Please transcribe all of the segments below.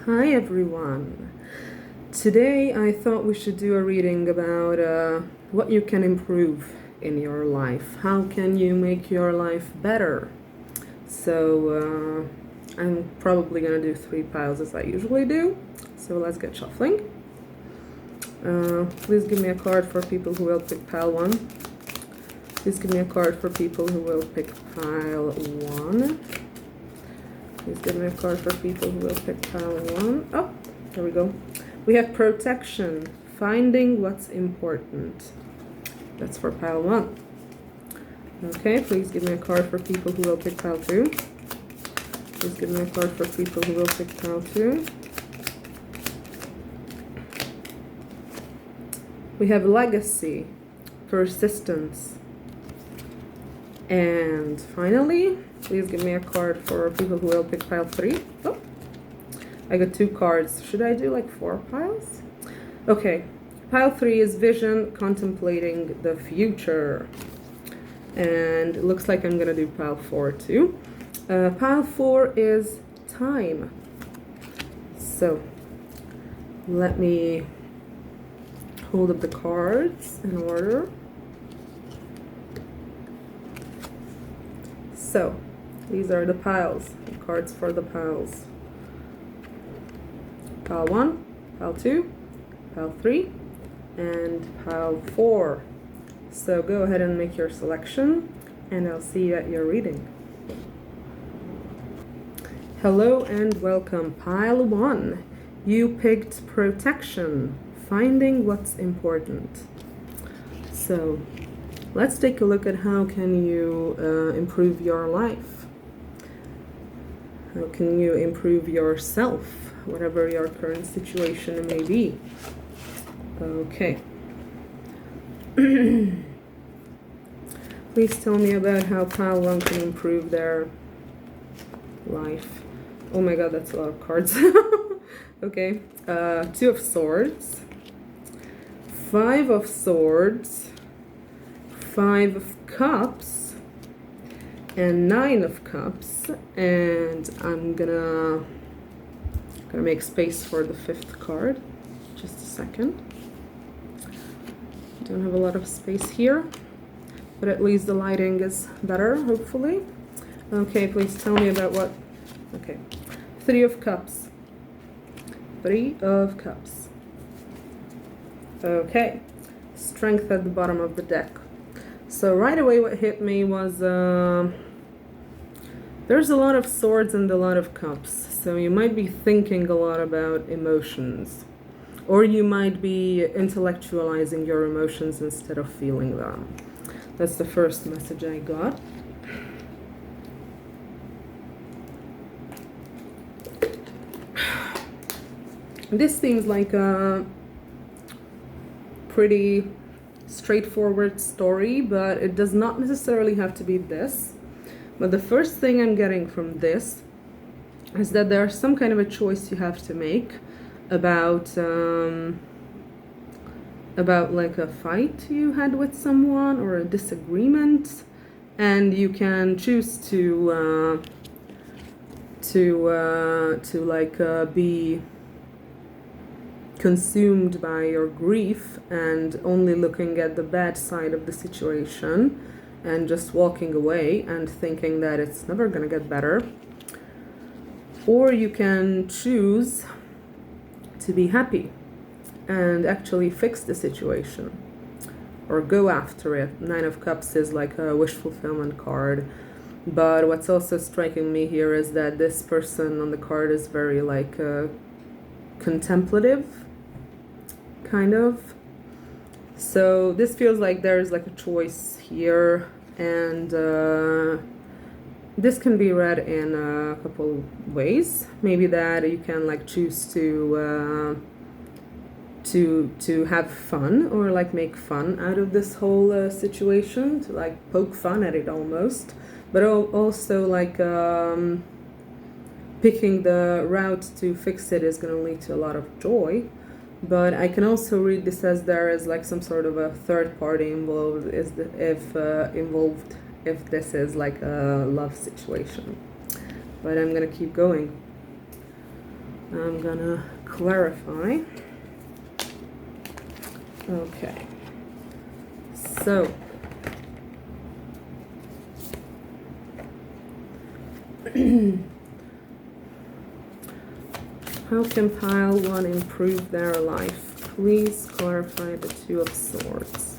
Hi everyone. Today I thought we should do a reading about what you can improve in your life. How can you make your life better? So I'm probably gonna do 3 piles as I usually do. So let's get shuffling. Please give me a card for people who will pick pile 1. Please give me a card for people who will pick pile 1. Please give me a card for people who will pick pile 1. Oh, there we go. We have protection, finding what's important. That's for pile 1. Okay, please give me a card for people who will pick pile 2. Please give me a card for people who will pick pile 2. We have legacy, persistence. And finally, please give me a card for people who will pick pile 3. Oh, I got 2 cards. Should I do like 4 piles? Okay, pile 3 is vision, contemplating the future. And it looks like I'm gonna do pile 4 too. Pile 4 is time. So let me hold up the cards in order. So these are the piles, the cards for the piles. Pile 1, pile 2, pile 3, and pile 4. So go ahead and make your selection, and I'll see you at your reading. Hello and welcome. Pile 1. You picked protection, finding what's important. So let's take a look at how can you improve your life. How can you improve yourself, whatever your current situation may be. Okay. Please tell me about how pile 1 can improve their life. Oh my god, that's a lot of cards. Okay. 2 of Swords. 5 of Swords. 5 of Cups. And 9 of Cups. And I'm gonna make space for the 5th card. Just a second. Don't have a lot of space here, but at least the lighting is better, hopefully. Okay, please tell me about what. Okay, 3 of Cups. 3 of Cups. Okay, strength at the bottom of the deck. So right away what hit me was there's a lot of Swords and a lot of Cups. So you might be thinking a lot about emotions. Or you might be intellectualizing your emotions instead of feeling them. That's the first message I got. This seems like a pretty straightforward story, but it does not necessarily have to be this. But the first thing I'm getting from this is that there's some kind of a choice you have to make about like a fight you had with someone or a disagreement, and you can choose to be consumed by your grief and only looking at the bad side of the situation and just walking away and thinking that it's never gonna get better. Or you can choose to be happy and actually fix the situation or go after it. 9 of Cups is like a wish fulfillment card, but what's also striking me here is that this person on the card is very like contemplative, kind of. So this feels like there's like a choice here, and this can be read in a couple ways. Maybe that you can like choose to have fun, or like make fun out of this whole situation, to like poke fun at it almost, but also like picking the route to fix it is going to lead to a lot of joy. But I can also read this as there is like some sort of a third party involved, if this is like a love situation. But I'm gonna keep going. I'm gonna clarify. Okay, so how can pile one improve their life? Please clarify the Two of Swords.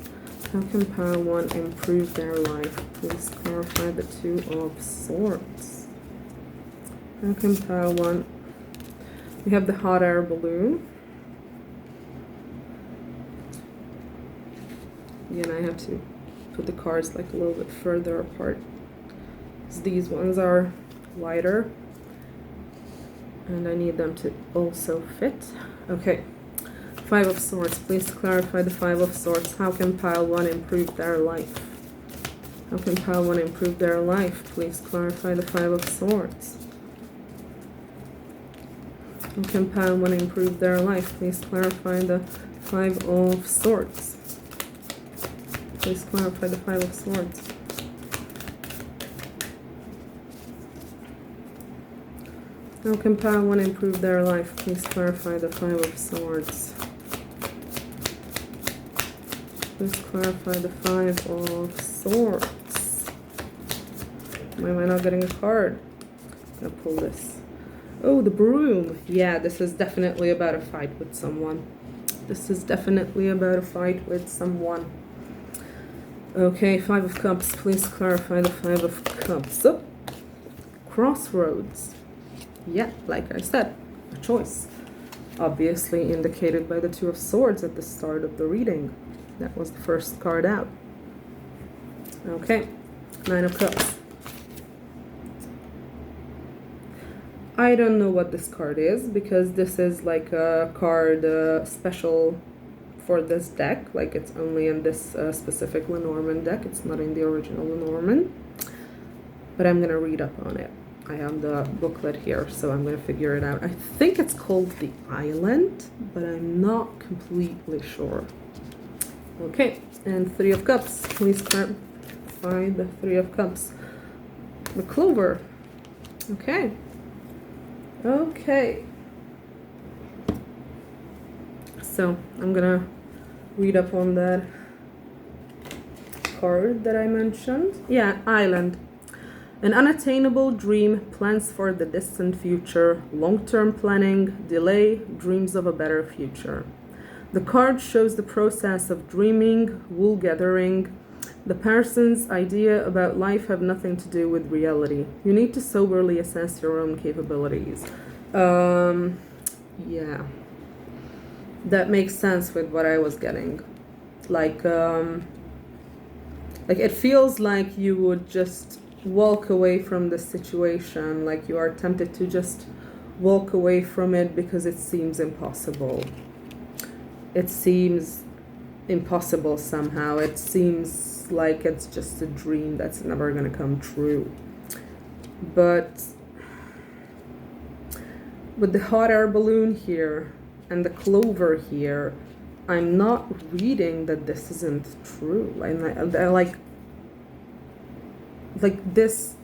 How can pile one improve their life? Please clarify the Two of Swords. How can pile one? We have the hot air balloon. Again, I have to put the cards like a little bit further apart, because these ones are wider and I need them to also fit. Okay, Five of Swords. Please clarify the Five of Swords. How can pile one improve their life? How can pile one improve their life? Please clarify the Five of Swords. How can pile one improve their life? Please clarify the Five of Swords. Please clarify the Five of Swords. How can pile one improve their life? Please clarify the Five of Swords. Please clarify the Five of Swords. Why am I not getting a card? I'm gonna pull this. Oh, the broom. Yeah, this is definitely about a fight with someone. This is definitely about a fight with someone. Okay, Five of Cups. Please clarify the Five of Cups. Oh, crossroads. Yeah, like I said, a choice. Obviously indicated by the Two of Swords at the start of the reading. That was the first card out. Okay, Nine of Cups. I don't know what this card is, because this is like a card special for this deck. Like it's only in this specific Lenormand deck. It's not in the original Lenormand. But I'm going to read up on it. I have the booklet here, so I'm going to figure it out. I think it's called the Island, but I'm not completely sure. Okay, and Three of Cups. Please clarify the Three of Cups. The Clover. Okay. Okay. So I'm going to read up on that card that I mentioned. Yeah, Island. An unattainable dream, plans for the distant future, long-term planning, delay, dreams of a better future. The card shows the process of dreaming, wool gathering. The person's idea about life have nothing to do with reality. You need to soberly assess your own capabilities. Yeah. That makes sense with what I was getting. Like it feels like you would just walk away from the situation, like you are tempted to just walk away from it because it seems impossible. It seems impossible somehow. It seems like it's just a dream that's never going to come true. But with the hot air balloon here and the clover here, I'm not reading that this isn't true. Like this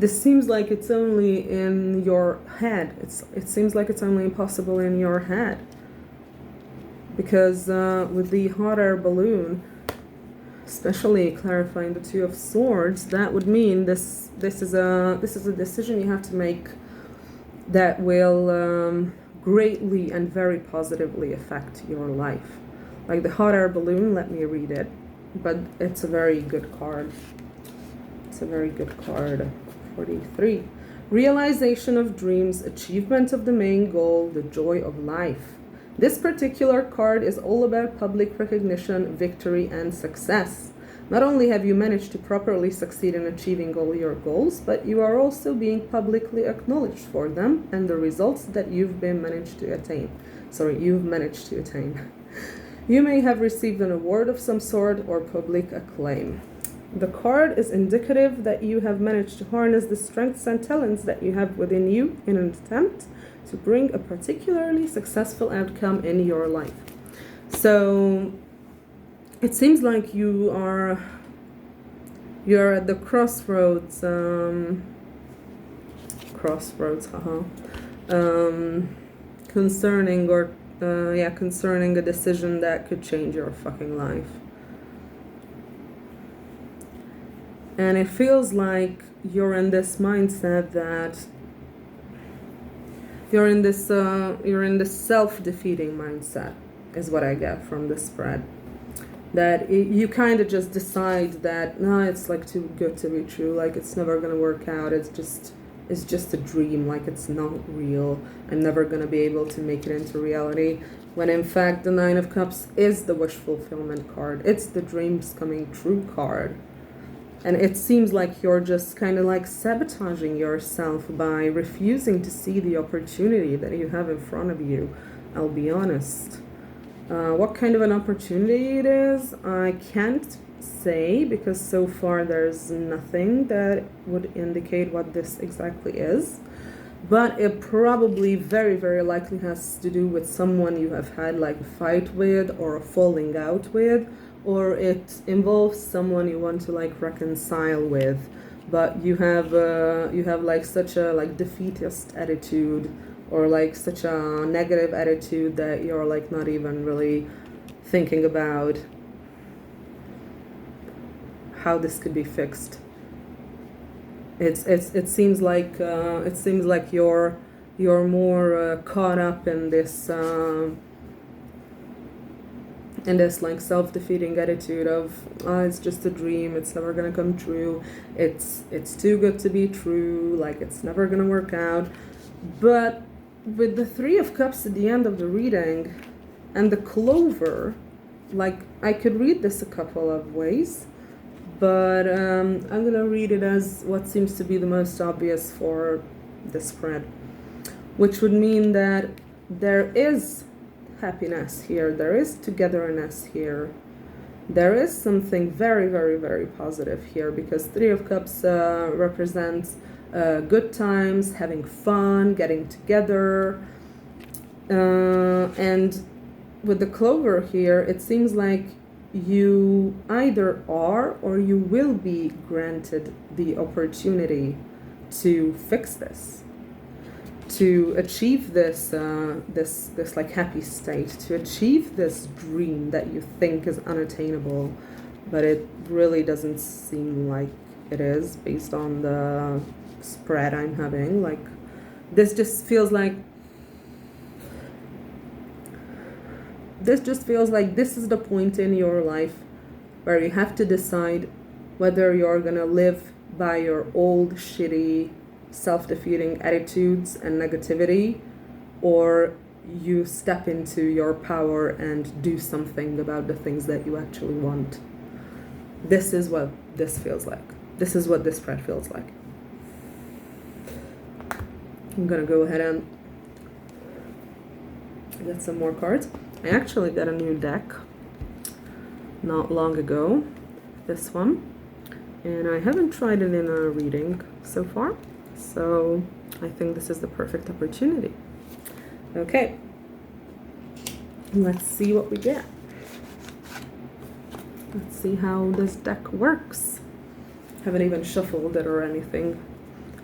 seems like it's only in your head. It seems like it's only possible in your head, because with the hot air balloon, especially clarifying the Two of Swords, that would mean this is a decision you have to make that will greatly and very positively affect your life. Like the hot air balloon, let me read it. But it's a very good card. It's a very good card. 43. Realization of dreams, achievement of the main goal, the joy of life. This particular card is all about public recognition, victory, and success. Not only have you managed to properly succeed in achieving all your goals, but you are also being publicly acknowledged for them and the results that you've managed to attain. You may have received an award of some sort or public acclaim. The card is indicative that you have managed to harness the strengths and talents that you have within you in an attempt to bring a particularly successful outcome in your life. So it seems like you're at the crossroads. concerning concerning a decision that could change your fucking life. And it feels like you're in this mindset that you're in this self-defeating mindset, is what I get from this spread. That you kind of just decide that, no, it's like too good to be true, like it's never gonna work out, it's just a dream, like it's not real, I'm never gonna be able to make it into reality, when in fact the Nine of Cups is the wish fulfillment card, it's the dreams coming true card. And it seems like you're just kind of like sabotaging yourself by refusing to see the opportunity that you have in front of you. I'll be honest. What kind of an opportunity it is, I can't say, because so far there's nothing that would indicate what this exactly is. But it probably very, very likely has to do with someone you have had like a fight with or a falling out with, or it involves someone you want to like reconcile with, but you have like such a like defeatist attitude, or like such a negative attitude, that you're like not even really thinking about how this could be fixed. It seems like you're more caught up in this like self-defeating attitude of, it's just a dream, it's never gonna come true, it's too good to be true, like it's never gonna work out. But with the Three of Cups at the end of the reading and the Clover, like I could read this a couple of ways, but I'm gonna read it as what seems to be the most obvious for the spread, which would mean that there is happiness here, there is togetherness here, there is something very, very, very positive here, because Three of Cups represents good times, having fun, getting together, and with the Clover here, it seems like you either are or you will be granted the opportunity to fix this, to achieve this this like happy state, to achieve this dream that you think is unattainable, but it really doesn't seem like it is based on the spread I'm having. Like this just feels like this is the point in your life where you have to decide whether you're gonna live by your old shitty self-defeating attitudes and negativity, or you step into your power and do something about the things that you actually want. This is what this feels like. This is what this spread feels like. I'm gonna go ahead and get some more cards. I actually got a new deck not long ago, this one, and I haven't tried it in a reading so far, so I think this is the perfect opportunity. Okay, let's see what we get. Let's see how this deck works. Haven't even shuffled it or anything.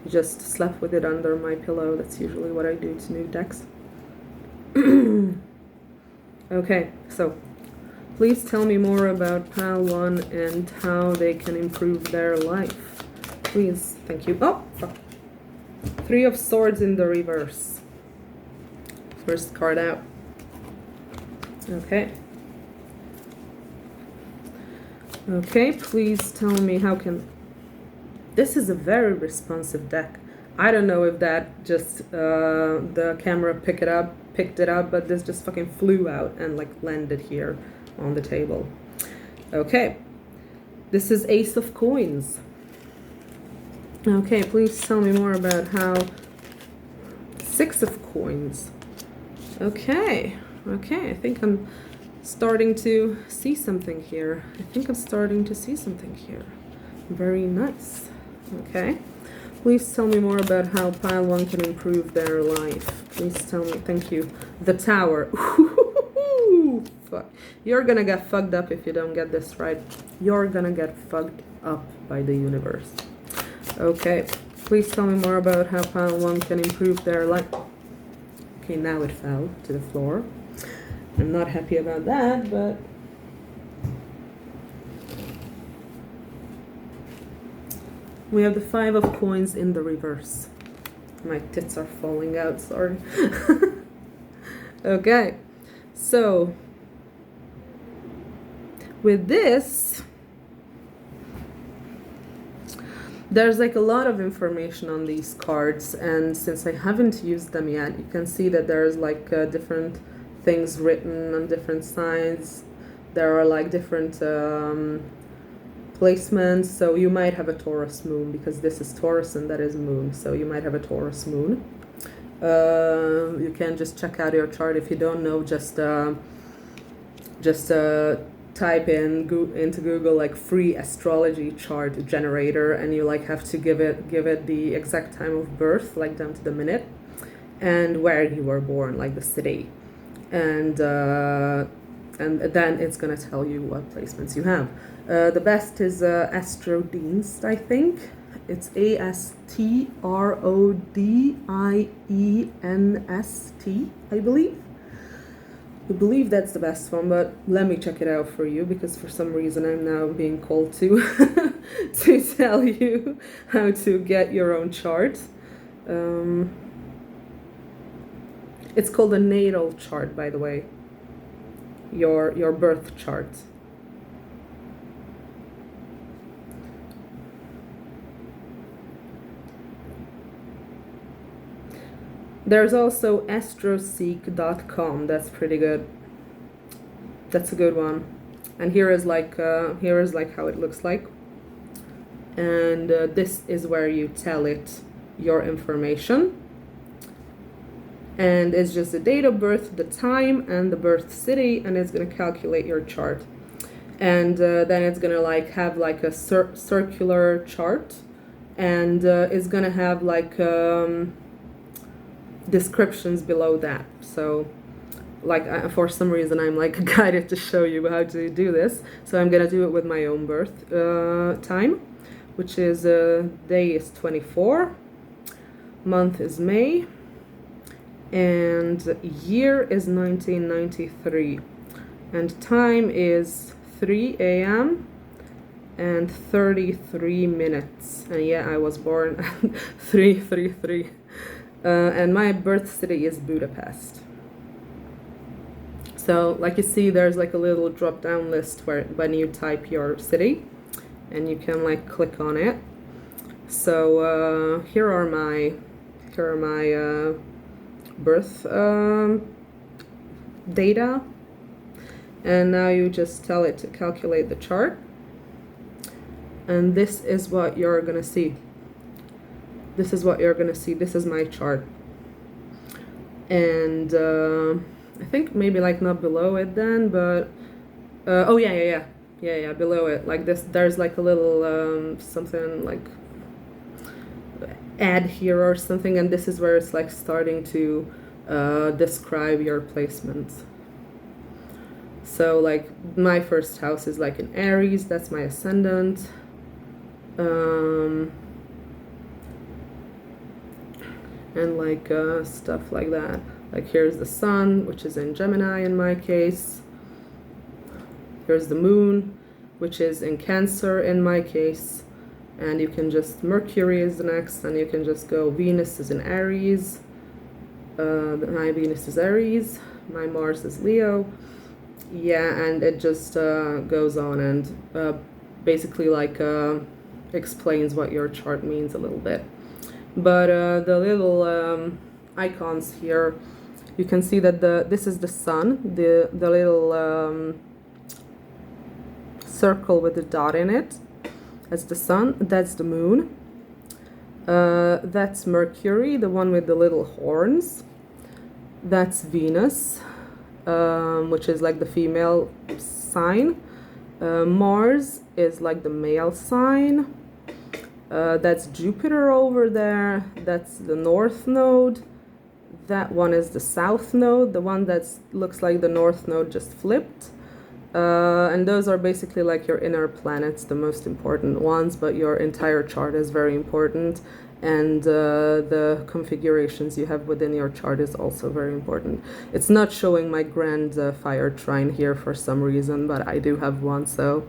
Just slept with it under my pillow. That's usually what I do to new decks. Okay, so please tell me more about Pile 1 and how they can improve their life. Please, thank you. Oh, fuck. Three of Swords in the reverse. First card out. Okay. Okay, please tell me how can... This is a very responsive deck. I don't know if that just the camera picked it up, but this just fucking flew out and like landed here on the table. Okay, this is Ace of Coins. Okay, please tell me more about how... Six of Coins. Okay, I think I'm starting to see something here. Very nice. Okay. Please tell me more about how Pile 1 can improve their life. Please tell me. Thank you. The Tower. Fuck. You're gonna get fucked up if you don't get this right. You're gonna get fucked up by the universe. Okay. Please tell me more about how Pile 1 can improve their life. Okay, now it fell to the floor. I'm not happy about that, but we have the 5 of coins in the reverse. My tits are falling out, sorry. Okay, so with this, there's like a lot of information on these cards, and since I haven't used them yet, you can see that there's like different things written on different sides. There are like different placements, so you might have a Taurus moon, because this is Taurus and that is moon, so you might have a Taurus moon. You can just check out your chart. If you don't know, just type into Google like free astrology chart generator, and you like have to give it the exact time of birth, like down to the minute, and where you were born, like the city, and then it's gonna tell you what placements you have. The best is Astrodinst, I think. It's Astrodinst, I believe. I believe that's the best one, but let me check it out for you, because for some reason I'm now being called to to tell you how to get your own chart. It's called a natal chart, by the way. Your birth chart. There's also astroseek.com. That's pretty good. That's a good one. And here is like how it looks like. And this is where you tell it your information. And it's just the date of birth, the time, and the birth city, and it's gonna calculate your chart. And then it's gonna like have like a circular chart, and it's gonna have like descriptions below that. So like for some reason I'm like guided to show you how to do this, so I'm gonna do it with my own birth time, which is day is 24, month is May, and year is 1993, and time is 3 a.m. and 33 minutes, and yeah, I was born 333. And my birth city is Budapest. So like you see, there's like a little drop down list where when you type your city, and you can like click on it. So here are my birth data, and now you just tell it to calculate the chart, and this is what you're gonna see. This is what you're gonna see. This is my chart, and I think maybe like not below it then, but oh yeah, below it, like this, there's like a little something like add here or something, and this is where it's like starting to describe your placements. So like my first house is like in Aries, that's my ascendant. And like stuff like that. Like here's the sun, which is in Gemini in my case. Here's the moon, which is in Cancer in my case. And you can just, Mercury is the next, and you can just go, Venus is in Aries. My Venus is Aries, my Mars is Leo. Yeah, and it just goes on and basically like explains what your chart means a little bit. But the little icons here, you can see that this is the sun, the little circle with the dot in it. That's the sun. That's the moon. That's Mercury, the one with the little horns. That's Venus, which is like the female sign. Mars is like the male sign. That's Jupiter over there. That's the north node. That one is the south node, the one that looks like the north node just flipped. And those are basically like your inner planets, the most important ones, but your entire chart is very important. and the configurations you have within your chart is also very important. It's not showing my grand fire trine here for some reason, but I do have one, so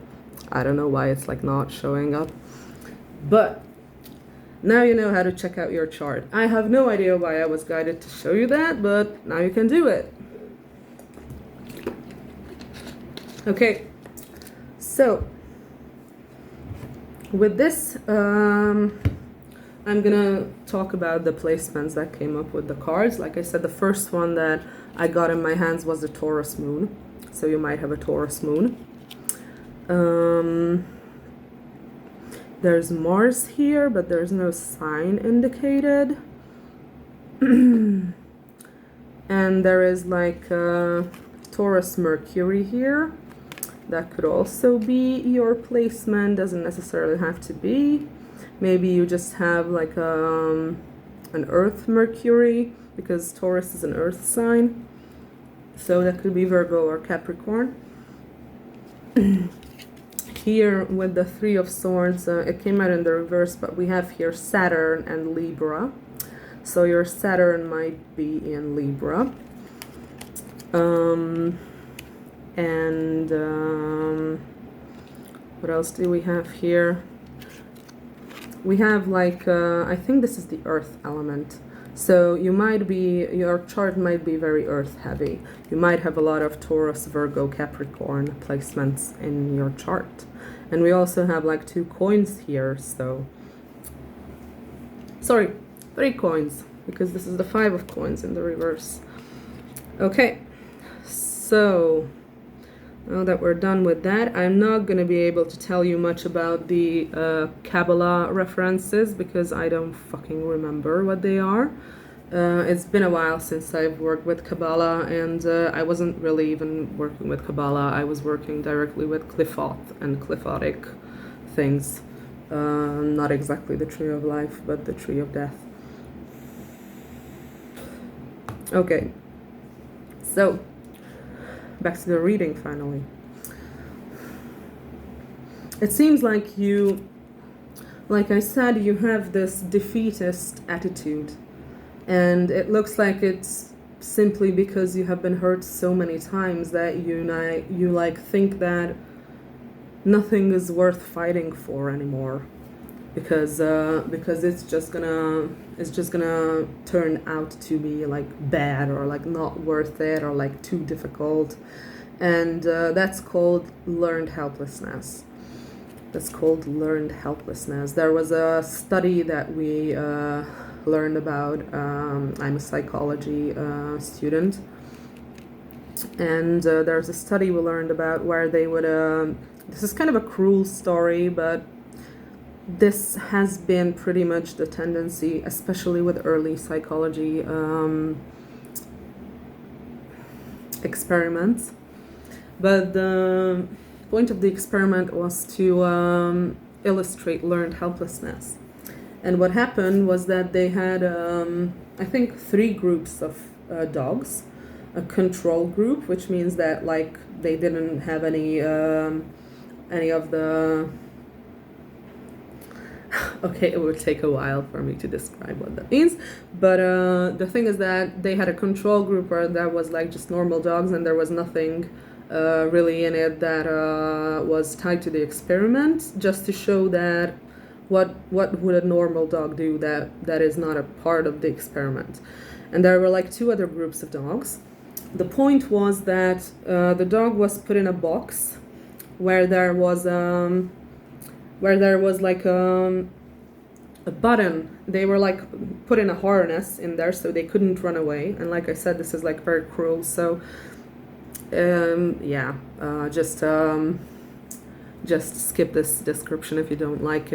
I don't know why it's like not showing up. But now you know how to check out your chart. I have no idea why I was guided to show you that, but now you can do it. Okay, so with this, I'm gonna talk about the placements that came up with the cards. Like I said, the first one that I got in my hands was the Taurus moon. So you might have a Taurus moon. There's Mars here, but there's no sign indicated. And there is like Taurus Mercury here. That could also be your placement, doesn't necessarily have to be. Maybe you just have like an Earth Mercury, because Taurus is an Earth sign. So that could be Virgo or Capricorn. Here with the Three of Swords, it came out in the reverse, but we have here Saturn and Libra. So your Saturn might be in Libra. What else do we have here? We have like, I think this is the earth element. So your chart might be very earth heavy. You might have a lot of Taurus, Virgo, Capricorn placements in your chart. And we also have like 2 coins here, so. Sorry, 3 coins, because this is the 5 of coins in the reverse. Okay, so now that we're done with that, I'm not going to be able to tell you much about the Kabbalah references because I don't fucking remember what they are. It's been a while since I've worked with Kabbalah, and I wasn't really even working with Kabbalah. I was working directly with Qliphoth and Qliphotic things. Not exactly the Tree of Life, but the Tree of Death. Okay, so back to the reading finally. It seems like you, like I said, you have this defeatist attitude, and it looks like it's simply because you have been hurt so many times that you like think that nothing is worth fighting for anymore, because it's just gonna turn out to be like bad or like not worth it or like too difficult, and that's called learned helplessness. There was a study that we learned about. I'm a psychology student, and there's a study we learned about where they would this is kind of a cruel story, but this has been pretty much the tendency, especially with early psychology experiments. But the point of the experiment was to illustrate learned helplessness. And what happened was that they had, I think, 3 groups of dogs. A control group, which means that like they didn't have any of the okay, it would take a while for me to describe what that means, but the thing is that they had a control group where that was like just normal dogs, and there was nothing really in it that was tied to the experiment, just to show that what would a normal dog do that is not a part of the experiment. And there were like 2 other groups of dogs. The point was that the dog was put in a box where there was like a button. They were like put in a harness in there so they couldn't run away. And like I said, this is like very cruel. So just skip this description if you don't like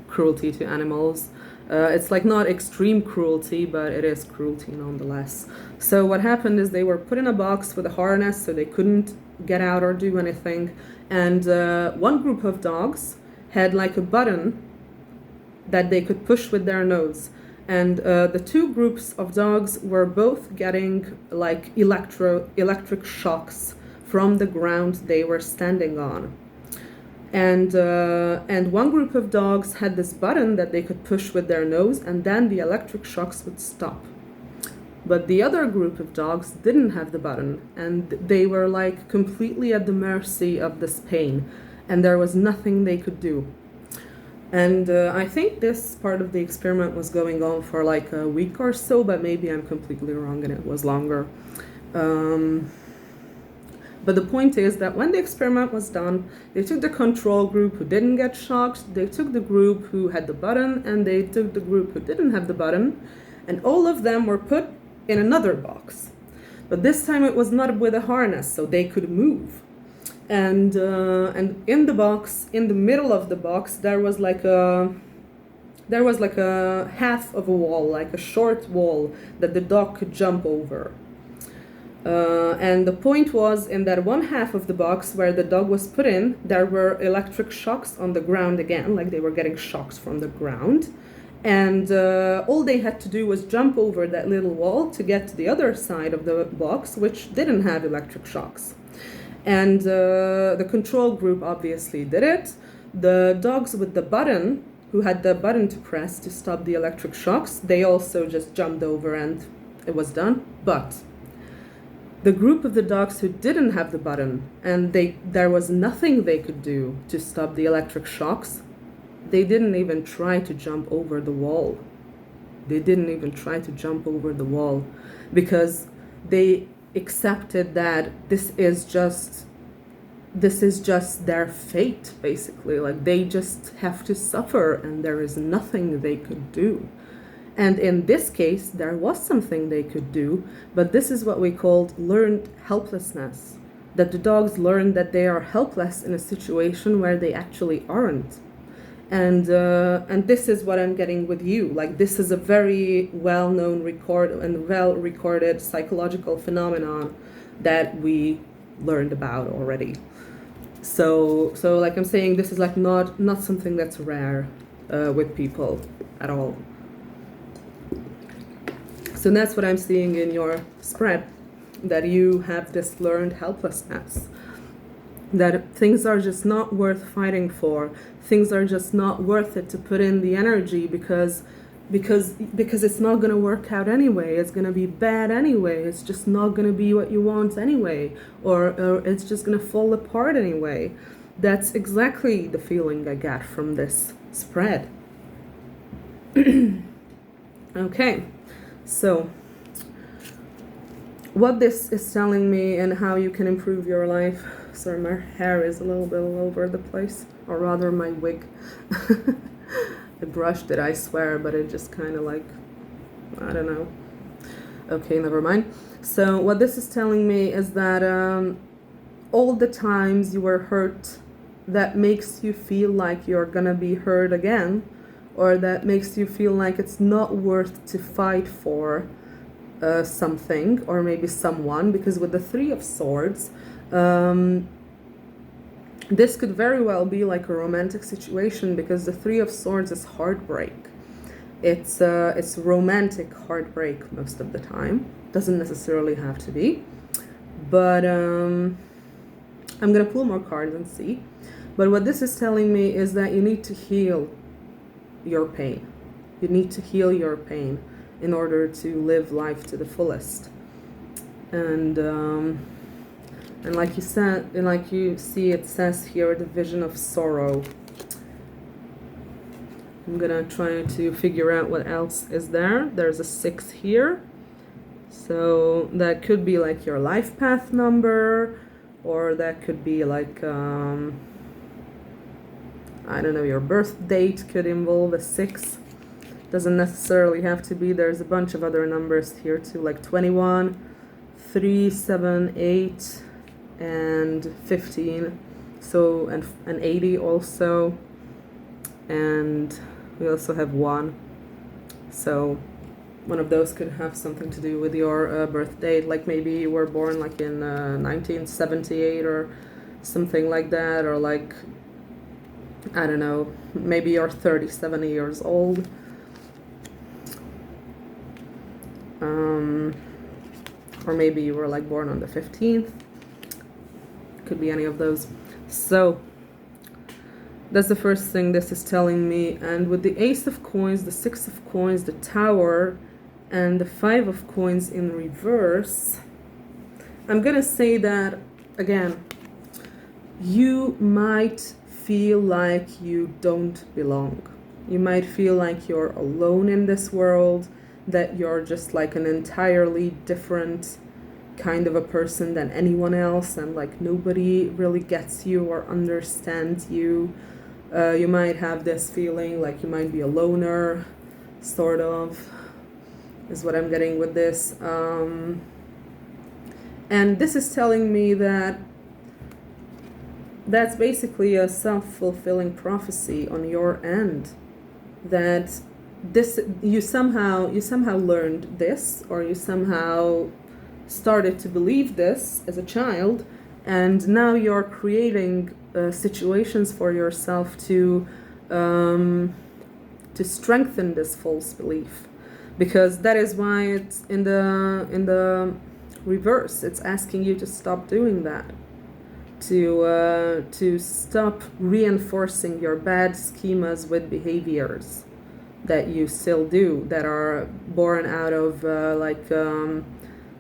cruelty to animals. It's like not extreme cruelty, but it is cruelty nonetheless. So what happened is they were put in a box with a harness so they couldn't get out or do anything. And one group of dogs had like a button that they could push with their nose. And the 2 groups of dogs were both getting like electric shocks from the ground they were standing on. And one group of dogs had this button that they could push with their nose, and then the electric shocks would stop. But the other group of dogs didn't have the button, and they were like completely at the mercy of this pain, and there was nothing they could do. And I think this part of the experiment was going on for like a week or so, but maybe I'm completely wrong and it was longer. But the point is that when the experiment was done, they took the control group who didn't get shocked, they took the group who had the button, and they took the group who didn't have the button, and all of them were put in another box. But this time it was not with a harness, so they could move. And in the box, in the middle of the box, there was like a half of a wall, like a short wall that the dog could jump over. And the point was, in that one half of the box where the dog was put in, there were electric shocks on the ground again, like they were getting shocks from the ground. And all they had to do was jump over that little wall to get to the other side of the box, which didn't have electric shocks. And the control group obviously did it. The dogs with the button, who had the button to press to stop the electric shocks, they also just jumped over and it was done. But the group of the dogs who didn't have the button, and there was nothing they could do to stop the electric shocks, they didn't even try to jump over the wall. They didn't even try to jump over the wall because they accepted that this is just their fate, basically. Like, they just have to suffer and there is nothing they could do. And in this case, there was something they could do, but this is what we called learned helplessness. That the dogs learned that they are helpless in a situation where they actually aren't. And this is what I'm getting with you. Like, this is a very well-known well-recorded psychological phenomenon that we learned about already. So like I'm saying, this is like not something that's rare with people at all. So that's what I'm seeing in your spread, that you have this learned helplessness. That things are just not worth fighting for. Things are just not worth it to put in the energy because it's not going to work out anyway. It's going to be bad anyway. It's just not going to be what you want anyway. Or it's just going to fall apart anyway. That's exactly the feeling I got from this spread. Okay, so what this is telling me and how you can improve your life. Sorry, my hair is a little bit all over the place, or rather my wig. I brushed it, I swear, but it just kind of like, I don't know. Okay, never mind. So what this is telling me is that all the times you were hurt, that makes you feel like you're gonna be hurt again, or that makes you feel like it's not worth to fight for something or maybe someone, because with the Three of Swords, this could very well be like a romantic situation, because the Three of Swords is heartbreak. It's romantic heartbreak most of the time. Doesn't necessarily have to be, but I'm gonna pull more cards and see. But what this is telling me is that you need to heal your pain. You need to heal your pain in order to live life to the fullest. And like you said, and like you see, it says here, the vision of sorrow. I'm gonna try to figure out what else is there. There's a 6 here. So that could be like your life path number, or that could be like, I don't know, your birth date could involve a 6. Doesn't necessarily have to be. There's a bunch of other numbers here too, like 21, 3, 7, 8, and 15. So, and 80 also. And we also have 1. So one of those could have something to do with your birth date. Like maybe you were born like in 1978 or something like that. Or like, I don't know, maybe you're 37 years old. Or maybe you were like born on the 15th. Could be any of those. So That's the first thing this is telling me. And with the Ace of Coins, the Six of Coins, the Tower, and the Five of Coins in reverse, I'm gonna say that, again, you might feel like you don't belong. You might feel like you're alone in this world, that you're just like an entirely different kind of a person than anyone else, and like nobody really gets you or understands you. You might have this feeling like you might be a loner, sort of, is what I'm getting with this. And this is telling me that that's basically a self-fulfilling prophecy on your end, that this you somehow learned this, or you somehow started to believe this as a child, and now you're creating situations for yourself to strengthen this false belief, because that is why it's in the reverse. It's asking you to stop doing that, to stop reinforcing your bad schemas with behaviors that you still do, that are born out of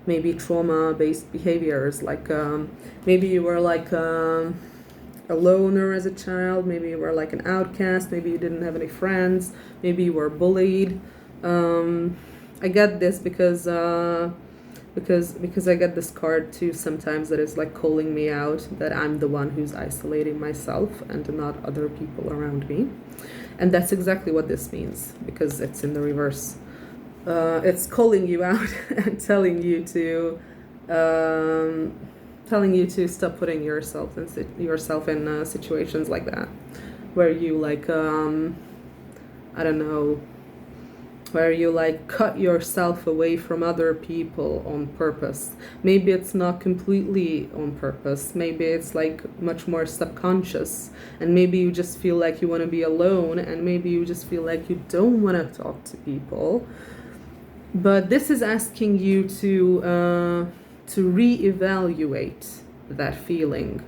maybe trauma-based behaviors, like maybe you were like a loner as a child, maybe you were like an outcast, maybe you didn't have any friends, maybe you were bullied. I get this because I get this card too sometimes, that is like calling me out, that I'm the one who's isolating myself and not other people around me. And that's exactly what this means, because it's in the reverse. It's calling you out and telling you to stop putting yourself in situations like that, where you like I don't know, where you like cut yourself away from other people on purpose. Maybe it's not completely on purpose. Maybe it's like much more subconscious, and maybe you just feel like you want to be alone, and maybe you just feel like you don't want to talk to people. But this is asking you to reevaluate that feeling,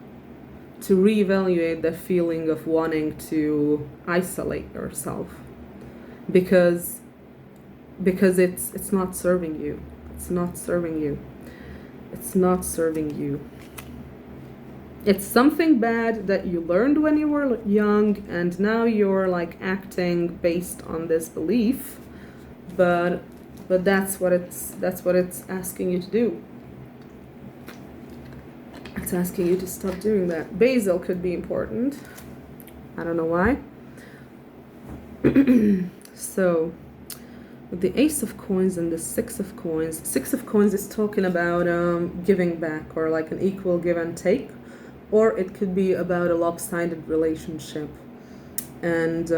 to reevaluate the feeling of wanting to isolate yourself, because it's not serving you. It's not serving you. It's not serving you. It's something bad that you learned when you were young, and now you're like acting based on this belief, but that's what it's asking you to do. It's asking you to stop doing that. Basil could be important. I don't know why. So, with the Ace of Coins and the Six of Coins. Six of Coins is talking about giving back, or like an equal give and take, or it could be about a lopsided relationship. And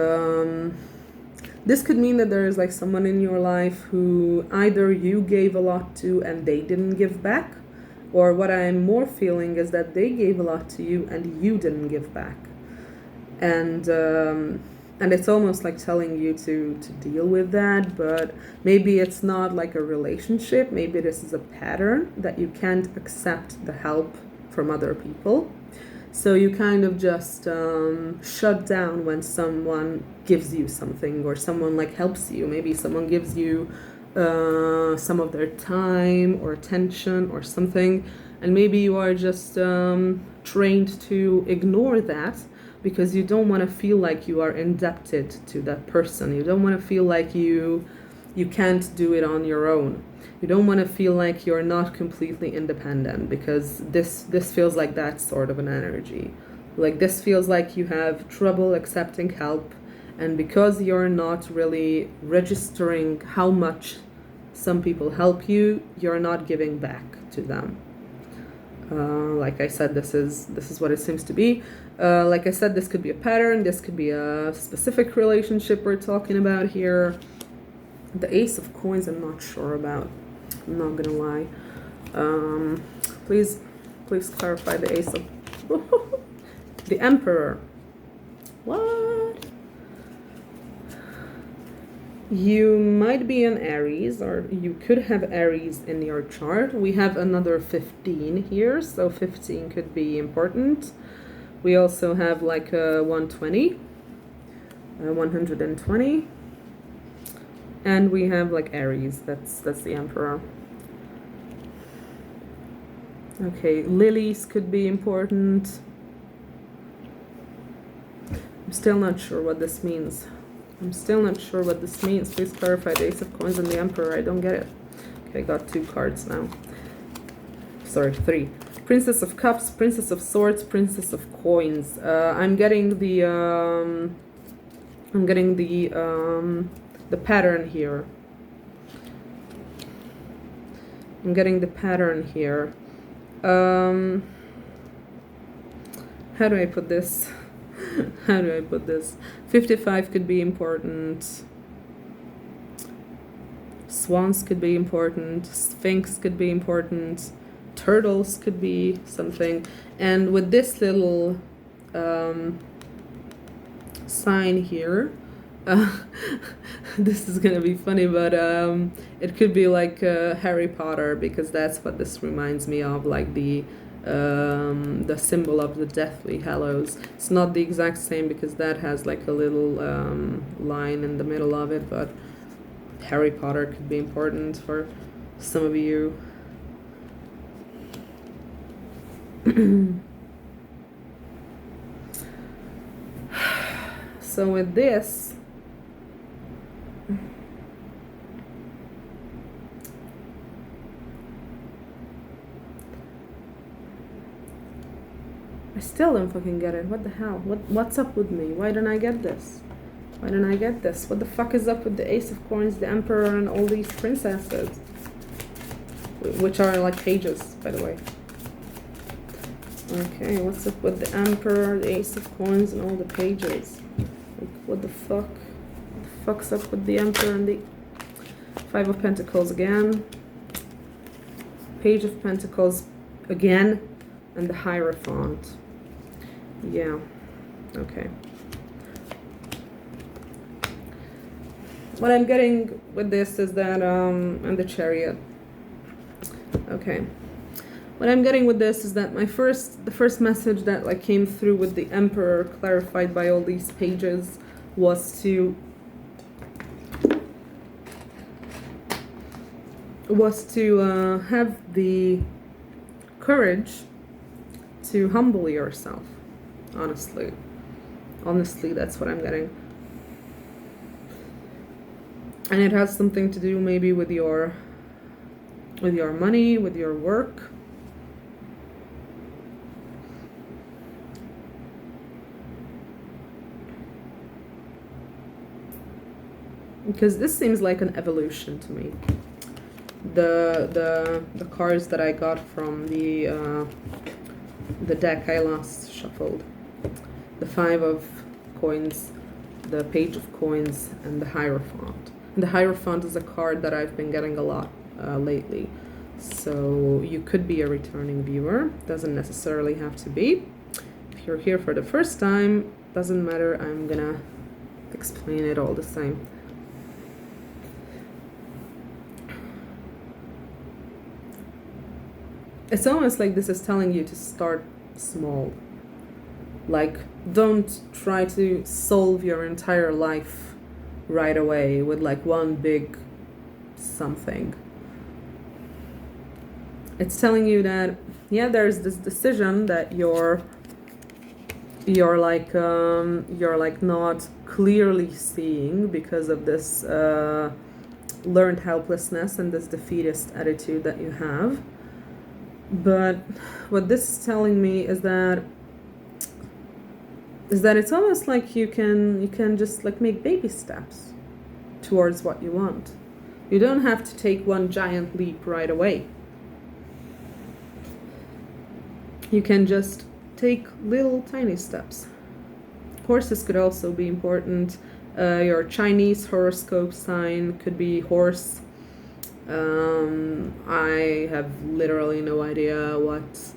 this could mean that there is like someone in your life who either you gave a lot to and they didn't give back, or what I'm more feeling is that they gave a lot to you and you didn't give back. And it's almost like telling you to deal with that, but maybe it's not like a relationship. Maybe this is a pattern that you can't accept the help from other people. So you kind of just shut down when someone gives you something, or someone like helps you. Maybe someone gives you some of their time or attention or something, and maybe you are just trained to ignore that, because you don't want to feel like you are indebted to that person. You don't want to feel like you can't do it on your own. You don't want to feel like you're not completely independent, because this feels like that sort of an energy. Like this feels like you have trouble accepting help, and because you're not really registering how much some people help you, you're not giving back to them. Like I said, this is what it seems to be. Like I said, this could be a pattern. This could be a specific relationship we're talking about here. The Ace of Coins, I'm not sure about. I'm not gonna lie. Please clarify the Ace of the Emperor. What? You might be an Aries, or you could have Aries in your chart. We have another 15 here, so 15 could be important. We also have like a 120, 120, and we have like Aries. That's the Emperor. Okay, lilies could be important. I'm still not sure what this means. Please clarify the Ace of Coins and the Emperor. I don't get it. Okay, I got 2 cards now. Sorry, 3. Princess of Cups, Princess of Swords, Princess of Coins. I'm getting the pattern here. How do I put this? 55 could be important. Swans could be important. Sphinx could be important. Turtles could be something. And with this little sign here, this is gonna be funny, but it could be like Harry Potter, because that's what this reminds me of, like the symbol of the Deathly Hallows. It's not the exact same because that has like a little line in the middle of it, but Harry Potter could be important for some of you. So with this, I still don't fucking get it. What the hell? What's up with me? Why don't I get this? What the fuck is up with the Ace of Coins, the Emperor, and all these princesses? Which are like pages, by the way. Okay, what's up with the Emperor, the Ace of Coins, and all the pages? Like, what the fuck? What the fuck's up with the Emperor and the 5 of Pentacles again? Page of Pentacles again, and the Hierophant. Yeah, okay. What I'm getting with this is that, and the Chariot. Okay. What I'm getting with this is that the first message that like came through with the Emperor, clarified by all these pages, was to have the courage to humble yourself. Honestly, that's what I'm getting. And it has something to do maybe with your money, with your work. Because this seems like an evolution to me. The cards that I got from the deck I last shuffled. The 5 of Coins, the Page of Coins, and the Hierophant. And the Hierophant is a card that I've been getting a lot lately. So you could be a returning viewer. Doesn't necessarily have to be. If you're here for the first time, doesn't matter. I'm gonna explain it all the same. It's almost like this is telling you to start small. Like, don't try to solve your entire life right away with like one big something. It's telling you that, yeah, there's this decision that you're like not clearly seeing because of this learned helplessness and this defeatist attitude that you have. But what this is telling me is that it's almost like you can just like make baby steps towards what you want. You don't have to take one giant leap right away. You can just take little tiny steps. Horses could also be important. Your Chinese horoscope sign could be horse. I have literally no idea what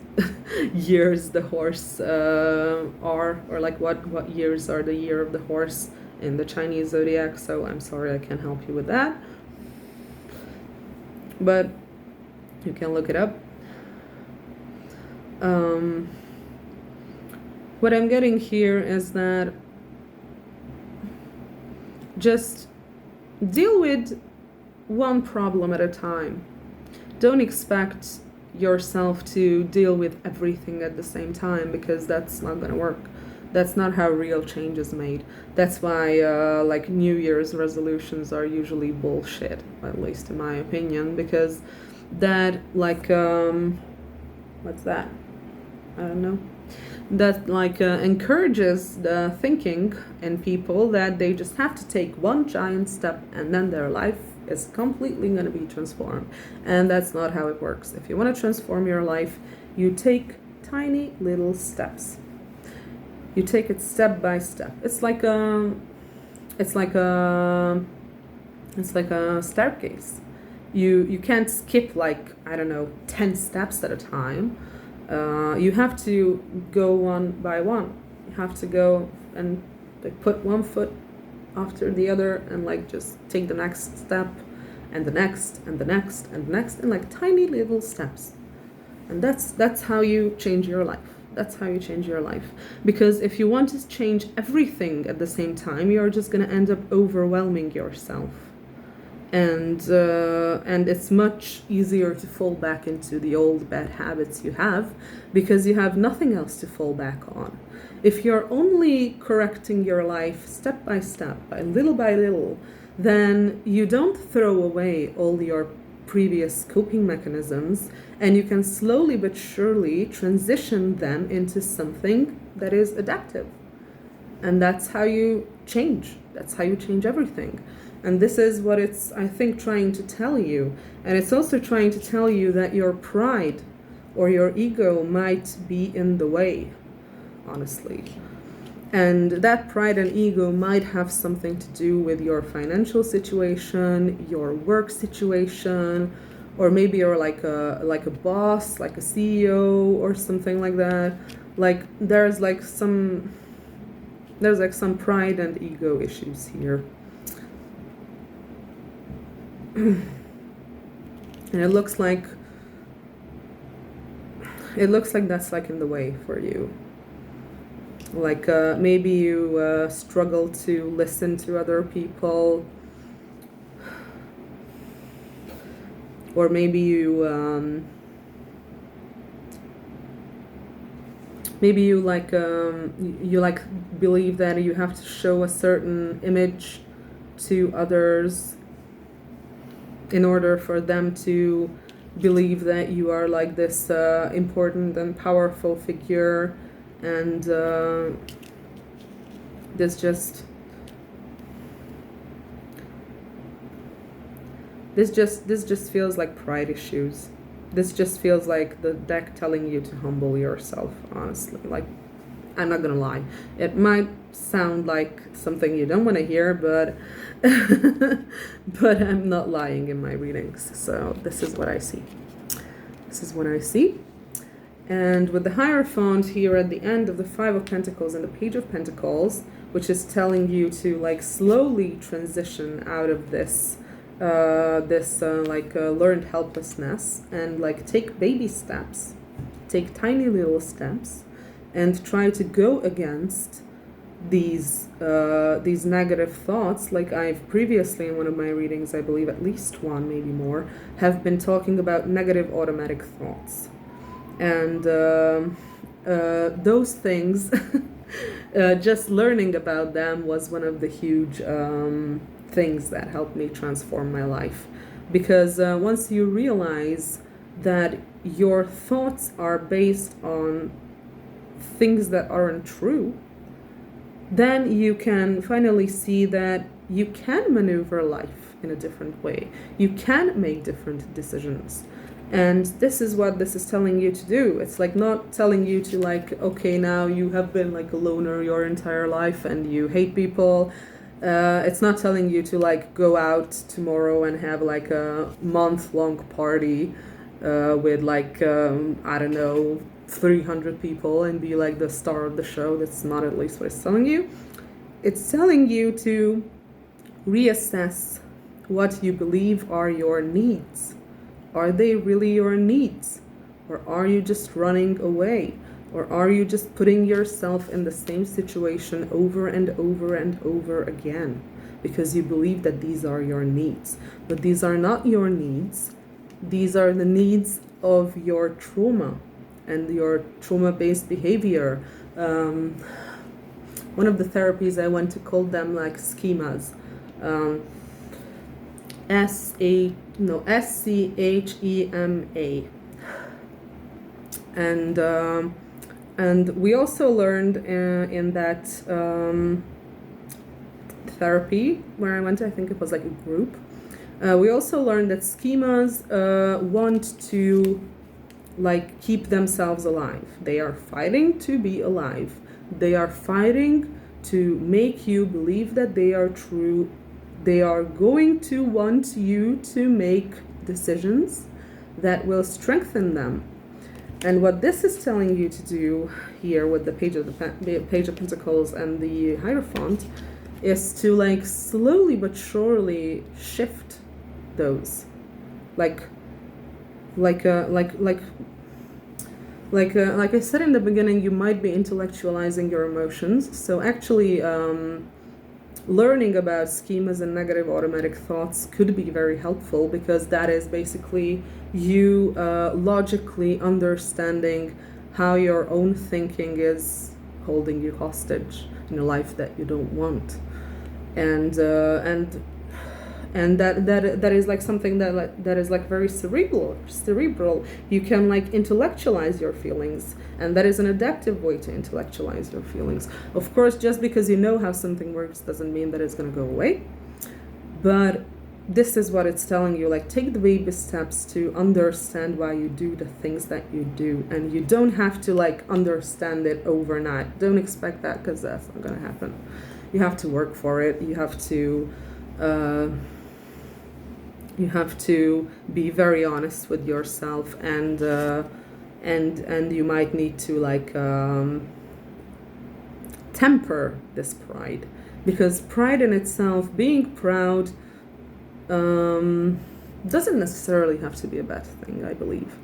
years the horse are, or like what years are the year of the horse in the Chinese zodiac, so I'm sorry I can't help you with that. But you can look it up. what I'm getting here is that just deal with one problem at a time. Don't expect yourself to deal with everything at the same time, because that's not going to work. That's not how real change is made. That's why like New Year's resolutions are usually bullshit, at least in my opinion, because that like what's that? I don't know. That like encourages the thinking in people that they just have to take one giant step and then their life is completely going to be transformed. And that's not how it works. If you want to transform your life, you take tiny little steps. You take it step by step. It's like a staircase. You can't skip like, I don't know, 10 steps at a time. You have to go one by one. You have to go and like put one foot after the other and like just take the next step and the next and the next and the next, and like tiny little steps. And that's how you change your life. That's how you change your life. Because if you want to change everything at the same time, you're just going to end up overwhelming yourself. And it's much easier to fall back into the old bad habits you have, because you have nothing else to fall back on. If you're only correcting your life step by step, by little, then you don't throw away all your previous coping mechanisms, and you can slowly but surely transition them into something that is adaptive. And that's how you change. That's how you change everything. And this is what it's, I think, trying to tell you. And it's also trying to tell you that your pride or your ego might be in the way, honestly. And that pride and ego might have something to do with your financial situation, your work situation, or maybe you're like a boss, like a CEO or something like that. Like there's some pride and ego issues here. And it looks like that's like in the way for you. Like maybe you struggle to listen to other people, or maybe you believe that you have to show a certain image to others in order for them to believe that you are like this important and powerful figure. And this just feels like pride issues. This just feels like the deck telling you to humble yourself, honestly. Like, I'm not gonna lie. It might sound like something you don't want to hear, but but I'm not lying in my readings. So this is what I see. This is what I see. And with the Hierophant here at the end of the Five of Pentacles and the Page of Pentacles, which is telling you to like slowly transition out of this learned helplessness, and like take baby steps, take tiny little steps, and try to go against these negative thoughts. Like I've previously in one of my readings, I believe at least one, maybe more, have been talking about negative automatic thoughts. And those things, just learning about them was one of the huge things that helped me transform my life. Because once you realize that your thoughts are based on things that aren't true, then you can finally see that you can maneuver life in a different way. You can make different decisions. And this is what this is telling you to do. It's like not telling you to like, okay, now you have been like a loner your entire life and you hate people. It's not telling you to like go out tomorrow and have like a month-long party with like, I don't know, 300 people and be like the star of the show. That's not at least what it's telling you. It's telling you to reassess what you believe are your needs. Are they really your needs? Or are you just running away? Or are you just putting yourself in the same situation over and over and over again because you believe that these are your needs? But these are not your needs. These are the needs of your trauma and your trauma-based behavior. One of the therapies I went to called them like schemas. SCHEMA. And we also learned in that therapy where I went to, I think it was like a group, we also learned that schemas want to like keep themselves alive. They are fighting to be alive. They are fighting to make you believe that they are true. They are going to want you to make decisions that will strengthen them. And what this is telling you to do here with the Page of Pentacles and the Hierophant is to like slowly but surely shift those, like I said in the beginning, you might be intellectualizing your emotions. So actually, learning about schemas and negative automatic thoughts could be very helpful, because that is basically you logically understanding how your own thinking is holding you hostage in a life that you don't want, and that is like something that is like very cerebral. You can like intellectualize your feelings, and that is an adaptive way to intellectualize your feelings. Of course, just because you know how something works doesn't mean that it's going to go away, but this is what it's telling you, like take the baby steps to understand why you do the things that you do, and you don't have to like understand it overnight. Don't expect that, because that's not going to happen. You have to work for it. You have to be very honest with yourself, and you might need to like temper this pride, because pride in itself, being proud, doesn't necessarily have to be a bad thing, I believe,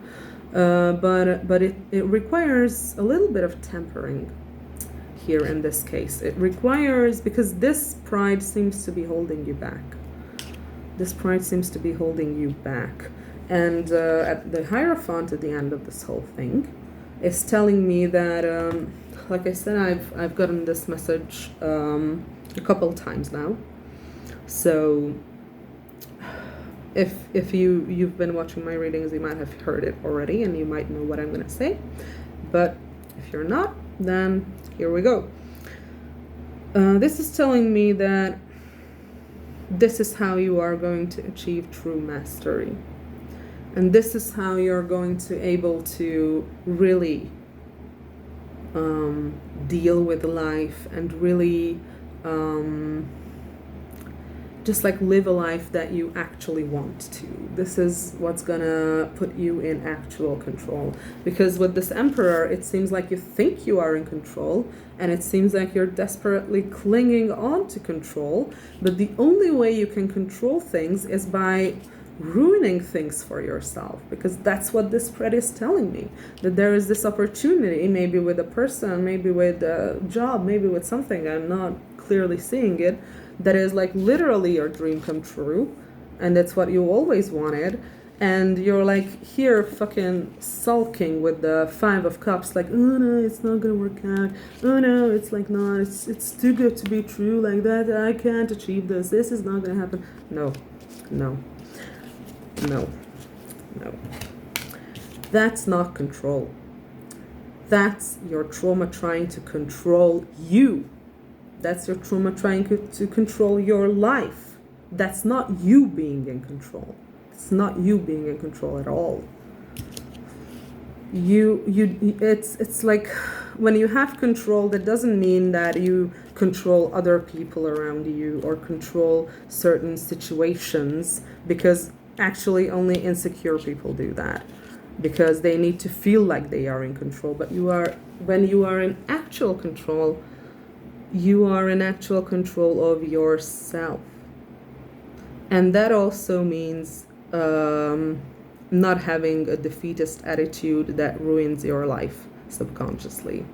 but it requires a little bit of tempering here in this case. It requires, because this pride seems to be holding you back. This pride seems to be holding you back. And at the Hierophant at the end of this whole thing is telling me that, like I said, I've gotten this message a couple times now. So if you've been watching my readings, you might have heard it already, and you might know what I'm going to say. But if you're not, then here we go. This is telling me that this is how you are going to achieve true mastery. And this is how you're going to able to really deal with life, and really just like live a life that you actually want to. This is what's gonna put you in actual control. Because with this Emperor, it seems like you think you are in control, and it seems like you're desperately clinging on to control, but the only way you can control things is by ruining things for yourself, because that's what this spread is telling me, that there is this opportunity, maybe with a person, maybe with a job, maybe with something, I'm not clearly seeing it, that is like literally your dream come true, and that's what you always wanted, and you're like here fucking sulking with the 5 of Cups, like, oh no, it's not gonna work out, oh no, it's like not, it's too good to be true, like that, I can't achieve this is not gonna happen. No. That's not control. That's your trauma trying to control you. That's your trauma trying to control your life. That's not you being in control. It's not you being in control at all. It's like when you have control, that doesn't mean that you control other people around you or control certain situations, because actually only insecure people do that, because they need to feel like they are in control. But when you are in actual control, you are in actual control of yourself. And that also means not having a defeatist attitude that ruins your life. subconsciously.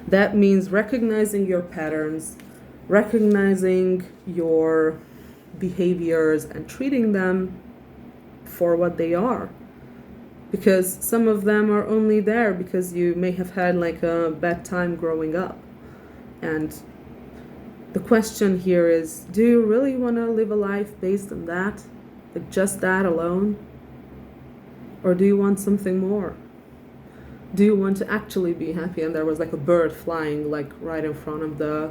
That means recognizing your patterns, recognizing your behaviors and treating them for what they are. Because some of them are only there because you may have had like a bad time growing up. And the question here is, do you really want to live a life based on that? Like just that alone? Or do you want something more? Do you want to actually be happy? And there was like a bird flying like right in front of the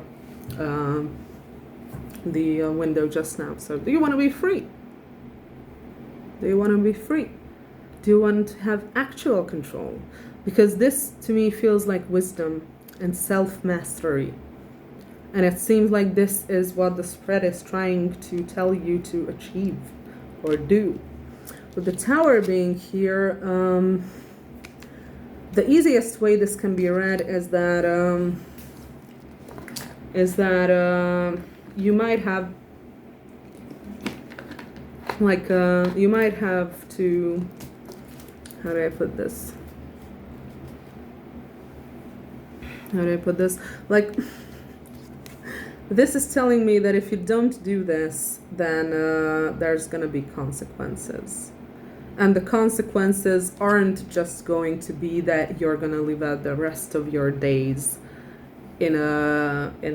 window just now. So do you want to be free? Do you want to be free? Do you want to have actual control? Because this to me feels like wisdom and self-mastery. And it seems like this is what the spread is trying to tell you to achieve or do. With the Tower being here, the easiest way this can be read is that you might have like you might have to, how do I put this? How do I put this? Like, this is telling me that if you don't do this, then there's going to be consequences. And the consequences aren't just going to be that you're going to live out the rest of your days in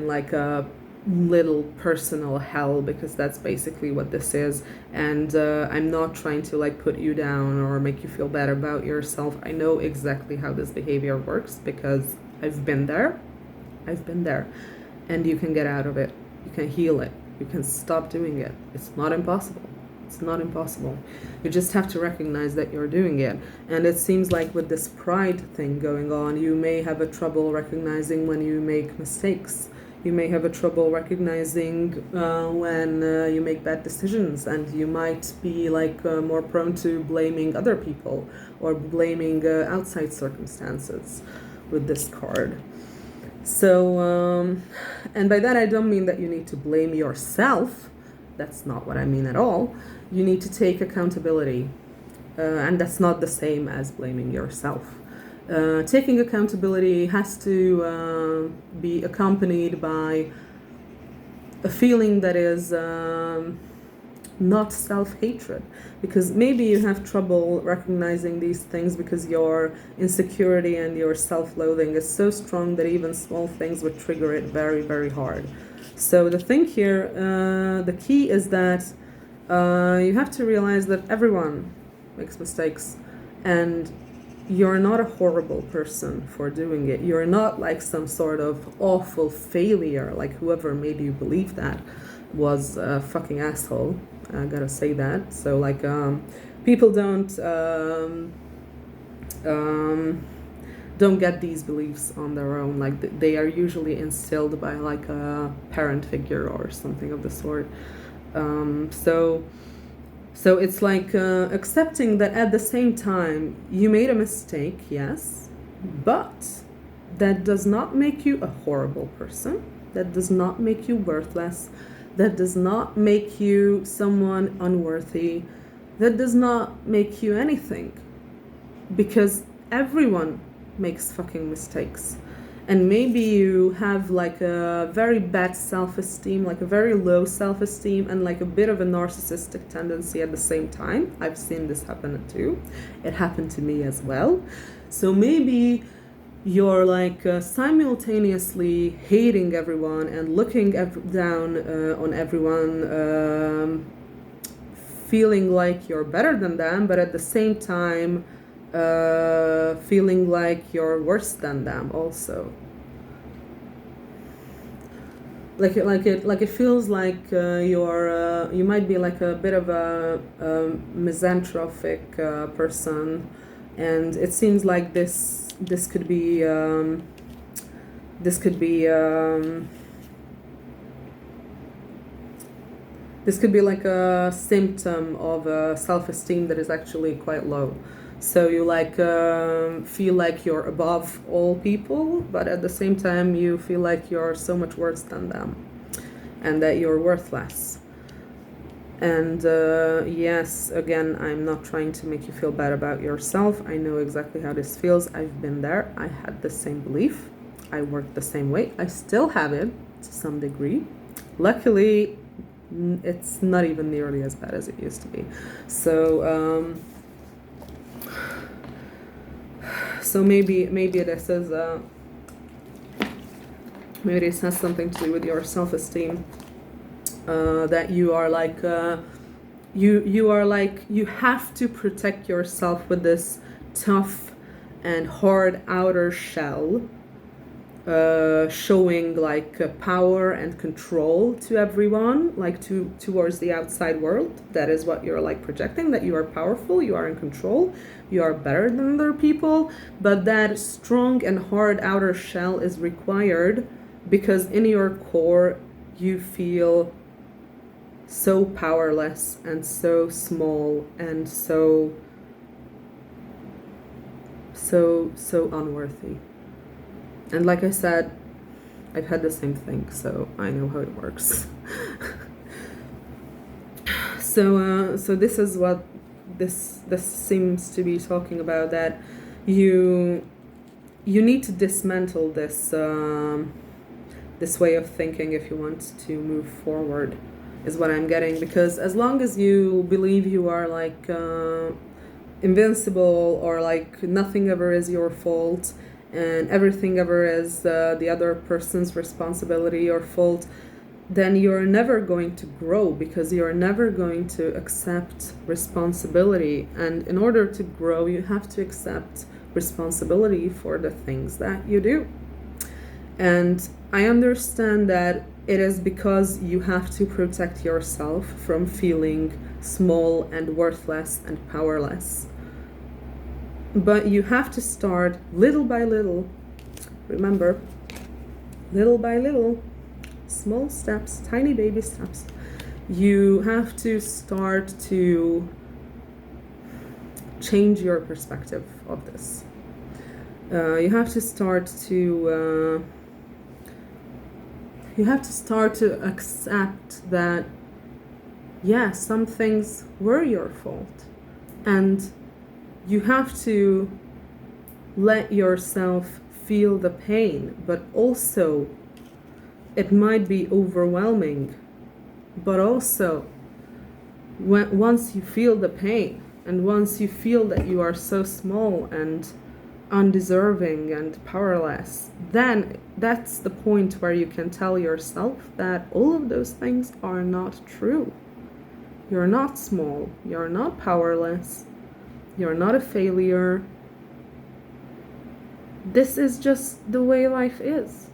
like a little personal hell, because that's basically what this is. And I'm not trying to like put you down or make you feel bad about yourself. I know exactly how this behavior works because I've been there. And you can get out of it. You can heal it. You can stop doing it. It's not impossible. It's not impossible. You just have to recognize that you're doing it. And it seems like with this pride thing going on, you may have a trouble recognizing when you make mistakes. You may have a trouble recognizing when you make bad decisions, and you might be like more prone to blaming other people or blaming outside circumstances with this card. So, and by that I don't mean that you need to blame yourself. That's not what I mean at all. You need to take accountability, and that's not the same as blaming yourself. Taking accountability has to be accompanied by a feeling that is not self-hatred, because maybe you have trouble recognizing these things because your insecurity and your self-loathing is so strong that even small things would trigger it very, very hard. So the thing here, the key is that you have to realize that everyone makes mistakes, and you're not a horrible person for doing it. You're not like some sort of awful failure, like whoever made you believe that was a fucking asshole. I gotta say that. So like people don't get these beliefs on their own. Like they are usually instilled by like a parent figure or something of the sort. So it's like accepting that at the same time you made a mistake, yes, but that does not make you a horrible person. That does not make you worthless. That does not make you someone unworthy. That does not make you anything. Because everyone makes fucking mistakes. And maybe you have like a very bad self-esteem, like a very low self-esteem, and like a bit of a narcissistic tendency at the same time. I've seen this happen too. It happened to me as well. So maybe you're like simultaneously hating everyone and looking down on everyone, feeling like you're better than them, but at the same time feeling like you're worse than them also. Like it feels like you might be like a bit of a misanthropic person, and it seems like this could be like a symptom of a self-esteem that is actually quite low. So you like feel like you're above all people, but at the same time you feel like you're so much worse than them and that you're worthless. And yes, again, I'm not trying to make you feel bad about yourself. I know exactly how this feels. I've been there. I had the same belief. I worked the same way. I still have it to some degree. Luckily, it's not even nearly as bad as it used to be. So maybe this is maybe this has something to do with your self-esteem. That you are like you have to protect yourself with this tough and hard outer shell, showing like power and control to everyone, like towards the outside world. That is what you're like projecting, that you are powerful, you are in control, you are better than other people. But that strong and hard outer shell is required because in your core you feel so powerless and so small and so unworthy. And like I said, I've had the same thing, so I know how it works. So this is what this seems to be talking about, that you need to dismantle this this way of thinking if you want to move forward, is what I'm getting. Because as long as you believe you are like invincible, or like nothing ever is your fault and everything ever is the other person's responsibility or fault, then you're never going to grow, because you're never going to accept responsibility. And in order to grow, you have to accept responsibility for the things that you do. And I understand that it is because you have to protect yourself from feeling small and worthless and powerless. But you have to start little by little. Remember, little by little, small steps, tiny baby steps. You have to start to change your perspective of this. You have to start to accept that, yeah, some things were your fault, and you have to let yourself feel the pain. But also, it might be overwhelming, but also once you feel the pain, and once you feel that you are so small and undeserving and powerless, then that's the point where you can tell yourself that all of those things are not true. You're not small, you're not powerless, you're not a failure. This is just the way life is.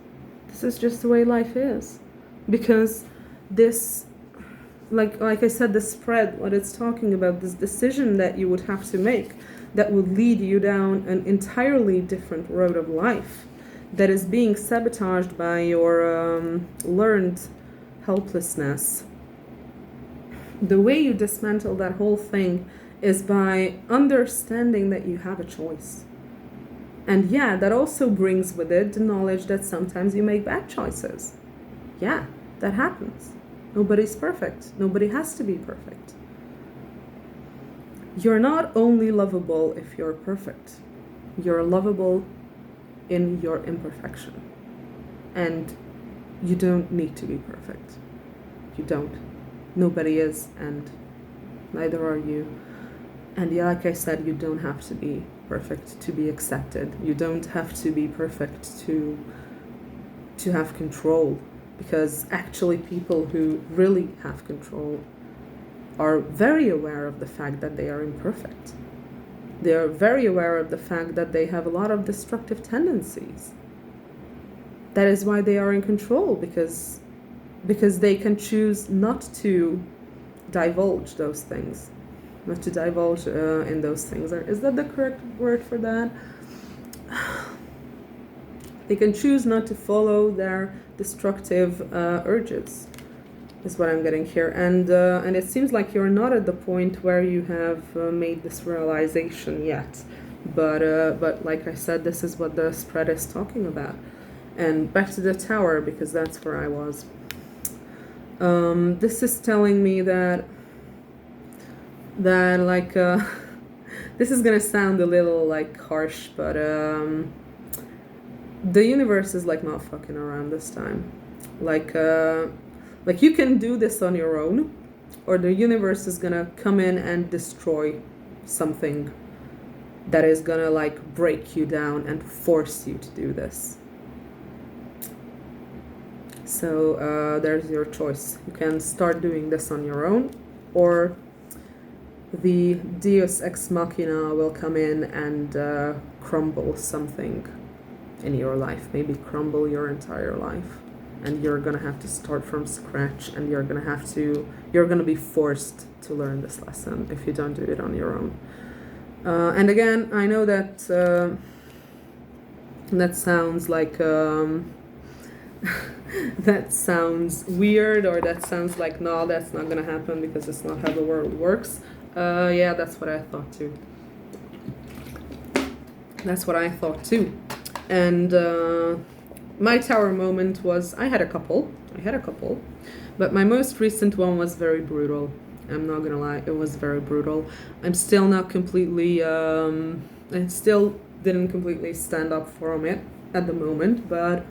This is just the way life is. Because this, like I said, the spread, what it's talking about, this decision that you would have to make, that would lead you down an entirely different road of life, that is being sabotaged by your learned helplessness. The way you dismantle that whole thing is by understanding that you have a choice. And yeah, that also brings with it the knowledge that sometimes you make bad choices. Yeah, that happens. Nobody's perfect. Nobody has to be perfect. You're not only lovable if you're perfect. You're lovable in your imperfection. And you don't need to be perfect. You don't. Nobody is, and neither are you. And yeah, like I said, you don't have to be perfect to be accepted. You don't have to be perfect to have control. Because actually people who really have control are very aware of the fact that they are imperfect. They are very aware of the fact that they have a lot of destructive tendencies. That is why they are in control, because they can choose not to divulge those things, not to divulge in those things. Is that the correct word for that? They can choose not to follow their destructive urges, is what I'm getting here. And it seems like you're not at the point where you have made this realization yet. But like I said, this is what the spread is talking about. And back to the tower, because that's where I was. This is telling me that that like this is gonna sound a little like harsh, but the universe is like not fucking around this time. Like you can do this on your own, or the universe is gonna come in and destroy something that is gonna like break you down and force you to do this. So there's your choice. You can start doing this on your own, or the Deus Ex Machina will come in and crumble something in your life, maybe crumble your entire life, and you're gonna have to start from scratch, and you're gonna be forced to learn this lesson if you don't do it on your own. And again, I know that that sounds like that sounds weird, or that sounds like, no, that's not gonna happen because it's not how the world works. Yeah, that's what I thought too. That's what I thought too. And my tower moment was, I had a couple, but my most recent one was very brutal. I'm not gonna lie, it was very brutal. I'm still not completely, I still didn't completely stand up from it at the moment, but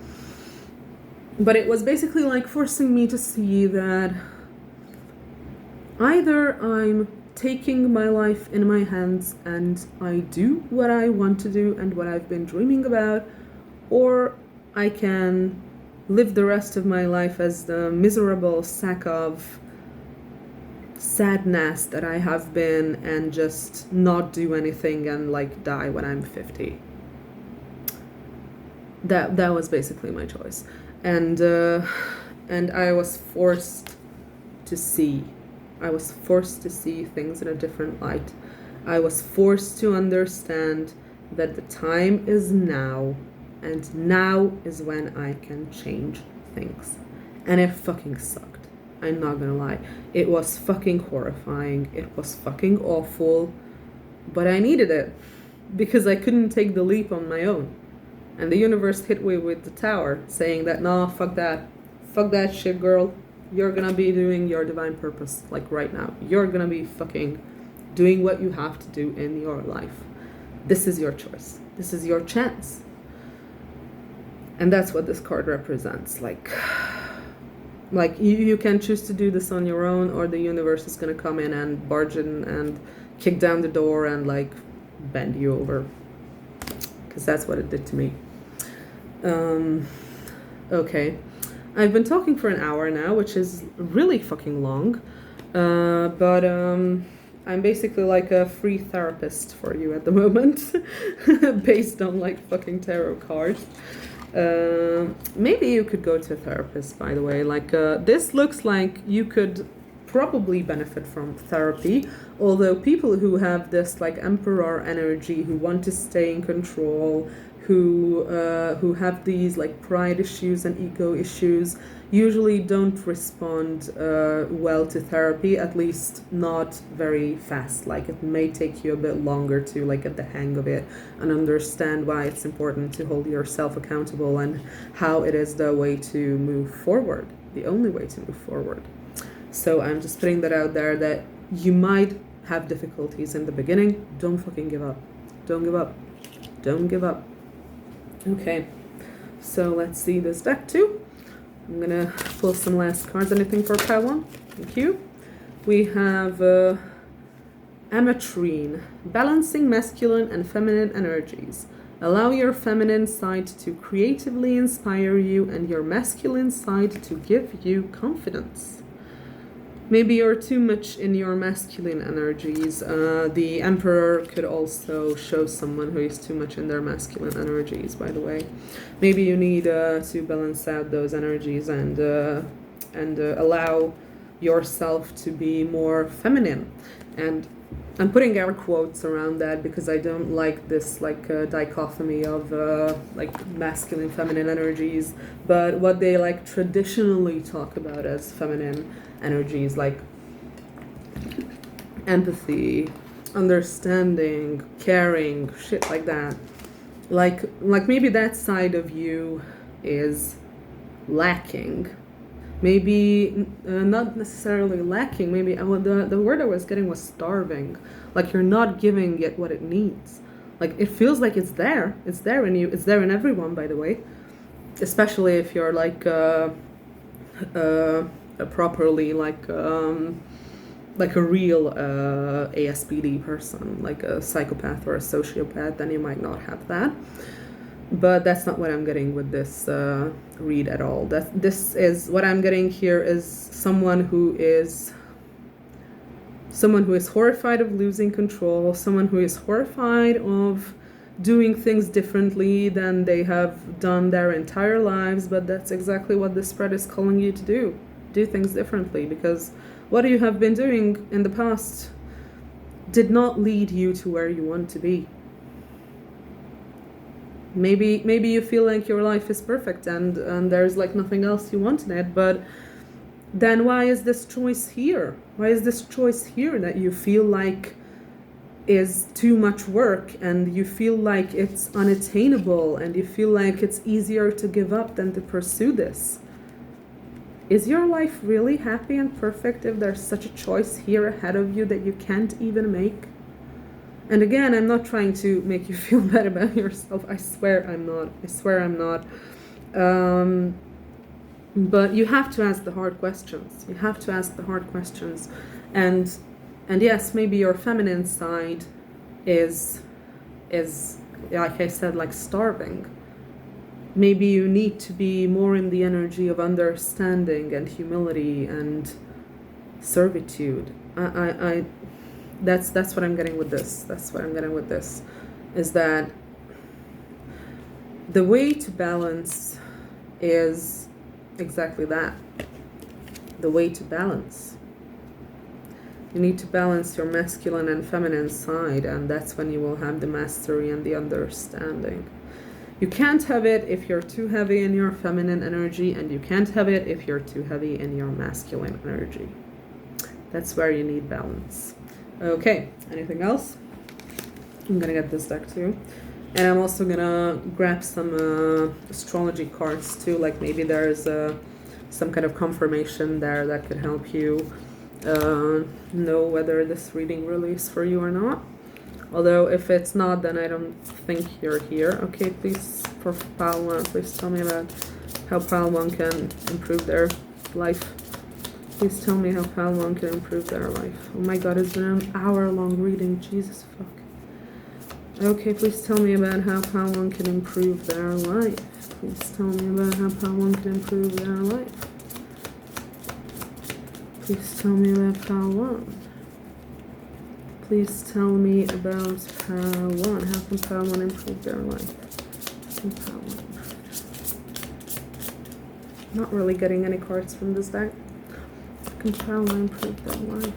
it was basically like forcing me to see that either I'm taking my life in my hands and I do what I want to do and what I've been dreaming about, or I can live the rest of my life as the miserable sack of sadness that I have been, and just not do anything and like die when I'm 50. That was basically my choice. And I was forced to see. I was forced to see things in a different light. I was forced to understand that the time is now, and now is when I can change things. And it fucking sucked. I'm not gonna lie. It was fucking horrifying. It was fucking awful. But I needed it because I couldn't take the leap on my own. And the universe hit me with the tower, saying that, no, fuck that. Fuck that shit, girl. You're gonna be doing your divine purpose, like right now. You're gonna be fucking doing what you have to do in your life. This is your choice. This is your chance. And that's what this card represents. Like you can choose to do this on your own, or the universe is gonna come in and barge in and kick down the door and like bend you over. Because that's what it did to me. Okay. I've been talking for an hour now, which is really fucking long. But I'm basically like a free therapist for you at the moment. Based on like fucking tarot cards. Maybe you could go to a therapist, by the way. Like this looks like you could probably benefit from therapy, although people who have this like emperor energy, who want to stay in control, who have these like pride issues and ego issues, usually don't respond well to therapy, at least not very fast. Like it may take you a bit longer to like get the hang of it and understand why it's important to hold yourself accountable and how it is the way to move forward, the only way to move forward. So I'm just putting that out there, that you might have difficulties in the beginning. Don't fucking give up. Don't give up. Don't give up. Okay, so let's see this deck too. I'm gonna pull some last cards. Anything for pile one? Thank you. We have Ametrine, balancing masculine and feminine energies. Allow your feminine side to creatively inspire you and your masculine side to give you confidence. Maybe you're too much in your masculine energies. The Emperor could also show someone who is too much in their masculine energies, by the way. Maybe you need to balance out those energies and allow yourself to be more feminine. And I'm putting air quotes around that because I don't like this like dichotomy of like masculine, feminine energies. But what they like traditionally talk about as feminine energies, like empathy, understanding, caring, shit like that. Like maybe that side of you is lacking, Maybe not necessarily lacking. Maybe the word I was getting was starving. Like you're not giving it what it needs. Like it feels like it's there. It's there in you. It's there in everyone, by the way. Especially if you're like properly like a real ASPD person, like a psychopath or a sociopath, then you might not have that. But that's not what I'm getting with this read at all. This is what I'm getting here is someone who is horrified of losing control, someone who is horrified of doing things differently than they have done their entire lives. But that's exactly what this spread is calling you to do. Do things differently, because what you have been doing in the past did not lead you to where you want to be. Maybe you feel like your life is perfect and there's like nothing else you want in it, but then why is this choice here? Why is this choice here that you feel like is too much work, and you feel like it's unattainable, and you feel like it's easier to give up than to pursue this? Is your life really happy and perfect if there's such a choice here ahead of you that you can't even make? And again, I'm not trying to make you feel bad about yourself. I swear I'm not. But you have to ask the hard questions. And yes, maybe your feminine side is like I said, like starving. Maybe you need to be more in the energy of understanding and humility and servitude. That's what I'm getting with this. Is that the way to balance is exactly that. The way to balance. You need to balance your masculine and feminine side, and that's when you will have the mastery and the understanding. You can't have it if you're too heavy in your feminine energy, and you can't have it if you're too heavy in your masculine energy. That's where you need balance. Okay, anything else? I'm gonna get this deck too. And I'm also gonna grab some astrology cards too, like maybe there's some kind of confirmation there that could help you know whether this reading really is for you or not. Although if it's not, then I don't think you're here. Okay, please, for pile one, please tell me about how pile one can improve their life. Please tell me how pile one can improve their life. Oh my god, it's been an hour-long reading. Jesus fuck. Okay, please tell me about how pile one can improve their life. Please tell me about how pile one can improve their life. Please tell me about pile one. Please tell me about pile one. How can pile one improve their life? How can pile one improve? Not really getting any cards from this deck. How can pile one improve their life?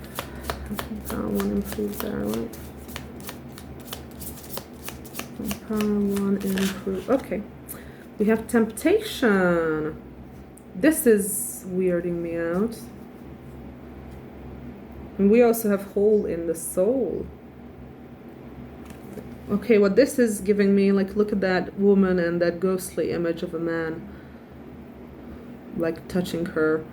How can pile one improve their life? How can pile one improve? Okay. We have temptation. This is weirding me out. And we also have hole in the soul. Okay, what this is giving me, like, look at that woman and that ghostly image of a man, like, touching her.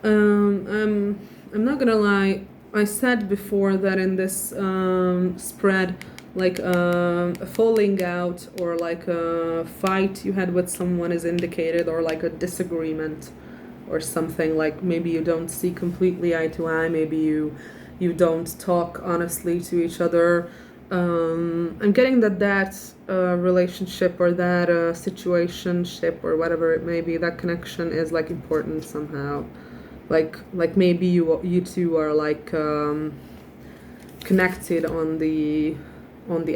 I'm not gonna lie, I said before that in this spread, like a falling out or like a fight you had with someone is indicated, or like a disagreement or something, like maybe you don't see completely eye to eye, maybe you don't talk honestly to each other. I'm getting that relationship or that situationship or whatever it may be, that connection is like important somehow. Like maybe you two are like connected on the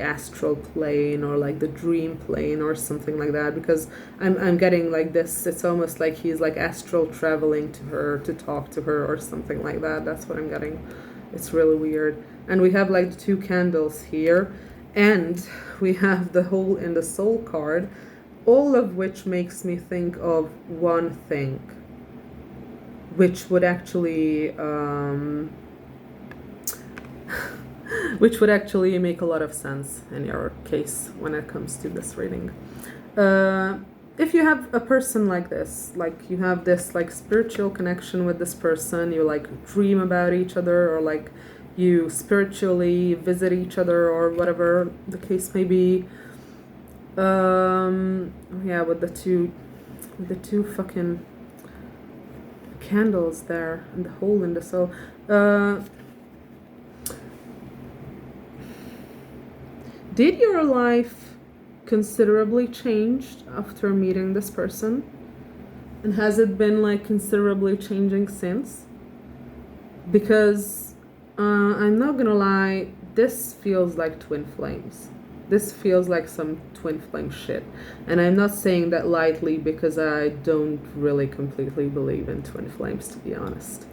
astral plane or like the dream plane or something like that, because I'm getting like this, it's almost like he's like astral traveling to her to talk to her or something like that. That's what I'm getting. It's really weird. And we have like the two candles here, and we have the hole in the soul card, all of which makes me think of one thing, which would actually which would actually make a lot of sense in your case when it comes to this reading. If you have a person like this, like you have this like spiritual connection with this person, you like dream about each other, or like you spiritually visit each other, or whatever the case may be. Yeah, with the two fucking candles there and the hole in the soul. Did your life considerably changed after meeting this person? And has it been like considerably changing since? Because I'm not gonna lie, this feels like twin flames. This feels like some twin flame shit. And I'm not saying that lightly because I don't really completely believe in twin flames, to be honest.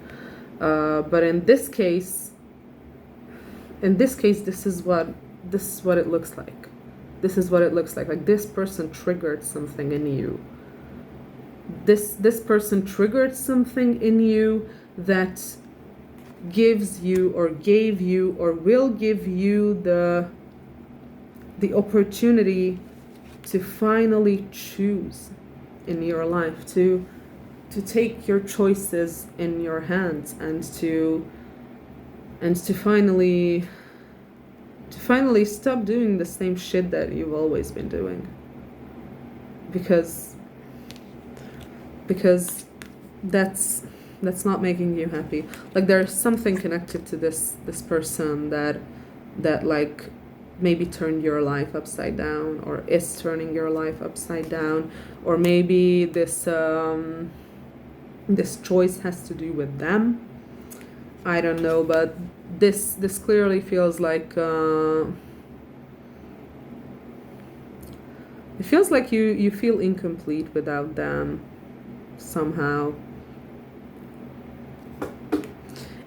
But in this case, this is what it looks like. This is what it looks like. Like this person triggered something in you. This person triggered something in you that gives you or gave you or will give you the opportunity to finally choose in your life, to take your choices in your hands, and to finally stop doing the same shit that you've always been doing, because that's not making you happy. Like there's something connected to this person that like maybe turned your life upside down, or is turning your life upside down, or maybe this choice has to do with them. I don't know, but this clearly feels like it feels like you feel incomplete without them somehow.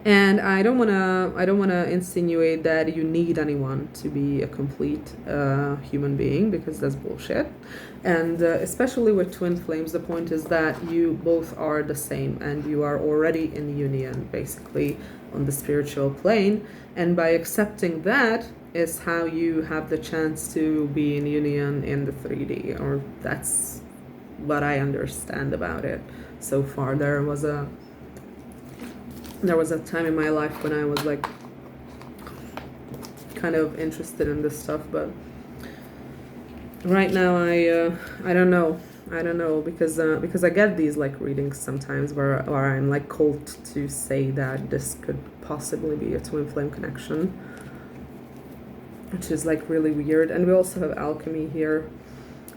And I don't wanna insinuate that you need anyone to be a complete human being, because that's bullshit. And especially with twin flames, the point is that you both are the same, and you are already in union, basically, on the spiritual plane. And by accepting that is how you have the chance to be in union in the 3D, or that's what I understand about it so far. There was a time in my life when I was like kind of interested in this stuff, but right now I don't know, because I get these like readings sometimes where I'm like called to say that this could possibly be a twin flame connection, which is like really weird. And we also have alchemy here,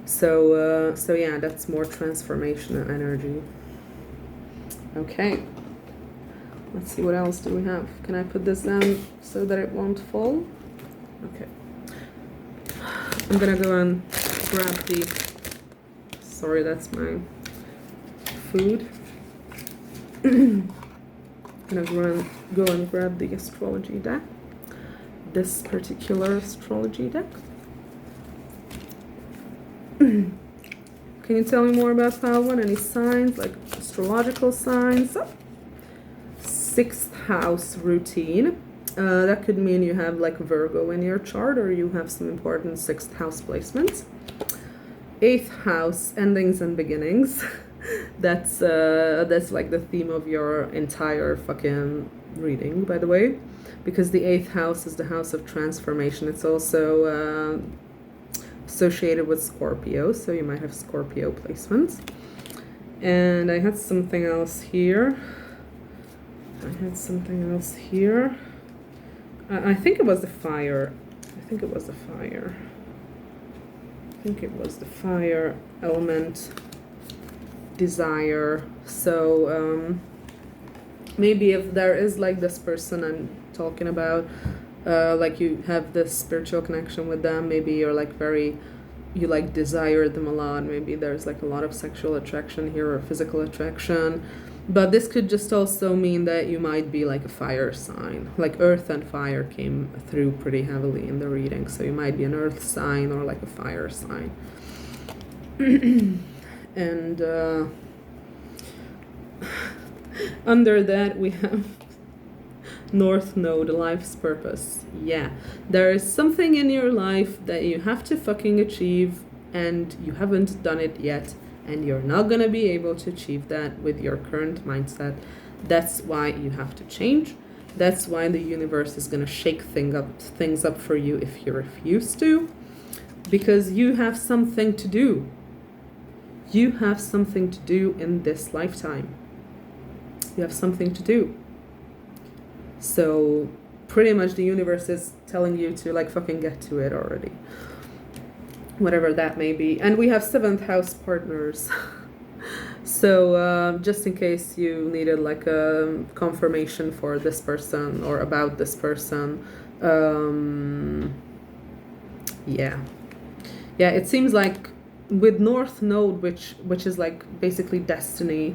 so yeah, that's more transformation and energy. Okay. Let's see, what else do we have? Can I put this down so that it won't fall? Okay. I'm gonna go and grab the... Sorry, that's my food. I'm gonna go and grab the astrology deck. This particular astrology deck. Can you tell me more about pile one? Any signs, like astrological signs? Oh. 6th house routine. That could mean you have like Virgo in your chart, or you have some important 6th house placements. 8th house, endings and beginnings. That's like the theme of your entire fucking reading, by the way, because the 8th house is the house of transformation. It's also associated with Scorpio, so you might have Scorpio placements. And I had something else here. I think it was the fire. I think it was the fire element, desire. So maybe if there is like this person I'm talking about, like you have this spiritual connection with them, maybe you're like you like desire them a lot. Maybe there's like a lot of sexual attraction here, or physical attraction. But this could just also mean that you might be like a fire sign. Like earth and fire came through pretty heavily in the reading. So you might be an earth sign or like a fire sign. And under that we have North Node, life's purpose. Yeah. There is something in your life that you have to fucking achieve and you haven't done it yet. And you're not gonna be able to achieve that with your current mindset. That's why you have to change. That's why the universe is gonna shake things up for you if you refuse to. Because you have something to do. You have something to do in this lifetime. You have something to do. So pretty much the universe is telling you to like fucking get to it already. Whatever that may be. And we have 7th house partners. So just in case you needed like a confirmation for this person or about this person. Yeah, it seems like with North Node, which is like basically destiny,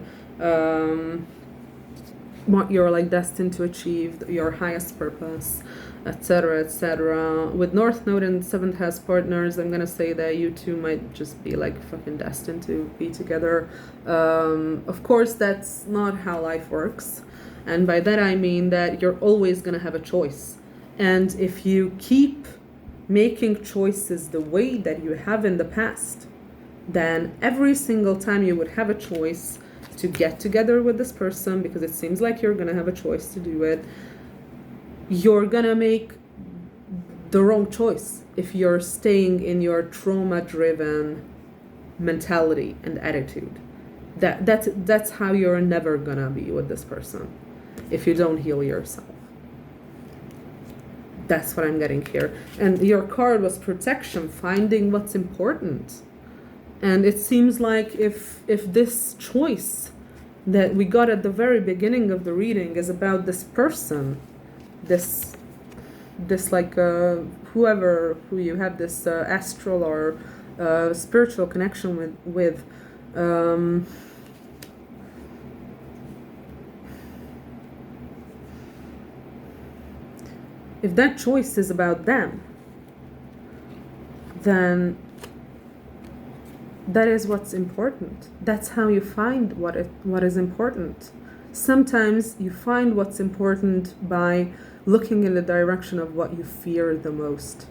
what you're like destined to achieve, your highest purpose, etc., etc. With North Node and 7th house partners, I'm gonna say that you two might just be like fucking destined to be together. Of course, that's not how life works, and by that I mean that you're always gonna have a choice, and if you keep making choices the way that you have in the past, then every single time you would have a choice to get together with this person, because it seems like you're gonna have a choice to do it, you're gonna make the wrong choice if you're staying in your trauma-driven mentality and attitude. That's how you're never gonna be with this person if you don't heal yourself. That's what I'm getting here. And your card was protection, finding what's important. And it seems like if this choice that we got at the very beginning of the reading is about this person, this like who you have this astral or spiritual connection with if that choice is about them, then that is what's important. That's how you find what is important. Sometimes you find what's important by looking in the direction of what you fear the most,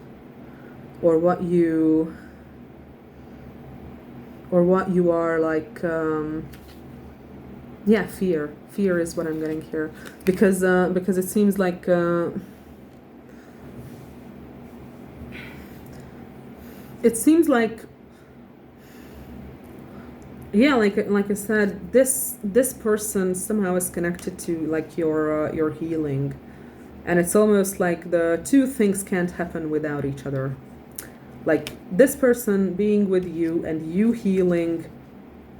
or what you are like. Fear is what I'm getting here, because it seems like. It seems like, yeah, like I said, this person somehow is connected to like your healing, and it's almost like the two things can't happen without each other. Like this person being with you and you healing,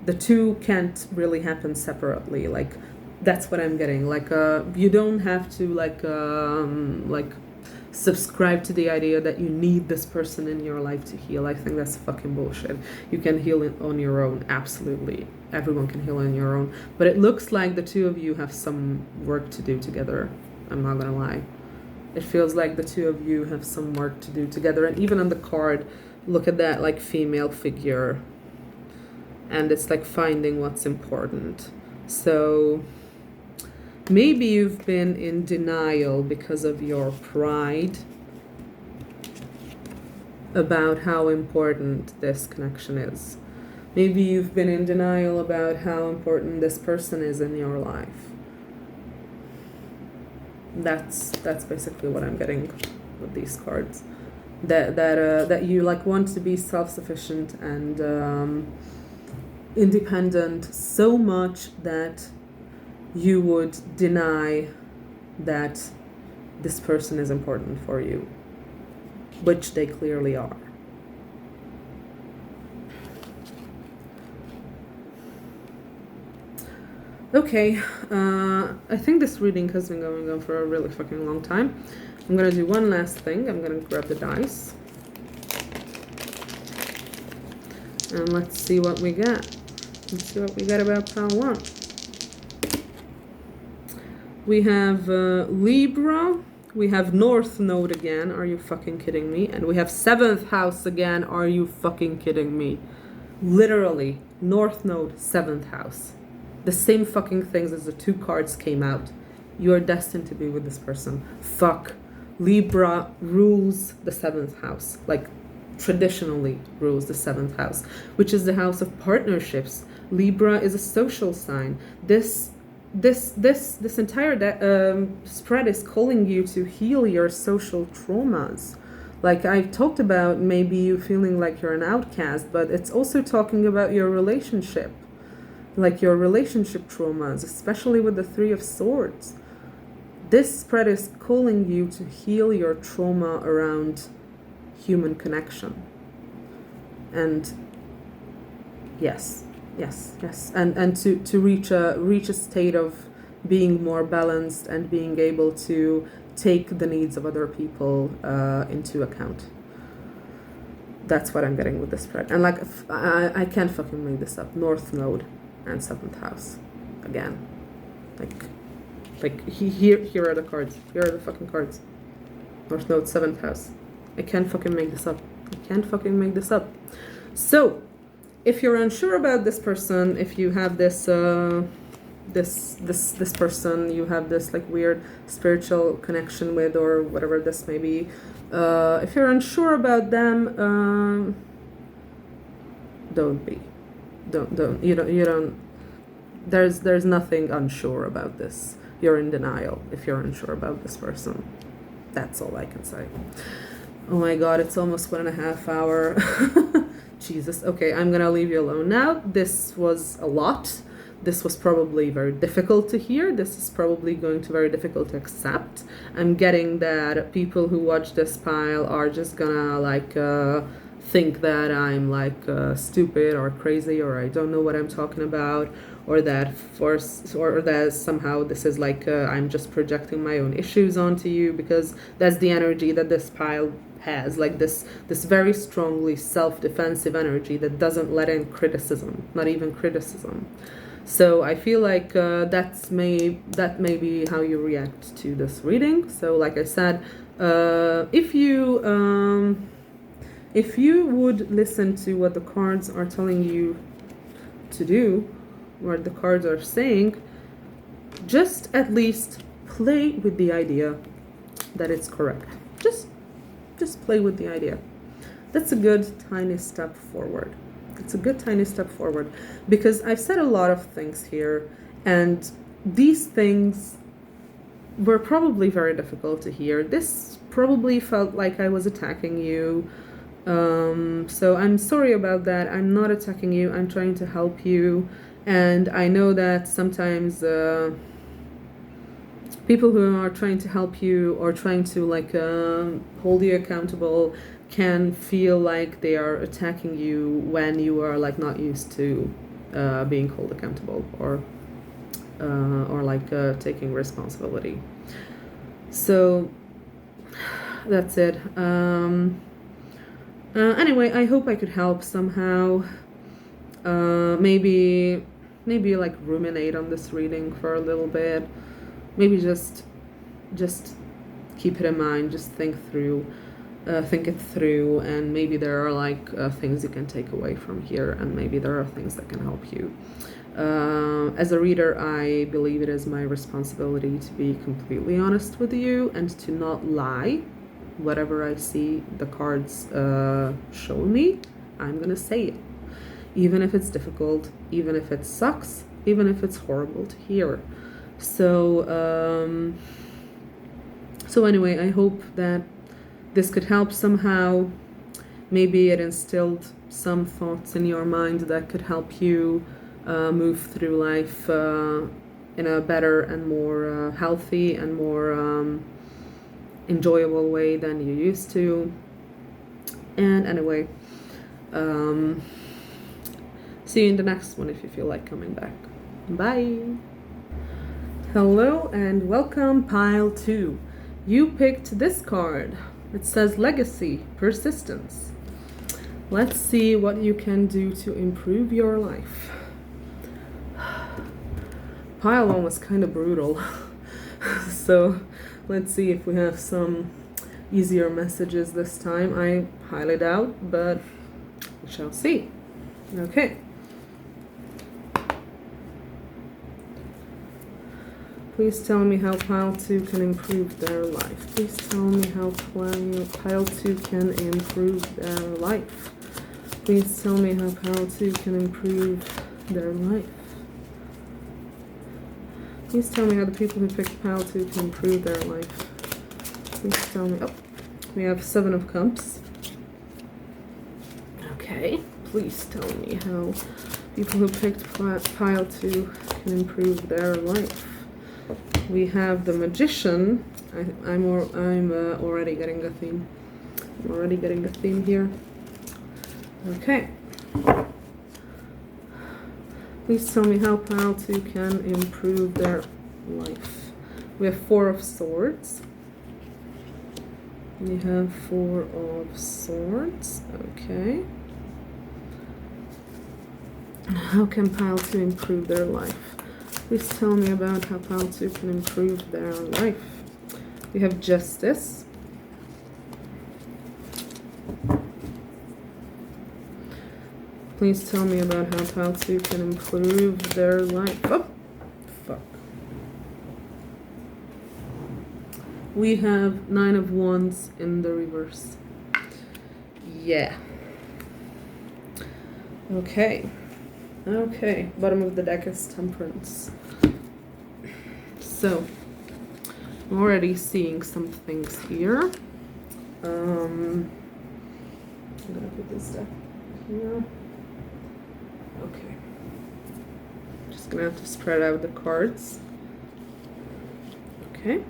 the two can't really happen separately. Like that's what I'm getting. Like you don't have to like subscribe to the idea that you need this person in your life to heal. I think that's fucking bullshit. You can heal it on your own, absolutely. Everyone can heal on your own. But it looks like the two of you have some work to do together. I'm not gonna lie. It feels like the two of you have some work to do together. And even on the card, look at that like female figure. And it's like finding what's important. So maybe you've been in denial because of your pride about how important this connection is. Maybe you've been in denial about how important this person is in your life. That's basically what I'm getting with these cards. That you like want to be self-sufficient and independent so much that you would deny that this person is important for you, which they clearly are. Okay, I think this reading has been going on for a really fucking long time. I'm gonna do one last thing. I'm gonna grab the dice. And let's see what we get. Let's see what we got about pile 1. We have Libra. We have North Node again. Are you fucking kidding me? And we have 7th house again. Are you fucking kidding me? Literally, North Node, 7th house. The same fucking things as the two cards came out. You are destined to be with this person. Fuck. Libra rules the 7th house. Like, traditionally rules the 7th house, which is the house of partnerships. Libra is a social sign. This entire spread is calling you to heal your social traumas. Like I've talked about, maybe you feeling like you're an outcast, but it's also talking about your relationship, like your relationship traumas, especially with the 3 of Swords. This spread is calling you to heal your trauma around human connection. And yes, and to reach a state of being more balanced and being able to take the needs of other people into account. That's what I'm getting with this spread. And like, I can't fucking make this up. North Node and 7th house again. Like here are the cards. Here are the fucking cards. North Node, 7th house. I can't fucking make this up. So, if you're unsure about this person, if you have this this person you have this like weird spiritual connection with, or whatever this may be, if you're unsure about them, don't there's nothing unsure about this. You're in denial if you're unsure about this person. That's all I can say. Oh my god, it's almost 1.5 hours. Jesus. Okay, I'm gonna leave you alone now. This was a lot. This was probably very difficult to hear. This is probably going to be very difficult to accept. I'm getting that people who watch this pile are just gonna like think that I'm like stupid or crazy, or I don't know what I'm talking about, or that somehow this is like I'm just projecting my own issues onto you, because that's the energy that this pile has, like this very strongly self-defensive energy that doesn't let in criticism, not even criticism. So I feel like that may be how you react to this reading. So like I said, if you would listen to what the cards are telling you to do, what the cards are saying, just at least play with the idea that it's correct. Just play with the idea. That's a good tiny step forward. Because I've said a lot of things here, and these things were probably very difficult to hear. This probably felt like I was attacking you. So I'm sorry about that. I'm not attacking you. I'm trying to help you. And I know that sometimes people who are trying to help you or trying to like hold you accountable can feel like they are attacking you when you are like not used to being held accountable or like taking responsibility. So that's it. Anyway, I hope I could help somehow. Maybe like ruminate on this reading for a little bit. Maybe just keep it in mind, just think it through, and maybe there are like things you can take away from here, and maybe there are things that can help you. As a reader, I believe it is my responsibility to be completely honest with you and to not lie. Whatever I see the cards show me, I'm gonna say it. Even if it's difficult, even if it sucks, even if it's horrible to hear. So anyway, I hope that this could help somehow. Maybe it instilled some thoughts in your mind that could help you move through life in a better and more healthy and more enjoyable way than you used to. And anyway, see you in the next one if you feel like coming back. Bye. Hello and welcome, pile 2. You picked this card. It says legacy, persistence. Let's see what you can do to improve your life. Pile 1 was kind of brutal. So let's see if we have some easier messages this time. I highly doubt, but we shall see. Okay. Please tell me how pile 2 can improve their life. Please tell me how pile 2 can improve their life. Please tell me how pile 2 can improve their life. Please tell me how the people who picked pile 2 can improve their life. Please tell me. Oh, we have 7 of Cups. Okay. Please tell me how people who picked pile 2 can improve their life. We have the Magician. I'm already getting a theme. I'm already getting a theme here. Okay. Please tell me how pile 2 can improve their life. We have 4 of Swords. We have 4 of Swords. Okay. How can pile 2 improve their life? Please tell me about how pile 2 can improve their life. We have Justice. Please tell me about how pile 2 can improve their life. Oh, fuck. We have 9 of Wands in the reverse. Yeah. Okay. Okay. Bottom of the deck is Temperance. So, I'm already seeing some things here. I'm gonna put this deck here. Okay. Just gonna have to spread out the cards. Okay.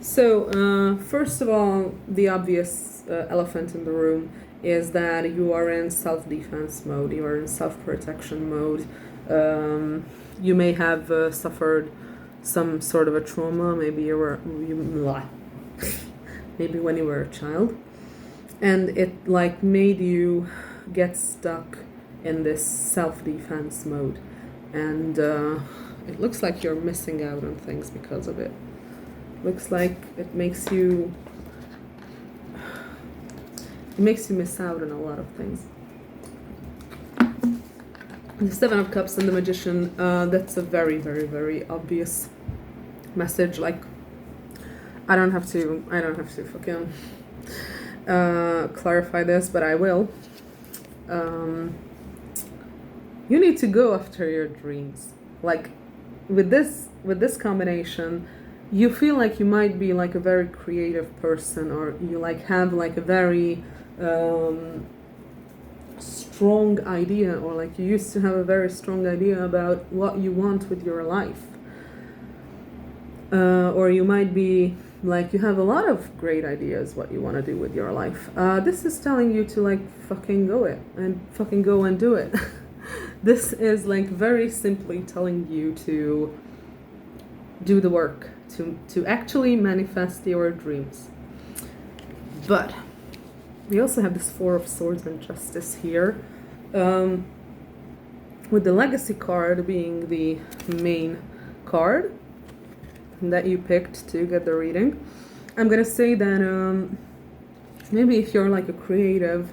So, first of all, the obvious elephant in the room is that you are in self-defense mode, you are in self-protection mode. You may have suffered some sort of a trauma, maybe maybe when you were a child, and it like made you get stuck in this self-defense mode, and it looks like you're missing out on things because of it. Looks like it makes you miss out on a lot of things. The 7 of Cups and the Magician, that's a very, very, very obvious message. Like, I don't have to fucking clarify this, but I will. You need to go after your dreams. Like, with this combination, you feel like you might be like a very creative person, or you like have like a very strong idea, or like you used to have a very strong idea about what you want with your life. Or you might be like, you have a lot of great ideas what you want to do with your life. This is telling you to like fucking go and do it. This is like very simply telling you to do the work, to actually manifest your dreams. But we also have this 4 of Swords and Justice here, with the Legacy card being the main card that you picked to get the reading. I'm gonna say that maybe if you're like a creative,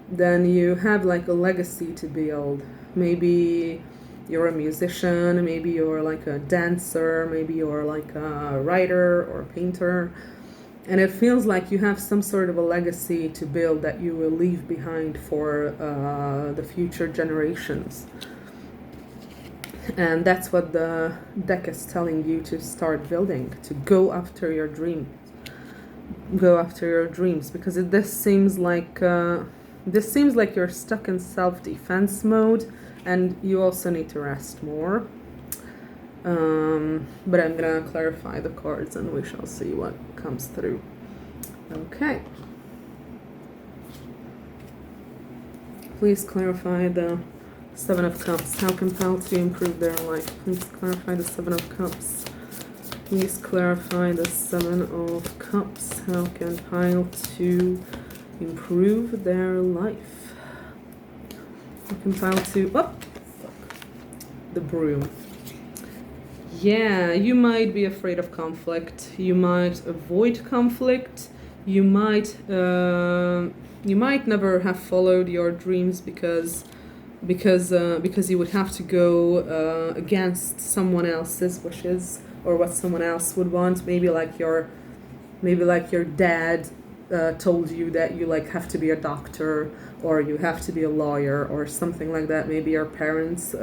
then you have like a legacy to build. Maybe you're a musician, maybe you're like a dancer, maybe you're like a writer or a painter, and it feels like you have some sort of a legacy to build that you will leave behind for the future generations. And that's what the deck is telling you to start building, to go after your dreams. Go after your dreams, because this seems like you're stuck in self-defense mode, and you also need to rest more. But I'm gonna clarify the cards and we shall see what comes through. Okay. Please clarify the 7 of Cups. How can pile 2 improve their life? Please clarify the 7 of Cups. Please clarify the 7 of Cups. How can pile 2 improve their life? How can pile 2... Oh, fuck. The Broom. Yeah, you might be afraid of conflict. You might avoid conflict. You might never have followed your dreams because you would have to go against someone else's wishes, or what someone else would want. Maybe like your dad told you that you like have to be a doctor or you have to be a lawyer or something like that. Maybe your parents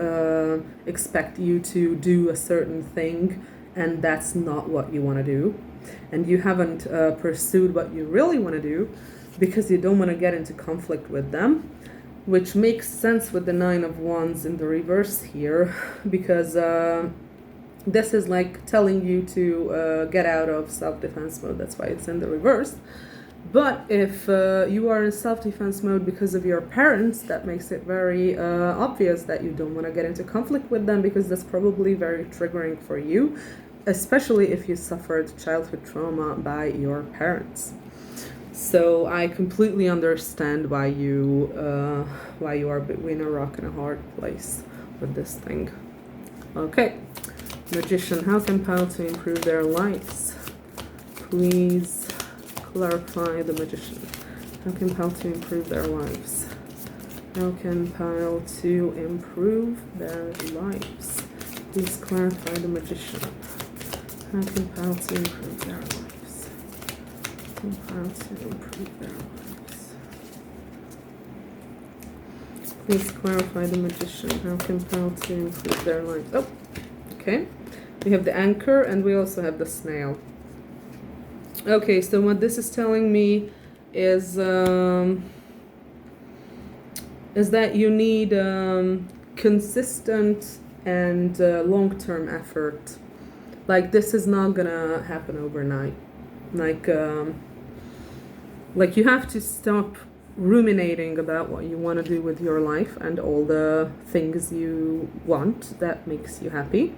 expect you to do a certain thing and that's not what you want to do, and you haven't pursued what you really want to do because you don't want to get into conflict with them, which makes sense with the Nine of Wands in the reverse here, because this is like telling you to get out of self-defense mode. That's why it's in the reverse. But if you are in self-defense mode because of your parents, that makes it very obvious that you don't want to get into conflict with them, because that's probably very triggering for you, especially if you suffered childhood trauma by your parents. So I completely understand why you are between a rock and a hard place with this thing. Okay, Magician, how can pile to improve their lives? Please clarify the Magician. How can pile to improve their lives? How can pile to improve their lives? Please clarify the Magician. How can pile to improve their lives? How to improve their lives? Please clarify the Magician. How can pile to improve their lives? Oh, okay. We have the Anchor and we also have the Snail. Okay, so what this is telling me is that you need consistent and long-term effort. Like, this is not gonna happen overnight. Like you have to stop ruminating about what you want to do with your life and all the things you want that makes you happy.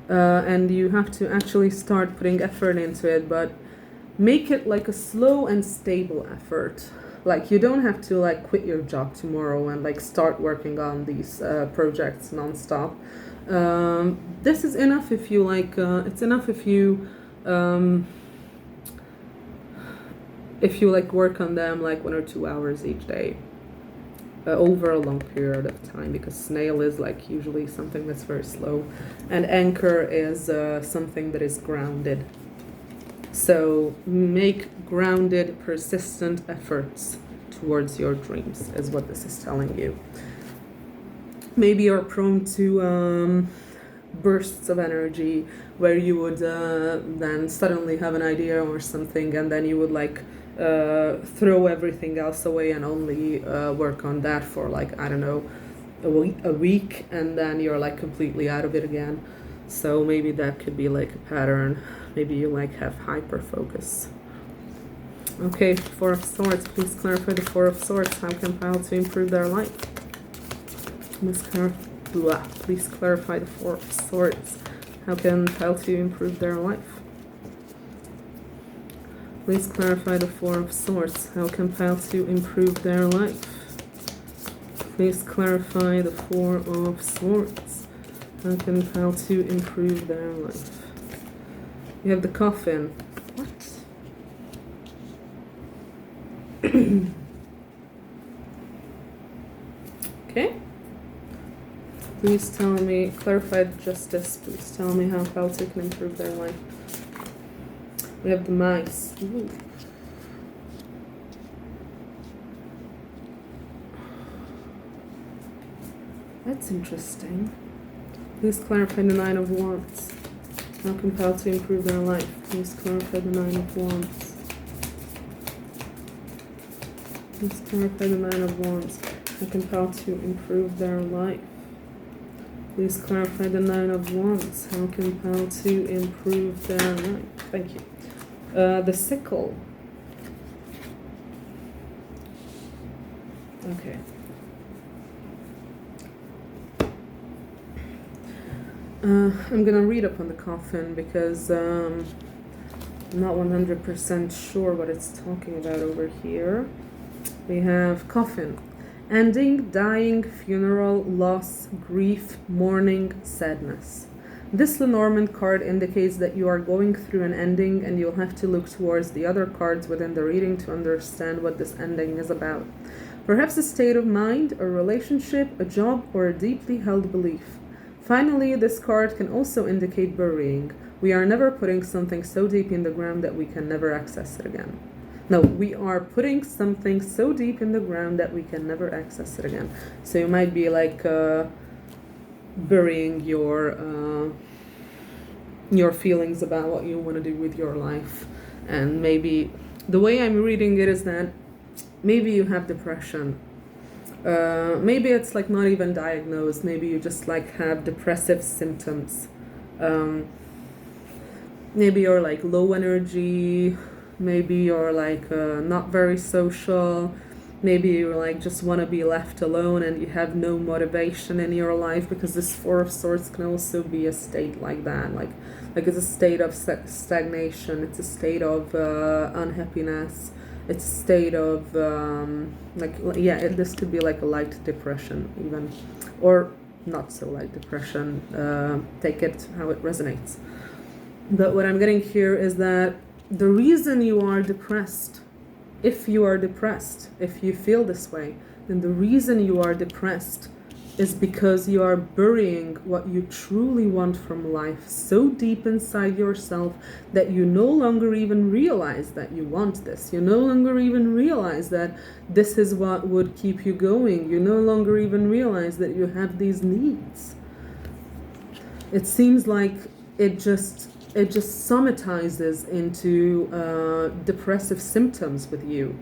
And you have to actually start putting effort into it, but make it like a slow and stable effort. Like, you don't have to like quit your job tomorrow and like start working on these projects nonstop. This is enough if you like, it's enough if you like work on them like 1 or 2 hours each day over a long period of time, because Snail is like usually something that's very slow and Anchor is something that is grounded. So make grounded, persistent efforts towards your dreams is what this is telling you. Maybe you're prone to bursts of energy where you would then suddenly have an idea or something, and then you would like throw everything else away and only work on that for like, I don't know, a week, and then you're like completely out of it again. So maybe that could be like a pattern. Maybe you like have hyper focus. Okay, Four of Swords. Please clarify the Four of Swords. How can pile to improve their life? Please clarify the Four of Swords. How can pile to improve their life? Please clarify the Four of Swords. How can pile to improve their life? Please clarify the Four of Swords. How can pile to improve their life? You have the Coffin. What? Okay. Please tell me, clarify justice. Please tell me how pile to can improve their life. We have the Mice. Ooh. That's interesting. Please clarify the Nine of Wands. How can pile to improve their life? Please clarify the Nine of Wands. Please clarify the Nine of Wands. How can pile to improve their life? Please clarify the Nine of Wands. How can pile to improve their life? Thank you. The Sickle. Okay. I'm gonna read up on the Coffin because I'm not 100% sure what it's talking about over here. We have Coffin. Ending, dying, funeral, loss, grief, mourning, sadness. This Lenormand card indicates that you are going through an ending, and you'll have to look towards the other cards within the reading to understand what this ending is about. Perhaps a state of mind, a relationship, a job, or a deeply held belief. Finally, this card can also indicate burying. We are never putting something so deep in the ground that we can never access it again. No, we are putting something so deep in the ground that we can never access it again. So you might be like burying your feelings about what you want to do with your life. And maybe the way I'm reading it is that maybe you have depression. Maybe it's like not even diagnosed. Maybe you just like have depressive symptoms. Maybe you're like low energy. Maybe you're like not very social. Maybe you like just want to be left alone and you have no motivation in your life, because this Four of Swords can also be a state like that. Like it's a state of stagnation. It's a state of unhappiness. It's a state of this could be like a light depression even, or not so light depression. Take it how it resonates. But what I'm getting here is that the reason you are depressed, if you are depressed, if you feel this way, then the reason you are depressed is because you are burying what you truly want from life so deep inside yourself that you no longer even realize that you want this. You no longer even realize that this is what would keep you going. You no longer even realize that you have these needs. It seems like it just somatizes into depressive symptoms with you.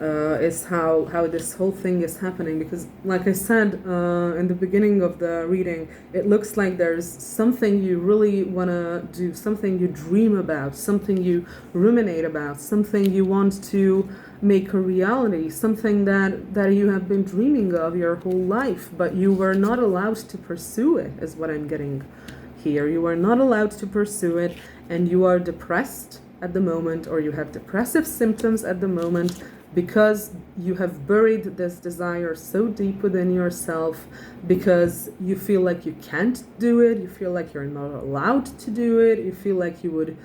Is how this whole thing is happening, because like I said in the beginning of the reading, it looks like there's something you really want to do, something you dream about, something you ruminate about, something you want to make a reality, something that you have been dreaming of your whole life, but you were not allowed to pursue it, is what I'm getting here. You are not allowed to pursue it, and you are depressed at the moment, or you have depressive symptoms at the moment, because you have buried this desire so deep within yourself, because you feel like you can't do it, you feel like you're not allowed to do it, you feel like you would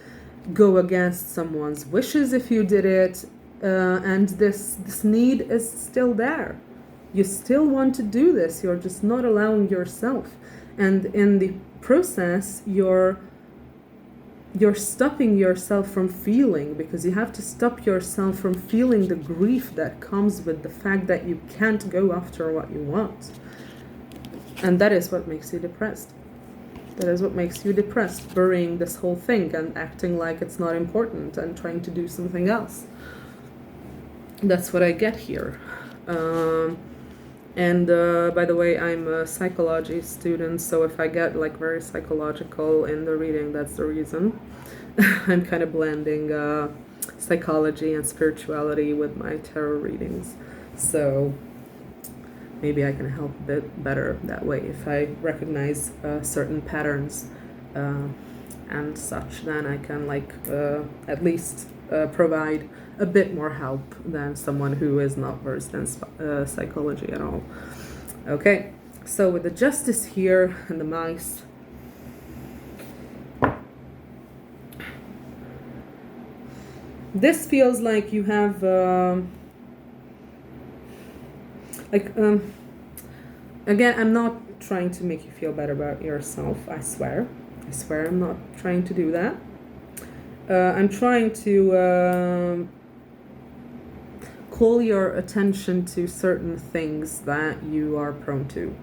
go against someone's wishes if you did it, and this need is still there. You still want to do this, you're just not allowing yourself, and in the process you're stopping yourself from feeling, because you have to stop yourself from feeling the grief that comes with the fact that you can't go after what you want. And that is what makes you depressed. That is what makes you depressed, burying this whole thing and acting like it's not important and trying to do something else. That's what I get here. And by the way, I'm a psychology student, so if I get like very psychological in the reading, that's the reason. I'm kind of blending psychology and spirituality with my tarot readings. So maybe I can help a bit better that way. If I recognize certain patterns and such, then I can like at least provide a bit more help than someone who is not versed in psychology at all. Okay, so with the Justice here and the mice, this feels like you have again, I'm not trying to make you feel better about yourself. I swear I'm not trying to do that. I'm trying to call your attention to certain things that you are prone to,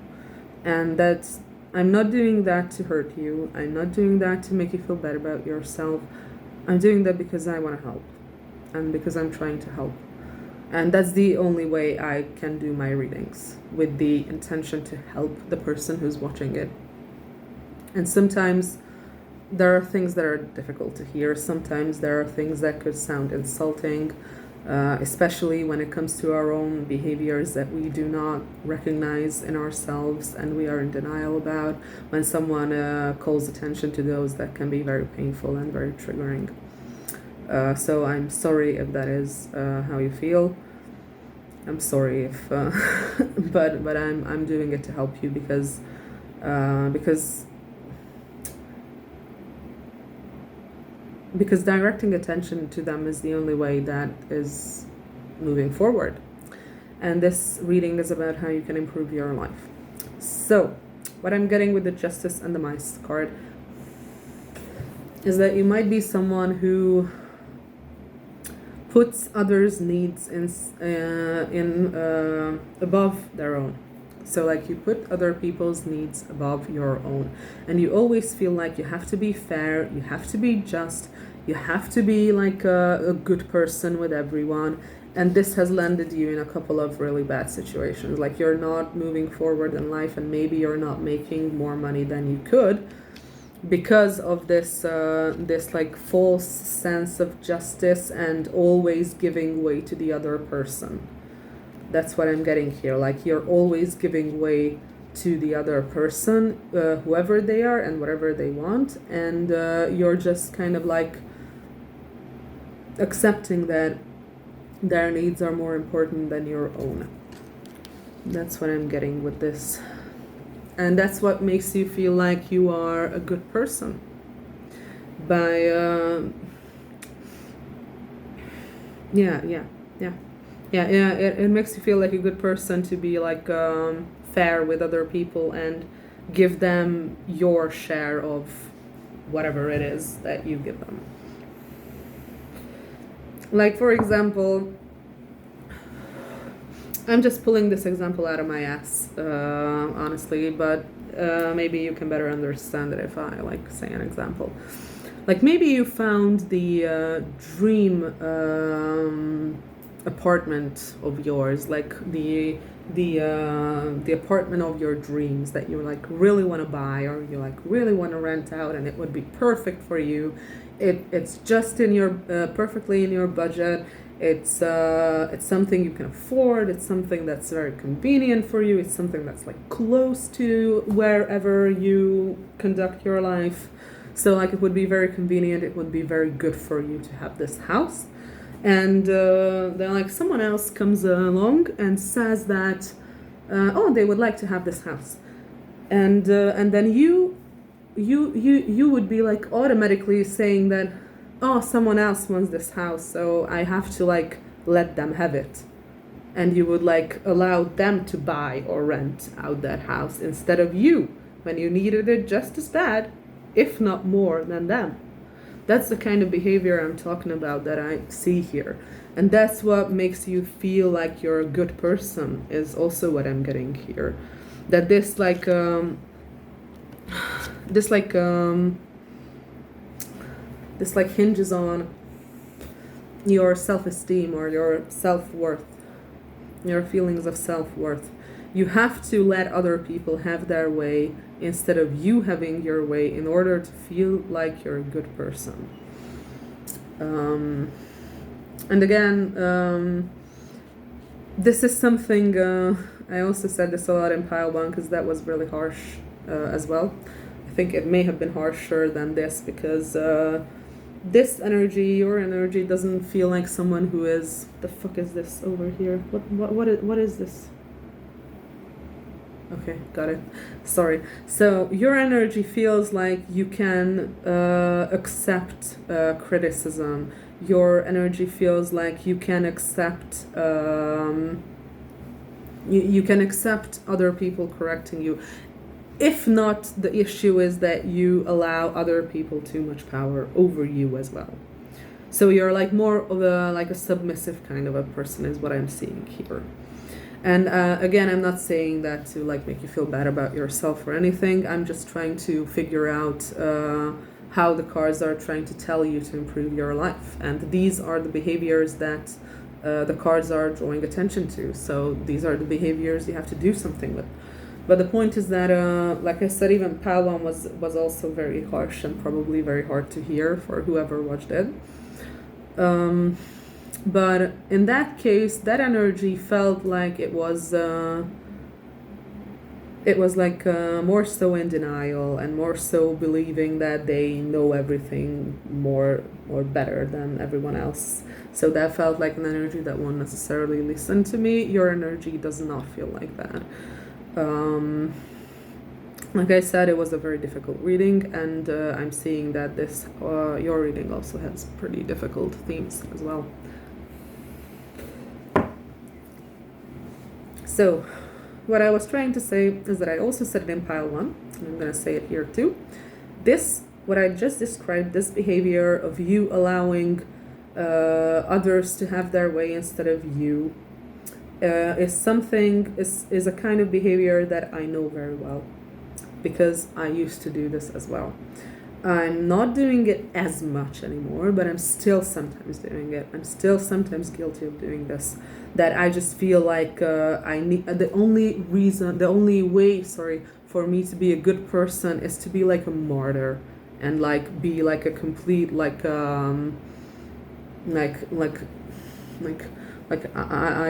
and that's, I'm not doing that to hurt you, I'm not doing that to make you feel bad about yourself. I'm doing that because I want to help, and because I'm trying to help, and that's the only way I can do my readings, with the intention to help the person who's watching it. And sometimes there are things that are difficult to hear, sometimes there are things that could sound insulting, especially when it comes to our own behaviors that we do not recognize in ourselves and we are in denial about. When someone calls attention to those, that can be very painful and very triggering. So I'm sorry if that is how you feel. I'm sorry if, but I'm doing it to help you, because directing attention to them is the only way that is moving forward. And this reading is about how you can improve your life. So what I'm getting with the Justice and the Mice card is that you might be someone who puts others' needs in above their own. So like you put other people's needs above your own, and you always feel like you have to be fair, you have to be just, you have to be like a good person with everyone. And this has landed you in a couple of really bad situations. Like you're not moving forward in life, and maybe you're not making more money than you could because of this like false sense of justice and always giving way to the other person. That's what I'm getting here. Like you're always giving way to the other person, whoever they are and whatever they want, and you're just kind of like accepting that their needs are more important than your own. That's what I'm getting with this. And that's what makes you feel like you are a good person. By it makes you feel like a good person to be like fair with other people and give them your share of whatever it is that you give them. Like, for example, I'm just pulling this example out of my ass, honestly, but maybe you can better understand it if I like say an example. Like maybe you found the dream apartment of yours, like the apartment of your dreams that you like really want to buy, or you like really want to rent out, and it would be perfect for you. It's just in your perfectly in your budget. It's something you can afford. It's something that's very convenient for you. It's something that's like close to wherever you conduct your life. So like it would be very convenient. It would be very good for you to have this house. And then like someone else comes along and says that they would like to have this house, and then you would be like automatically saying that, oh, someone else wants this house, so I have to like let them have it. And you would like allow them to buy or rent out that house instead of you, when you needed it just as bad, if not more than them. That's the kind of behavior I'm talking about that I see here. And that's what makes you feel like you're a good person, is also what I'm getting here. That this hinges on your self-esteem or your self-worth, your feelings of self-worth. You have to let other people have their way instead of you having your way in order to feel like you're a good person. And again, this is something, I also said this a lot in pile 1 because that was really harsh as well. I think it may have been harsher than this because this energy, your energy, doesn't feel like someone who is... The fuck is this over here? What is this? Okay, got it. Sorry. So your energy feels like you can accept criticism. Your energy feels like you can accept you can accept other people correcting you. If not, the issue is that you allow other people too much power over you as well. So you're like more of a submissive kind of a person is what I'm seeing here. And again, I'm not saying that to like make you feel bad about yourself or anything. I'm just trying to figure out how the cards are trying to tell you to improve your life. And these are the behaviors that the cards are drawing attention to. So these are the behaviors you have to do something with. But the point is that, like I said, even pile 1 was also very harsh and probably very hard to hear for whoever watched it. But in that case, that energy felt like it was like more so in denial and more so believing that they know everything more or better than everyone else. So that felt like an energy that won't necessarily listen to me. Your energy does not feel like that. Like I said, it was a very difficult reading, and I'm seeing that this your reading also has pretty difficult themes as well. So what I was trying to say is that I also said it in pile 1, and I'm going to say it here too. What I just described, this behavior of you allowing others to have their way instead of you, is a kind of behavior that I know very well, because I used to do this as well. I'm not doing it as much anymore, but I'm still sometimes doing it. I'm still sometimes guilty of doing this. That I just feel like I need the only way, for me to be a good person is to be like a martyr, and like be like a complete I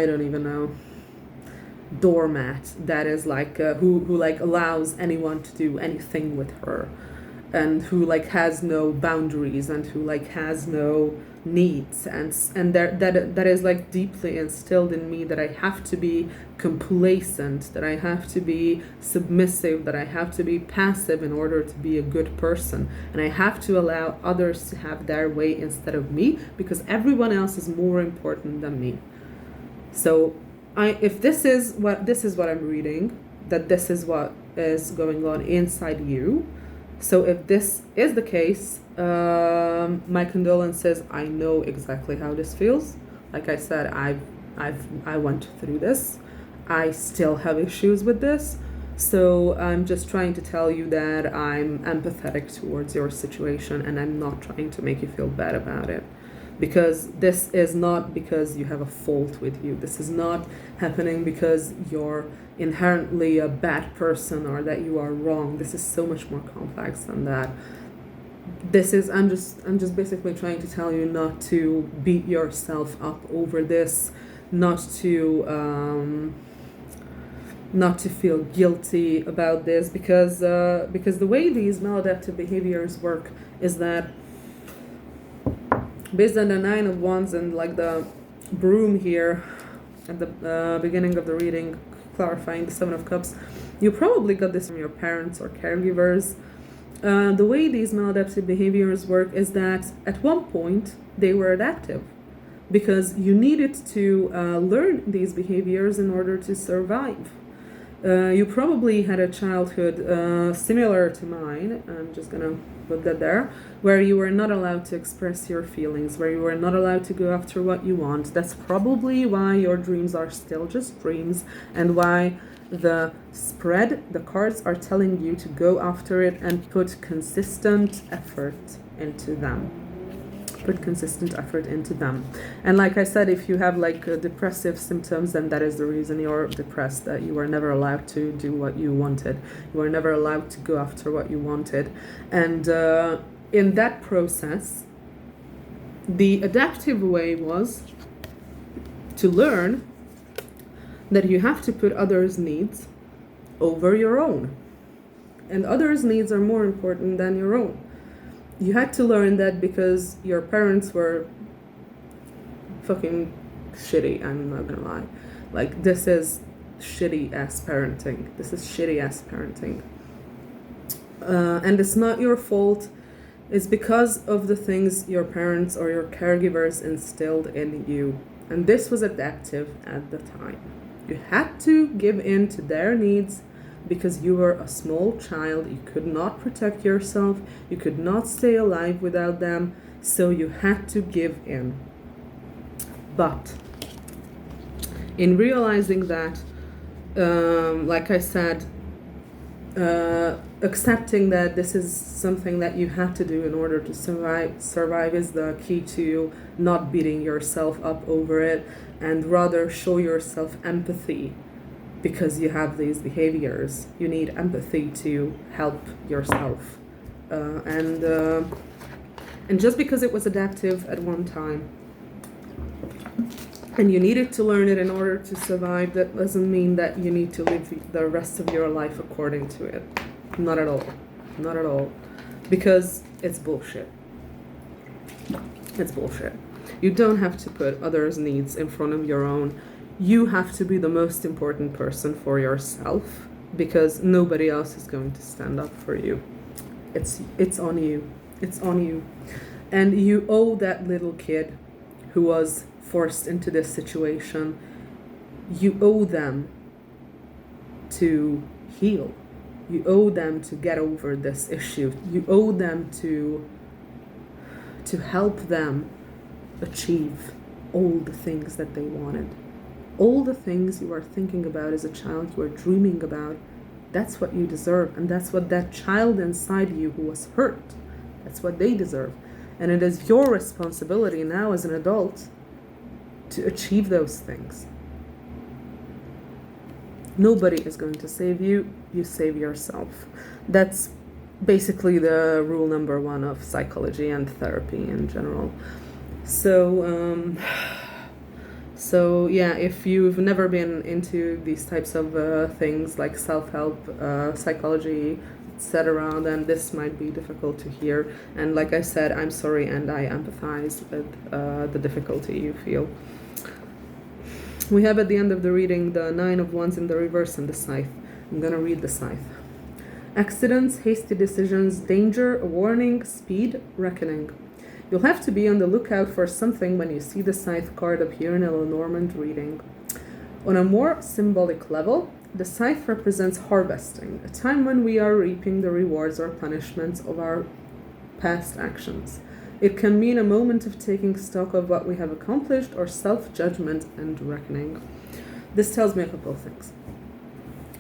don't even know, doormat that is like who like allows anyone to do anything with her, and who like has no boundaries, and who like has no needs, and that is like deeply instilled in me, that I have to be complacent, that I have to be submissive, that I have to be passive in order to be a good person, and I have to allow others to have their way instead of me, because everyone else is more important than me. So if this is what I'm reading, that this is what is going on inside you. So if this is the case, my condolences. I know exactly how this feels. Like I said, I went through this. I still have issues with this. So I'm just trying to tell you that I'm empathetic towards your situation, and I'm not trying to make you feel bad about it. Because this is not because you have a fault with you. This is not happening because you're inherently a bad person or that you are wrong. This is so much more complex than that. I'm just basically trying to tell you not to beat yourself up over this, not to feel guilty about this, because the way these maladaptive behaviors work is that, based on the 9 of Wands and like the broom here at the beginning of the reading, clarifying the 7 of Cups, you probably got this from your parents or caregivers. The way these maladaptive behaviors work is that at one point they were adaptive, because you needed to learn these behaviors in order to survive. You probably had a childhood similar to mine. I'm just gonna put that there, where you were not allowed to express your feelings, where you were not allowed to go after what you want. That's probably why your dreams are still just dreams, and why the cards are telling you to go after it and put consistent effort into them. And like I said, if you have like depressive symptoms, then that is the reason you're depressed, that you were never allowed to do what you wanted. You were never allowed to go after what you wanted. And in that process, the adaptive way was to learn that you have to put others' needs over your own. And others' needs are more important than your own. You had to learn that because your parents were fucking shitty, I'm not gonna lie. Like, this is shitty ass parenting. And it's not your fault. It's because of the things your parents or your caregivers instilled in you. And this was adaptive at the time. You had to give in to their needs because you were a small child. You could not protect yourself. You could not stay alive without them. So you had to give in. But in realizing that, like I said, accepting that this is something that you have to do in order to survive is the key to not beating yourself up over it, and rather show yourself empathy because you have these behaviors. You need empathy to help yourself. And just because it was adaptive at one time, and you needed to learn it in order to survive, that doesn't mean that you need to live the rest of your life according to it. Not at all. Not at all. Because it's bullshit. It's bullshit. You don't have to put others' needs in front of your own. You have to be the most important person for yourself, because nobody else is going to stand up for you. It's on you. It's on you. And you owe that little kid who was forced into this situation, you owe them to heal. You owe them to get over this issue. You owe them to help them achieve all the things that they wanted. All the things you are thinking about as a child, you are dreaming about, that's what you deserve. And that's what that child inside you who was hurt, that's what they deserve. And it is your responsibility now as an adult to achieve those things. Nobody is going to save you. You save yourself. That's basically the rule number one of psychology and therapy in general. So yeah, if you've never been into these types of things like self-help, psychology, etc., then this might be difficult to hear. And like I said, I'm sorry, and I empathize with the difficulty you feel. We have at the end of the reading the 9 of Wands in the reverse and the Scythe. I'm going to read the Scythe. Accidents, hasty decisions, danger, warning, speed, reckoning. You'll have to be on the lookout for something when you see the Scythe card appear in a Lenormand reading. On a more symbolic level, the Scythe represents harvesting, a time when we are reaping the rewards or punishments of our past actions. It can mean a moment of taking stock of what we have accomplished or self-judgment and reckoning. This tells me a couple of things.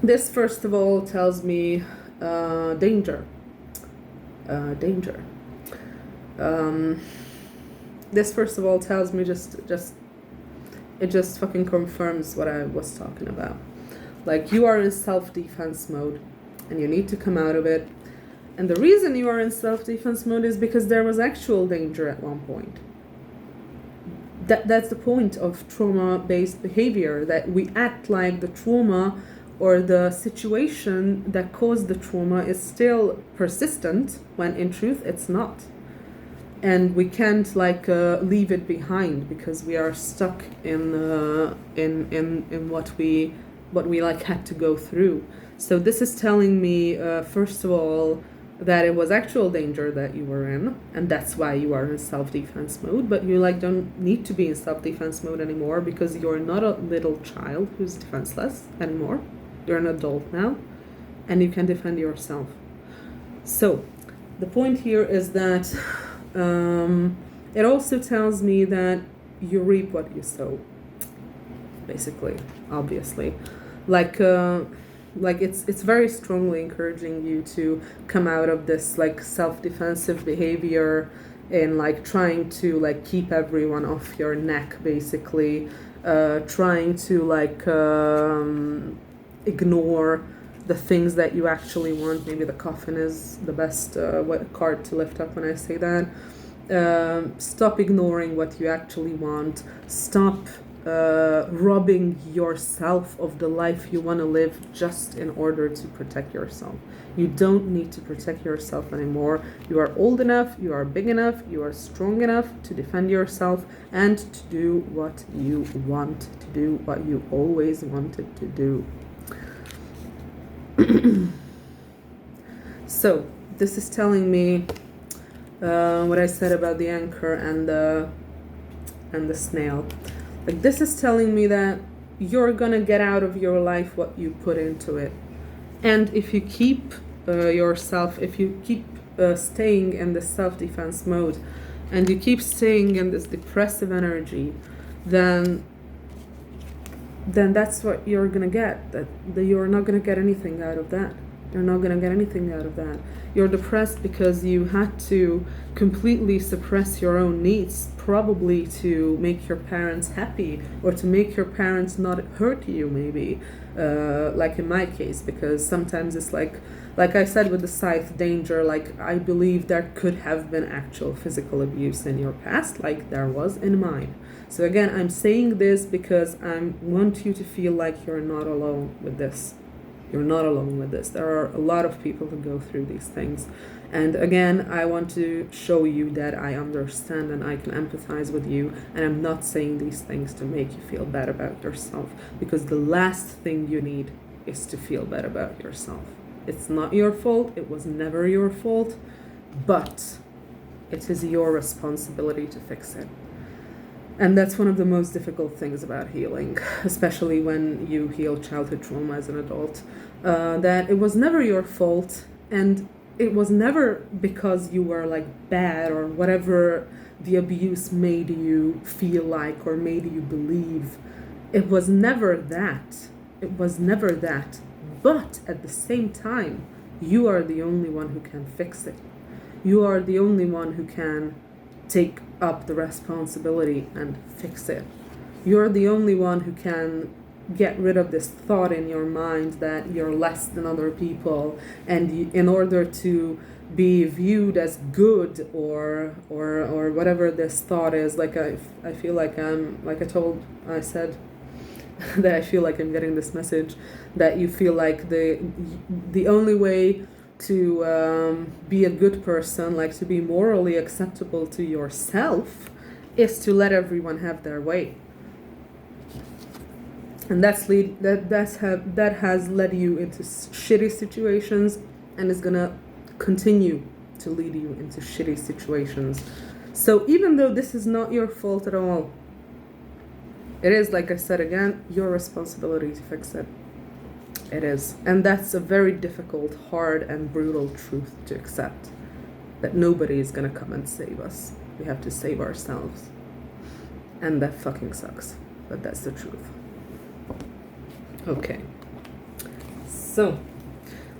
This, first of all, tells me danger. This, first of all, tells me it just fucking confirms what I was talking about. Like, you are in self-defense mode and you need to come out of it. And the reason you are in self-defense mode is because there was actual danger at one point. That's the point of trauma-based behavior, that we act like the trauma or the situation that caused the trauma is still persistent, when in truth it's not. And we can't leave it behind because we are stuck in what we had to go through. So this is telling me, first of all, that it was actual danger that you were in, and that's why you are in self-defense mode. But you don't need to be in self-defense mode anymore, because you're not a little child who's defenseless anymore. You're an adult now, and you can defend yourself. So the point here is that it also tells me that you reap what you sow, basically, obviously. It's very strongly encouraging you to come out of this self-defensive behavior and trying to keep everyone off your neck, basically, trying to ignore the things that you actually want. Maybe the coffin is the best card to lift up when I say that. Stop ignoring what you actually want. Stop robbing yourself of the life you want to live just in order to protect yourself. You don't need to protect yourself anymore. You are old enough, you are big enough, you are strong enough to defend yourself and to do what you want to do, what you always wanted to do. So this is telling me what I said about the anchor and the snail. This is telling me that you're gonna get out of your life what you put into it. And if you keep staying in this self-defense mode, and you keep staying in this depressive energy, then that's what you're gonna get. That you're not gonna get anything out of that. You're not gonna get anything out of that. You're depressed because you had to completely suppress your own needs, probably to make your parents happy or to make your parents not hurt you, maybe. Like in my case, because sometimes it's like I said with the Scythe danger, I believe there could have been actual physical abuse in your past, like there was in mine. So again, I'm saying this because I want you to feel like you're not alone with this. You're not alone with this. There are a lot of people who go through these things. And again, I want to show you that I understand and I can empathize with you. And I'm not saying these things to make you feel bad about yourself, because the last thing you need is to feel bad about yourself. It's not your fault. It was never your fault. But it is your responsibility to fix it. And that's one of the most difficult things about healing, especially when you heal childhood trauma as an adult, that it was never your fault, and it was never because you were like bad or whatever the abuse made you feel like or made you believe. It was never that. It was never that. But at the same time, you are the only one who can fix it. You are the only one who can take up the responsibility and fix it. You're the only one who can get rid of this thought in your mind that you're less than other people, and in order to be viewed as good or whatever this thought is, like I feel like I said that I feel like I'm getting this message that you feel like the only way to be a good person, like to be morally acceptable to yourself, is to let everyone have their way. And that has led you into shitty situations, and is gonna continue to lead you into shitty situations. So even though this is not your fault at all, it is, like I said again, your responsibility to fix it. It is. And that's a very difficult, hard, and brutal truth to accept. That nobody is gonna come and save us. We have to save ourselves. And that fucking sucks. But that's the truth. Okay. So,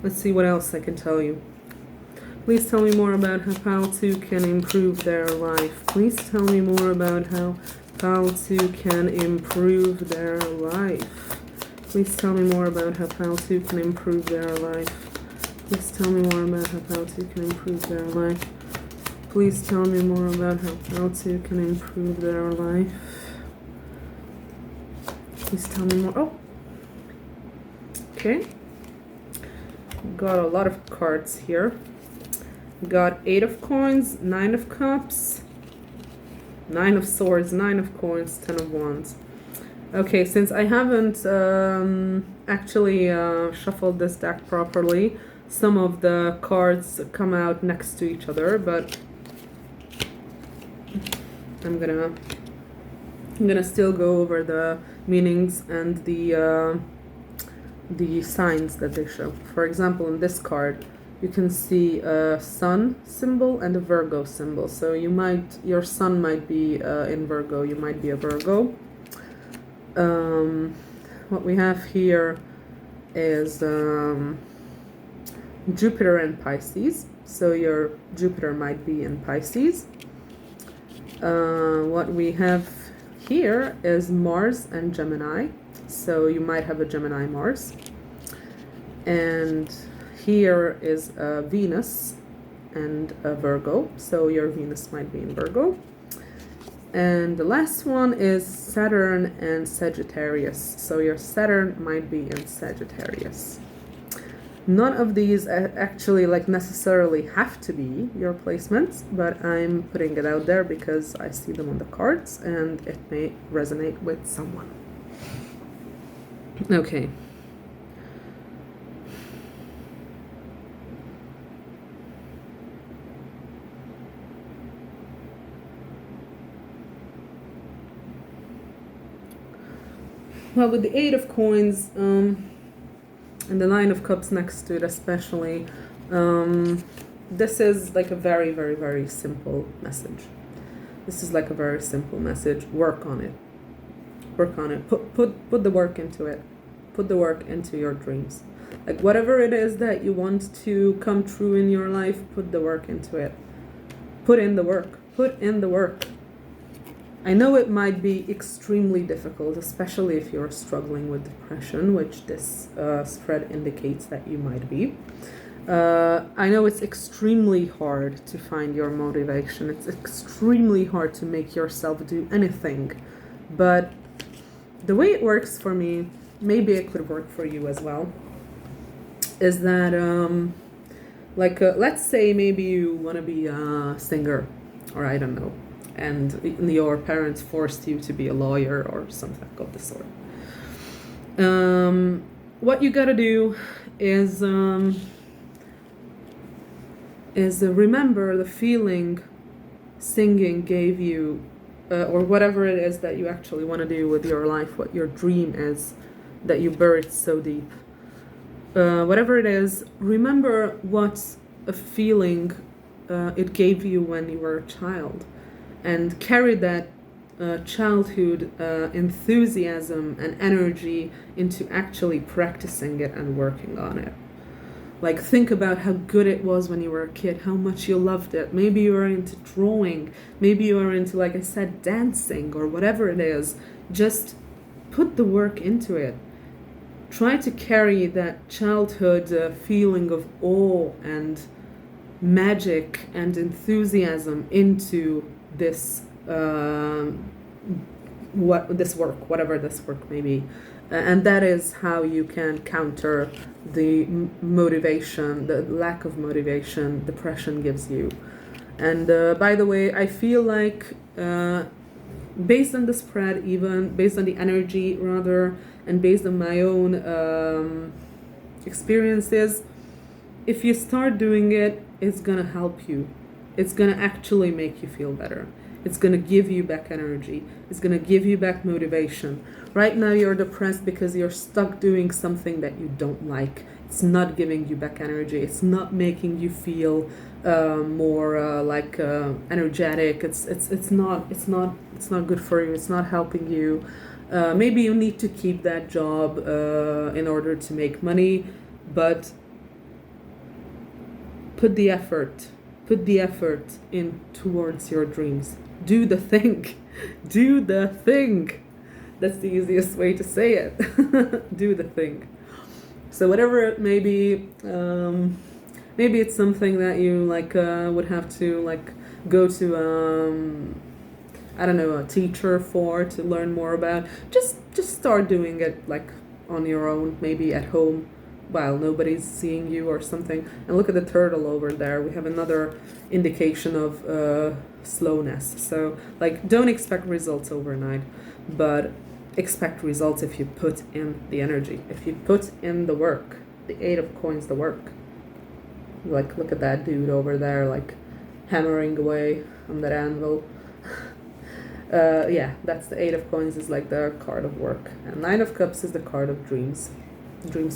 let's see what else I can tell you. Please tell me more about how Pal2 can improve their life. Please tell me more about how Pal2 can improve their life. Please tell me more about how Pal2 can improve their life. Please tell me more about how Pal2 can improve their life. Please tell me more about how Pal2 can improve their life. Please tell me more. Oh. Okay. Got a lot of cards here. Got 8 of coins, 9 of cups, 9 of swords, 9 of coins, 10 of wands. Okay, since I haven't actually shuffled this deck properly, some of the cards come out next to each other, but I'm gonna still go over the meanings and the signs that they show. For example, in this card, you can see a sun symbol and a Virgo symbol. So your sun might be in Virgo, you might be a Virgo. What we have here is Jupiter and Pisces. So your Jupiter might be in Pisces. What we have here is Mars and Gemini. So you might have a Gemini Mars. And here is a Venus and a Virgo. So your Venus might be in Virgo. And the last one is Saturn and Sagittarius. So your Saturn might be in Sagittarius. None of these actually necessarily have to be your placements, but I'm putting it out there because I see them on the cards and it may resonate with someone. Okay. Well, with the 8 of coins and the 9 of cups next to it especially, this is like a very, very, very simple message. This is like a very simple message. Work on it. Work on it. Put the work into it. Put the work into your dreams. Like whatever it is that you want to come true in your life, put the work into it. Put in the work. Put in the work. I know it might be extremely difficult, especially if you're struggling with depression, which this spread indicates that you might be. I know it's extremely hard to find your motivation. It's extremely hard to make yourself do anything. But the way it works for me, maybe it could work for you as well, is that, let's say maybe you want to be a singer, or I don't know, and your parents forced you to be a lawyer or something of the sort. What you gotta do is remember the feeling singing gave you or whatever it is that you actually want to do with your life, what your dream is that you buried so deep. Whatever it is, remember what a feeling it gave you when you were a child, and carry that childhood enthusiasm and energy into actually practicing it and working on it. Like, think about how good it was when you were a kid, how much you loved it. Maybe you were into drawing, maybe you were into, like I said, dancing, or whatever it is. Just put the work into it. Try to carry that childhood feeling of awe and magic and enthusiasm into this whatever this work may be. And that is how you can counter the motivation, the lack of motivation depression gives you. And by the way, I feel like based on the spread, even based on the energy rather, and based on my own experiences, if you start doing it, it's gonna help you. It's gonna actually make you feel better. It's gonna give you back energy. It's gonna give you back motivation. Right now you're depressed because you're stuck doing something that you don't like. It's not giving you back energy. It's not making you feel more energetic. It's not good for you. It's not helping you. Maybe you need to keep that job in order to make money, but put the effort in towards your dreams. Do the thing. Do the thing. That's the easiest way to say it. Do the thing. So whatever it may be, maybe it's something that you would have to go to I don't know, a teacher to learn more about. Just start doing it on your own, maybe at home, while nobody's seeing you or something. And look at the turtle over there. We have another indication of slowness. So don't expect results overnight, but expect results if you put in the energy, if you put in the work. The 8 of coins, the work. Look at that dude over there, hammering away on that anvil. Yeah, that's the 8 of coins, is the card of work. And 9 of cups is the card of dreams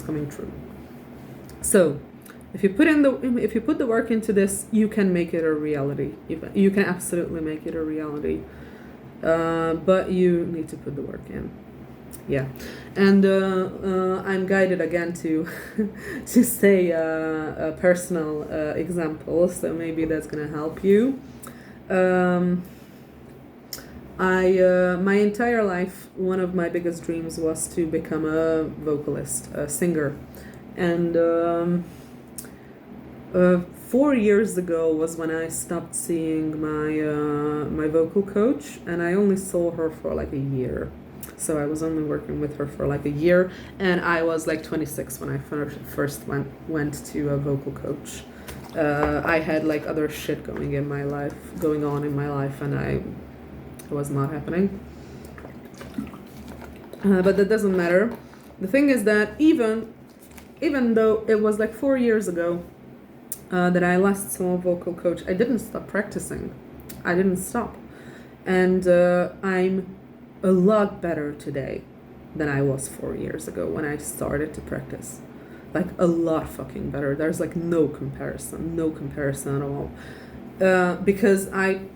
coming true. So if you put the work into this, you can make it a reality. You can absolutely make it a reality. But you need to put the work in. Yeah. And I'm guided again to to say a personal example, so maybe that's gonna help you. My entire life, one of my biggest dreams was to become a vocalist, a singer. And 4 years ago was when I stopped seeing my vocal coach, and I only saw her for a year. So I was only working with her for a year, and I was 26 when I first went to a vocal coach. I had other shit going on in my life, and it was not happening. But that doesn't matter. The thing is that even though it was 4 years ago that I last saw a vocal coach, I didn't stop practicing. I didn't stop. And I'm a lot better today than I was 4 years ago when I started to practice. A lot fucking better. There's no comparison at all. Because I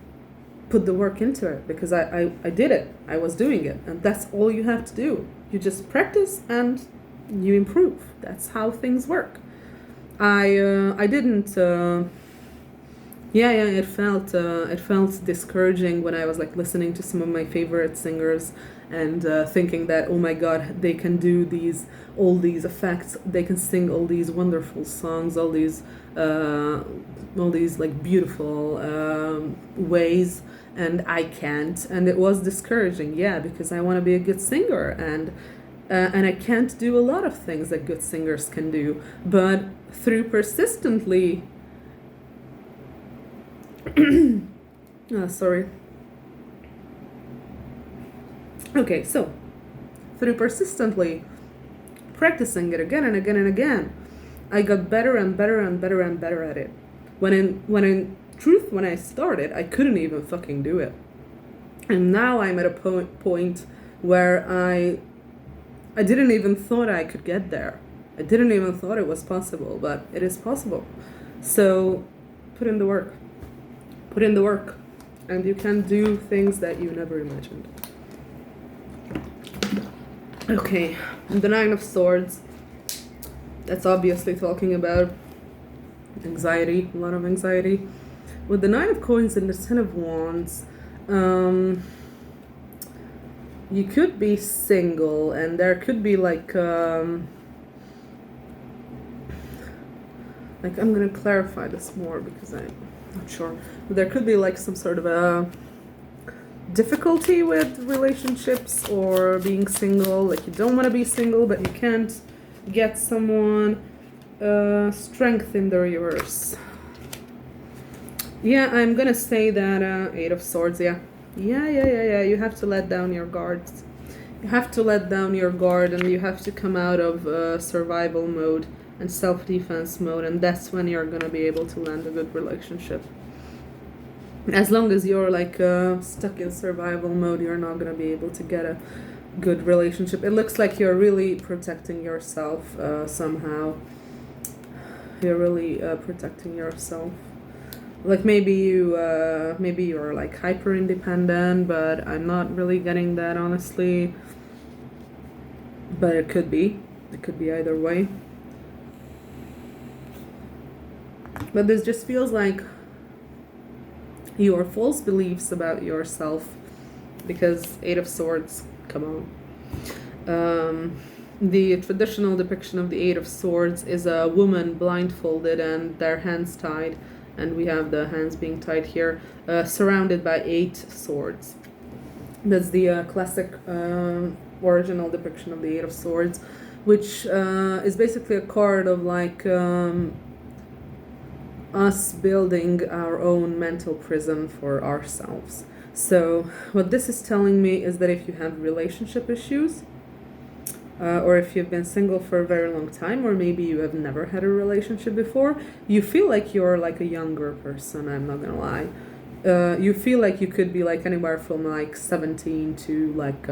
put the work into it, because I did it. I was doing it. And that's all you have to do. You just practice and you improve. That's how things work. I didn't. It felt discouraging when I was listening to some of my favorite singers and thinking that, oh my God, they can do all these effects, they can sing all these wonderful songs, all these beautiful ways, and I can't. And it was discouraging, because I want to be a good singer, and I can't do a lot of things that good singers can do, but through persistently Okay, so through persistently practicing it again and again and again, I got better and better and better and better at it. When in truth, when I started, I couldn't even fucking do it. And now I'm at a point where I didn't even thought I could get there. I didn't even thought it was possible, but it is possible. So put in the work. Put in the work. And you can do things that you never imagined. Okay, the Nine of Swords. That's obviously talking about anxiety, a lot of anxiety. With the Nine of Coins and the Ten of Wands, you could be single, and there could be like I'm gonna clarify this more because I'm not sure. But there could be like some sort of a difficulty with relationships or being single. Like you don't want to be single, but you can't get someone. Strength in the reverse. Yeah, I'm gonna say that Eight of Swords. Yeah. You have to let down your guards. You have to let down your guard, and you have to come out of survival mode and self-defense mode, and that's when you're gonna be able to land a good relationship. As long as you're like stuck in survival mode, you're not gonna be able to get a good relationship. It looks like you're really protecting yourself somehow. You're really protecting yourself. Like maybe you're like hyper independent, but I'm not really getting that honestly. But it could be either way. But this just feels like your false beliefs about yourself, because Eight of Swords, come on. The traditional depiction of the Eight of Swords is a woman blindfolded and their hands tied, and we have the hands being tied here, surrounded by 8 swords. That's the classic original depiction of the Eight of Swords, which is basically a card of like us building our own mental prison for ourselves. So what this is telling me is that if you have relationship issues, or if you've been single for a very long time, or maybe you have never had a relationship before, you feel like you're like a younger person, I'm not gonna lie. You feel like you could be like anywhere from like 17 to like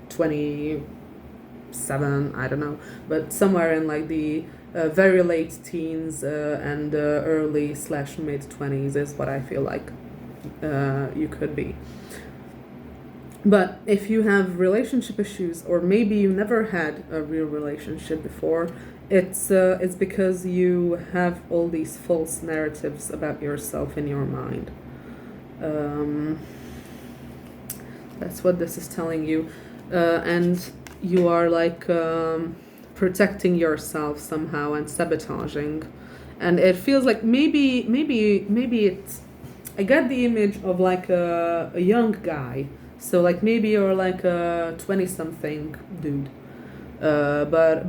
27, I don't know, but somewhere in like the very late teens and early/mid 20s is what I feel like you could be. But if you have relationship issues, or maybe you never had a real relationship before, it's because you have all these false narratives about yourself in your mind. That's what this is telling you, and you are like protecting yourself somehow and sabotaging, and it feels like maybe it's. I get the image of like a young guy. So like maybe you're like a 20-something dude, but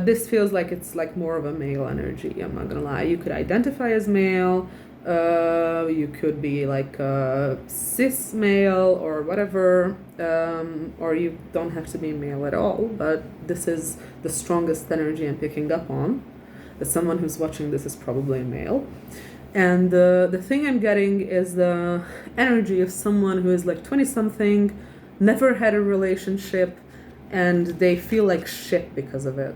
this feels like it's like more of a male energy. I'm not gonna lie. You could identify as male. You could be like a cis male or whatever, or you don't have to be male at all. But this is the strongest energy I'm picking up on. As someone who's watching this is probably a male. And the thing I'm getting is the energy of someone who is like 20-something, never had a relationship, and they feel like shit because of it.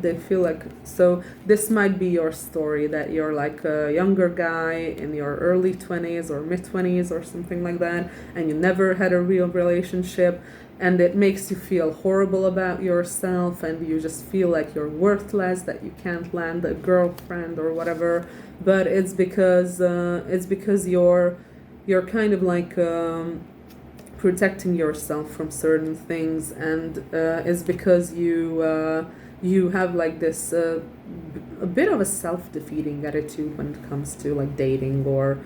They feel like, so this might be your story, that you're like a younger guy in your early 20s or mid 20s or something like that, and you never had a real relationship, and it makes you feel horrible about yourself, and you just feel like you're worthless, that you can't land a girlfriend or whatever. But it's because you're kind of like protecting yourself from certain things, and it's because you have like this a bit of a self-defeating attitude when it comes to like dating or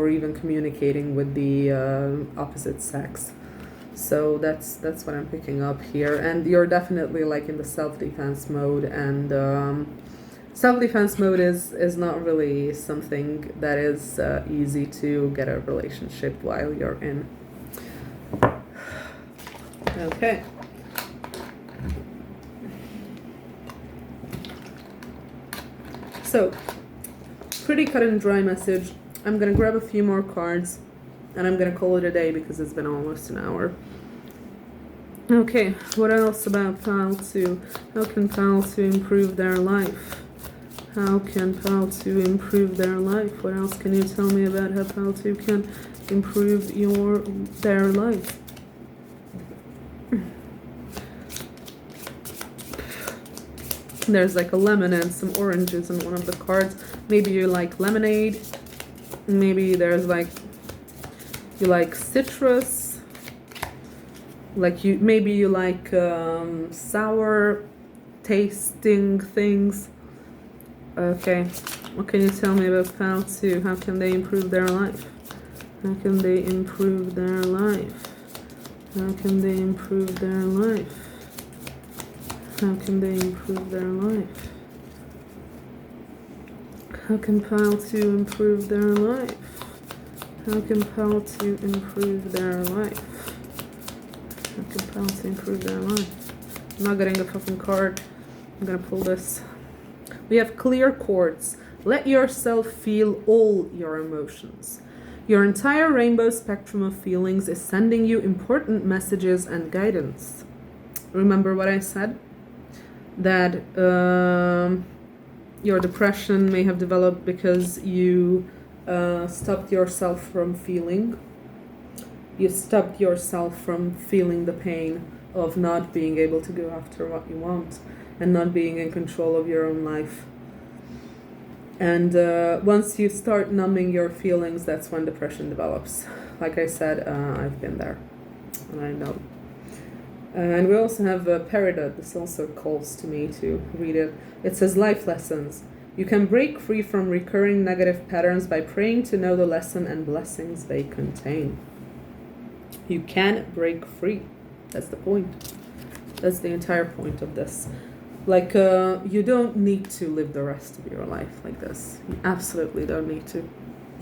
even communicating with the opposite sex. So that's what I'm picking up here, and you're definitely like in the self-defense mode, and self-defense mode is not really something that is easy to get a relationship while you're in. Okay. So, pretty cut and dry message. I'm gonna grab a few more cards And I'm gonna call it a day because it's been almost an hour. Okay, what else about pile 2? How can pile 2 improve their life? How can pile 2 improve their life? What else can you tell me about how pile 2 can improve their life? There's like a lemon and some oranges in one of the cards. Maybe you like lemonade. Maybe there's like, you like citrus. Like maybe you like sour tasting things. Okay, what can you tell me about pile 2? How can they improve their life? How can they improve their life? How can they improve their life? How can they improve their life? How can pile 2 improve their life? How can pile 2 improve their life? How can pile 2 improve their life? I'm not getting a fucking card. I'm gonna pull this. We have clear quartz. Let yourself feel all your emotions. Your entire rainbow spectrum of feelings is sending you important messages and guidance. Remember what I said? That your depression may have developed because you stopped yourself from feeling. You stopped yourself from feeling the pain of not being able to go after what you want and not being in control of your own life. And once you start numbing your feelings, that's when depression develops. Like I said, I've been there, and I know. And we also have Peridot. This also calls to me to read it. It says, life lessons. You can break free from recurring negative patterns by praying to know the lesson and blessings they contain. You can break free. That's the point. That's the entire point of this. Like, you don't need to live the rest of your life like this. You absolutely don't need to.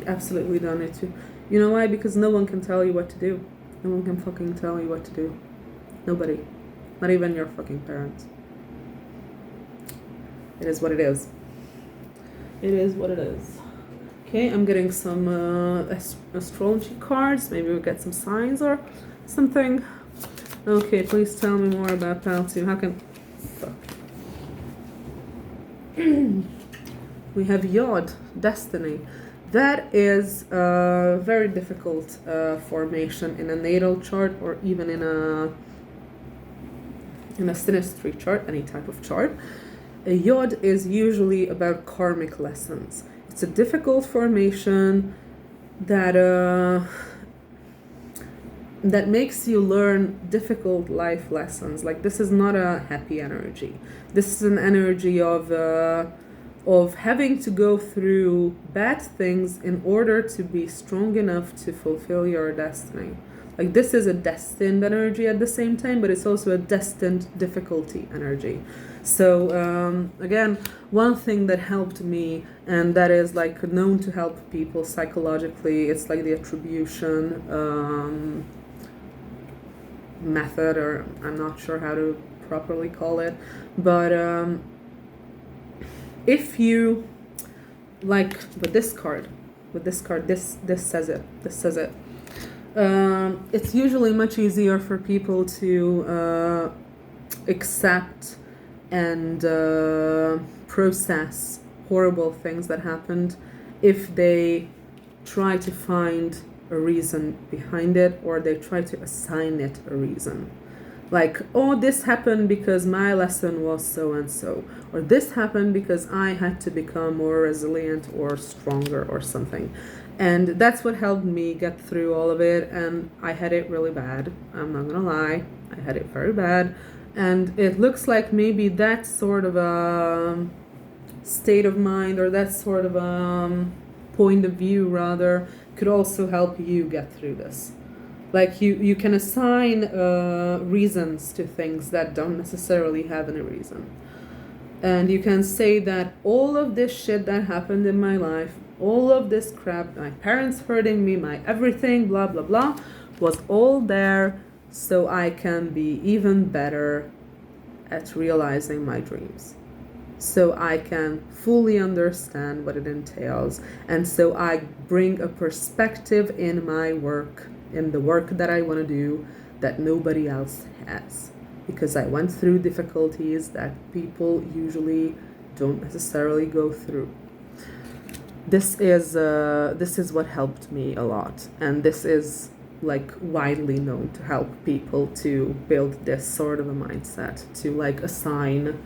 You absolutely don't need to. You know why? Because no one can tell you what to do. No one can fucking tell you what to do. Nobody. Not even your fucking parents. It is what it is. It is what it is. Okay, I'm getting some astrology cards. Maybe we'll get some signs or something. Okay, please tell me more about pile 2. How can... Fuck. We have Yod, destiny. That is a very difficult formation in a natal chart or even in a synastry chart, any type of chart. A Yod is usually about karmic lessons. It's a difficult formation that makes you learn difficult life lessons. Like, this is not a happy energy. This is an energy of having to go through bad things in order to be strong enough to fulfill your destiny. Like, this is a destined energy at the same time, but it's also a destined difficulty energy. So again, one thing that helped me, and that is like known to help people psychologically, it's like the attribution method, or I'm not sure how to properly call it, but if you, like with this card, this says it. It's usually much easier for people to accept and process horrible things that happened if they try to find a reason behind it, or they try to assign it a reason. Like, oh, this happened because my lesson was so and so, or this happened because I had to become more resilient or stronger or something. And that's what helped me get through all of it. And I had it really bad. I'm not gonna lie, I had it very bad. And it looks like maybe that sort of a state of mind, or that sort of a point of view rather, could also help you get through this. Like, you can assign reasons to things that don't necessarily have any reason. And you can say that all of this shit that happened in my life, all of this crap, my parents hurting me, my everything, blah, blah, blah, was all there so I can be even better at realizing my dreams. so I can fully understand what it entails. And so I bring a perspective in my work, in the work that I want to do, that nobody else has. Because I went through difficulties that people usually don't necessarily go through. This is what helped me a lot, and this is like widely known to help people to build this sort of a mindset, to like assign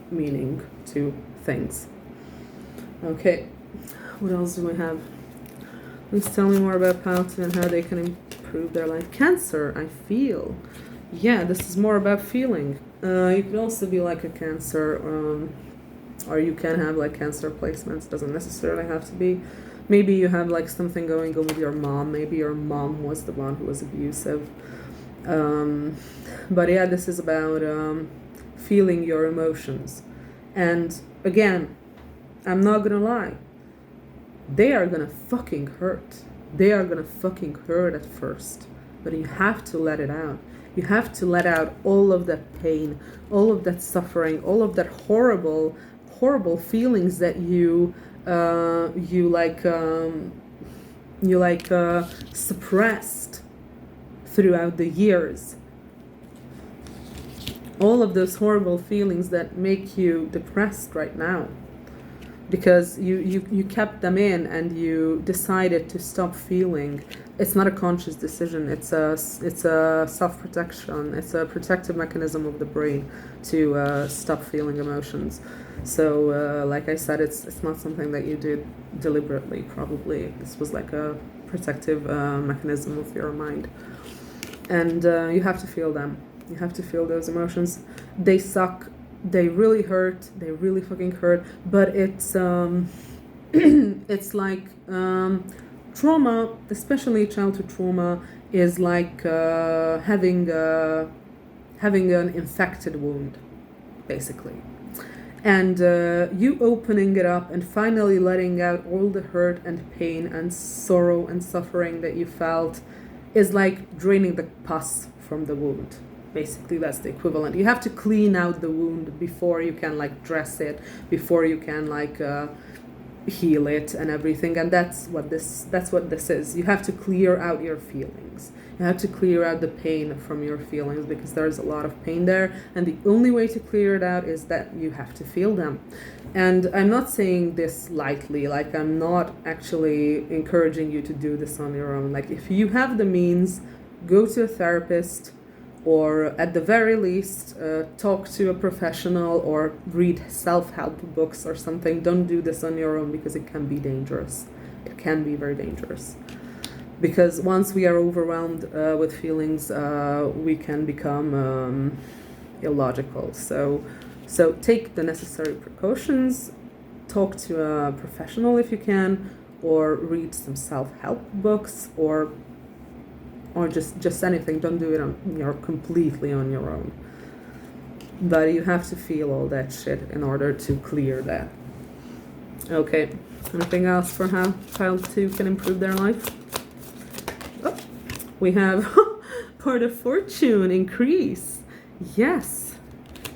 meaning to things. Okay, what else do we have? Please tell me more about Pouty and how they can improve their life. Cancer, I feel. Yeah, this is more about feeling. You could also be like a Cancer, or you can have like Cancer placements. Doesn't necessarily have to be. Maybe you have like something going on with your mom. Maybe your mom was the one who was abusive. But yeah, this is about feeling your emotions. And again, I'm not gonna lie. They are gonna fucking hurt. They are gonna fucking hurt at first. But you have to let it out. You have to let out all of that pain, all of that suffering, all of that horrible feelings that you suppressed throughout the years. All of those horrible feelings that make you depressed right now, because you kept them in and you decided to stop feeling. It's not a conscious decision. It's a self-protection. It's a protective mechanism of the brain to stop feeling emotions. So like I said, it's not something that you did deliberately. Probably this was like a protective mechanism of your mind, and you have to feel them. You have to feel those emotions. They suck. They really hurt. They really fucking hurt. But it's it's like trauma, especially childhood trauma, is like having an infected wound, basically. And you opening it up and finally letting out all the hurt and pain and sorrow and suffering that you felt is like draining the pus from the wound. Basically, that's the equivalent. You have to clean out the wound before you can like dress it, before you can like heal it and everything. And that's what this is. You have to clear out your feelings. You have to clear out the pain from your feelings, because there's a lot of pain there, and the only way to clear it out is that you have to feel them. And I'm not saying this lightly, like I'm not actually encouraging you to do this on your own. Like if you have the means, go to a therapist, or at the very least talk to a professional or read self-help books or something. Don't do this on your own, because it can be dangerous. It can be very dangerous. Because once we are overwhelmed with feelings, we can become illogical. So take the necessary precautions, talk to a professional if you can, or read some self-help books, or just anything. Don't do it completely on your own. But you have to feel all that shit in order to clear that. Okay, anything else for how child 2 can improve their life? Oh, we have part of fortune increase. Yes,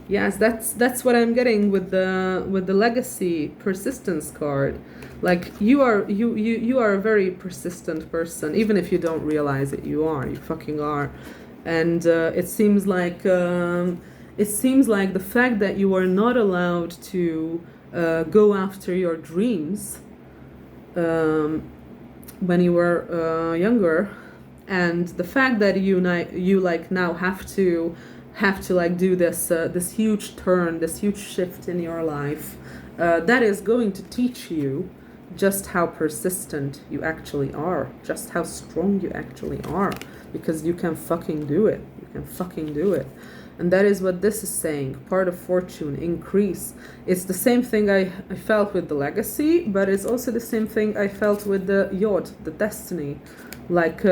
that's what I'm getting with the legacy persistence card. Like you are a very persistent person, even if you don't realize it. You fucking are. And it seems like the fact that you are not allowed to go after your dreams when you were younger, and the fact that you like now have to like do this huge turn, this huge shift in your life, that is going to teach you just how persistent you actually are, just how strong you actually are, because you can fucking do it. You can fucking do it. And that is what this is saying. Part of fortune, increase. It's the same thing I felt with the legacy, but it's also the same thing I felt with the yod, the destiny. Like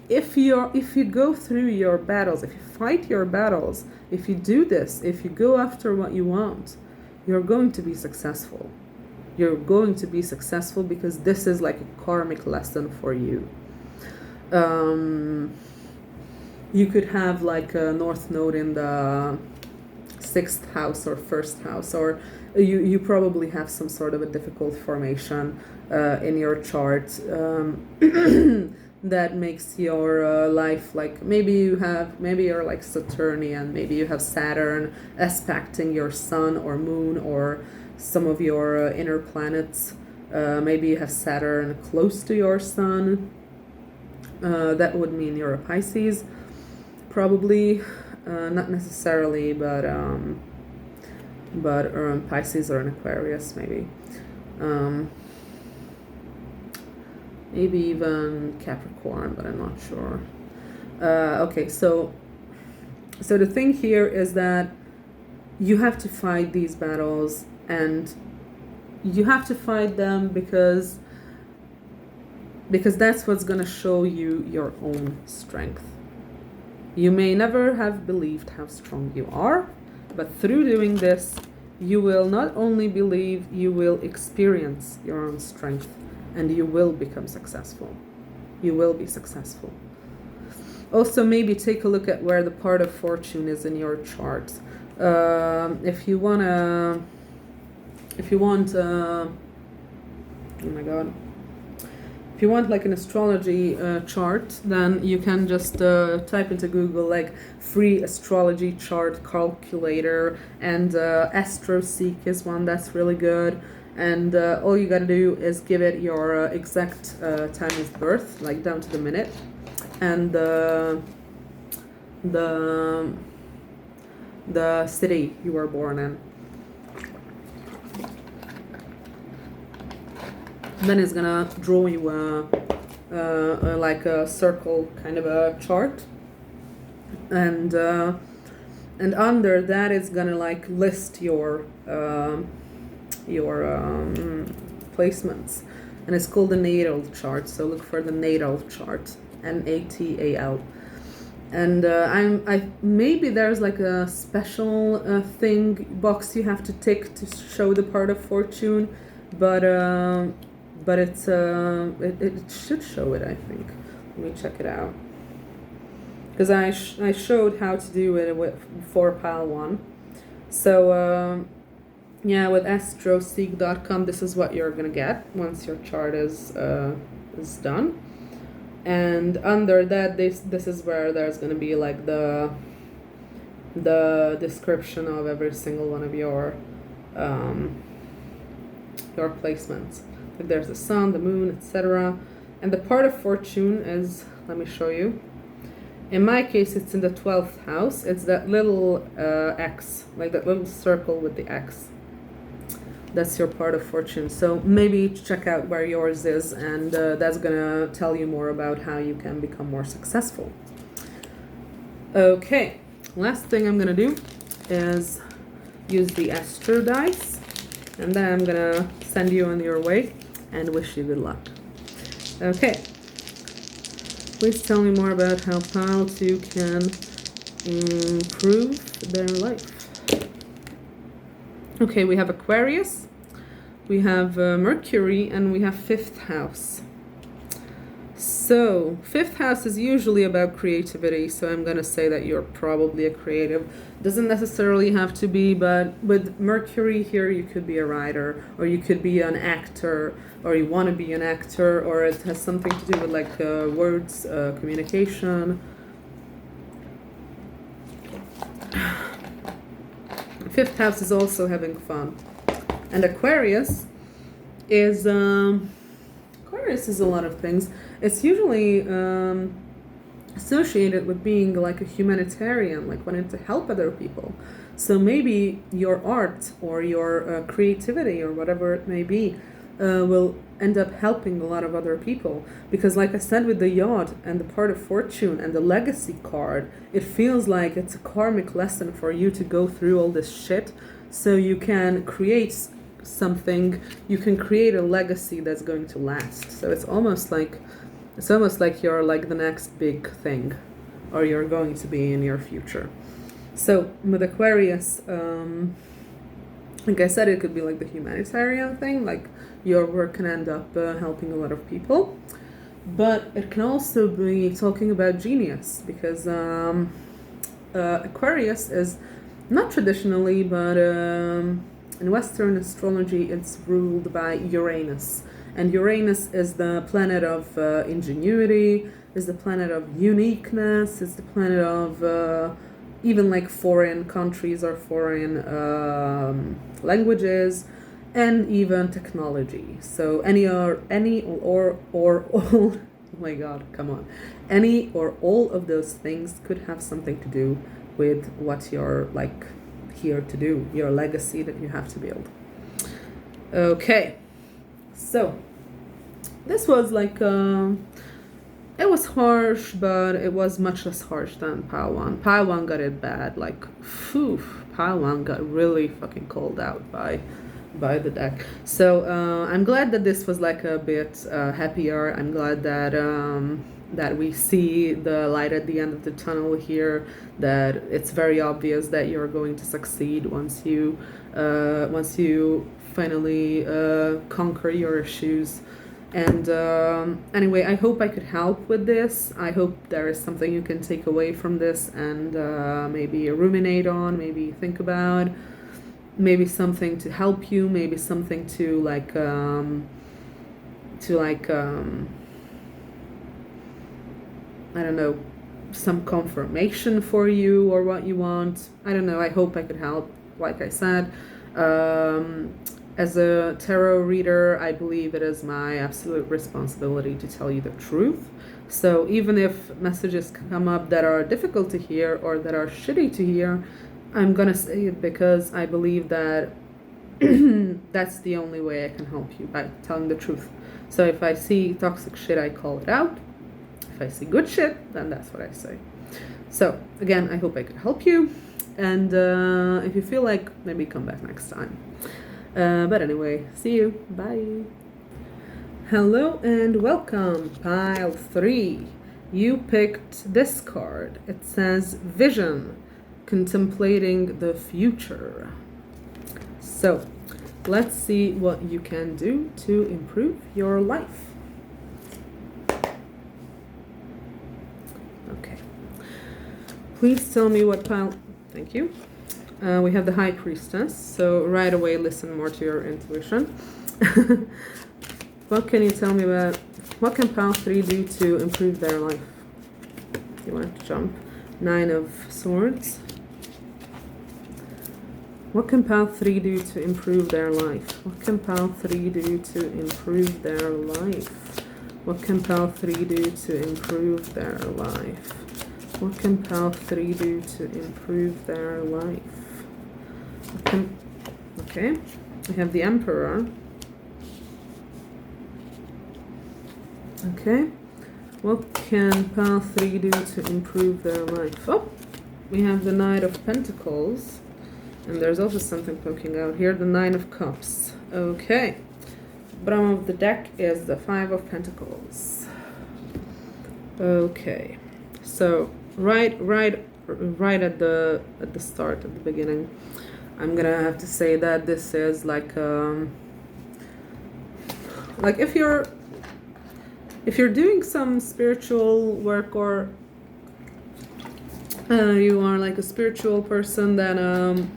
if you go through your battles, if you fight your battles, if you do this, if you go after what you want, you're going to be successful. You're going to be successful, because this is like a karmic lesson for you. You could have like a north node in the sixth house or first house, or you probably have some sort of a difficult formation in your chart that makes your life like maybe you're like Saturnian, maybe you have Saturn aspecting your sun or moon or some of your inner planets. Maybe you have Saturn close to your sun. That would mean you're a Pisces, probably. Not necessarily, but Pisces or an Aquarius, maybe. Maybe even Capricorn, but I'm not sure. Okay, so the thing here is that you have to fight these battles, and you have to fight them because that's what's going to show you your own strength. You may never have believed how strong you are, but through doing this, you will not only believe, you will experience your own strength, and you will become successful. You will be successful. Also, maybe take a look at where the part of fortune is in your chart. If you want, oh my God. If you want like an astrology chart, then you can just type into Google like free astrology chart calculator, and AstroSeek is one that's really good. And all you gotta do is give it your exact time of birth, like down to the minute, and the city you were born in. Then it's gonna draw you like a circle kind of a chart, and under that it's gonna like list your placements, and it's called the natal chart. So look for the natal chart, NATAL. And I maybe there's like a special thing box you have to tick to show the part of fortune, but it's it should show it, I think. Let me check it out, because I showed how to do it with 4pal1. So yeah, with astroseek.com, this is what you're gonna get once your chart is done. And under that, this is where there's gonna be like the description of every single one of your placements. Like there's the sun, the moon, etc. And the part of fortune is, let me show you. In my case, it's in the 12th house. It's that little X, like that little circle with the X. That's your part of fortune. So maybe check out where yours is, and that's gonna tell you more about how you can become more successful. Okay, last thing I'm gonna do is use the Astro dice, and then I'm gonna send you on your way and wish you good luck. Okay, please tell me more about how Pal 2 can improve their life. Okay, we have Aquarius, we have Mercury, and we have 5th house. So 5th house is usually about creativity, so I'm gonna say that you're probably a creative. Doesn't necessarily have to be, but with Mercury here, you could be a writer, or you could be an actor, or you want to be an actor, or it has something to do with like words, communication. 5th house is also having fun. And Aquarius is a lot of things. It's usually associated with being like a humanitarian, like wanting to help other people. So maybe your art or your creativity or whatever it may be will end up helping a lot of other people. Because like I said, with the yacht and the part of fortune and the legacy card, it feels like it's a karmic lesson for you to go through all this shit so you can create something, you can create a legacy that's going to last. So it's almost like you're like the next big thing, or you're going to be in your future. So with Aquarius, like I said, it could be like the humanitarian thing, like your work can end up helping a lot of people. But it can also be talking about genius, because Aquarius is not traditionally, but in Western astrology, it's ruled by Uranus. And Uranus is the planet of ingenuity, is the planet of uniqueness, is the planet of even like foreign countries or foreign languages, and even technology. So any or all, oh my God, come on, any or all of those things could have something to do with what you're like here to do, your legacy that you have to build. Okay, so this was like it was harsh, but it was much less harsh than Pile 1. Pile 1 got it bad, like phew, Pile 1 got really fucking called out by the deck. So I'm glad that this was like a bit happier. I'm glad that that we see the light at the end of the tunnel here, that it's very obvious that you're going to succeed once you finally conquer your issues. And anyway, I hope I could help with this. I hope there is something you can take away from this and maybe ruminate on, maybe think about, maybe something to help you, maybe something to I don't know, some confirmation for you or what you want. I don't know. I hope I could help. Like I said, as a tarot reader, I believe it is my absolute responsibility to tell you the truth. So even if messages come up that are difficult to hear or that are shitty to hear, I'm gonna say it because I believe that that's the only way I can help you, by telling the truth. So if I see toxic shit, I call it out. If I see good shit, then that's what I say. So again, I hope I could help you. And if you feel like, maybe come back next time. But anyway, see you. Bye. Hello and welcome, Pile 3. You picked this card. It says Vision, Contemplating the Future. So let's see what you can do to improve your life. Okay. Please tell me what pile... Thank you. We have the High Priestess, so right away listen more to your intuition. What can you tell me about, what can Pile 3 do to improve their life? You want to jump? 9 of Swords. What can Pile 3 do to improve their life? What can Pile 3 do to improve their life? What can Pile 3 do to improve their life? What can Pile 3 do to improve their life? Okay, we have the Emperor. Okay, what can Pile 3 do to improve their life? Oh, we have the Knight of Pentacles. And there's also something poking out here, the 9 of Cups. Okay, bottom of the deck is the 5 of Pentacles. Okay, so right at the start, at the beginning, I'm gonna have to say that this is like if you're doing some spiritual work, or you are like a spiritual person, then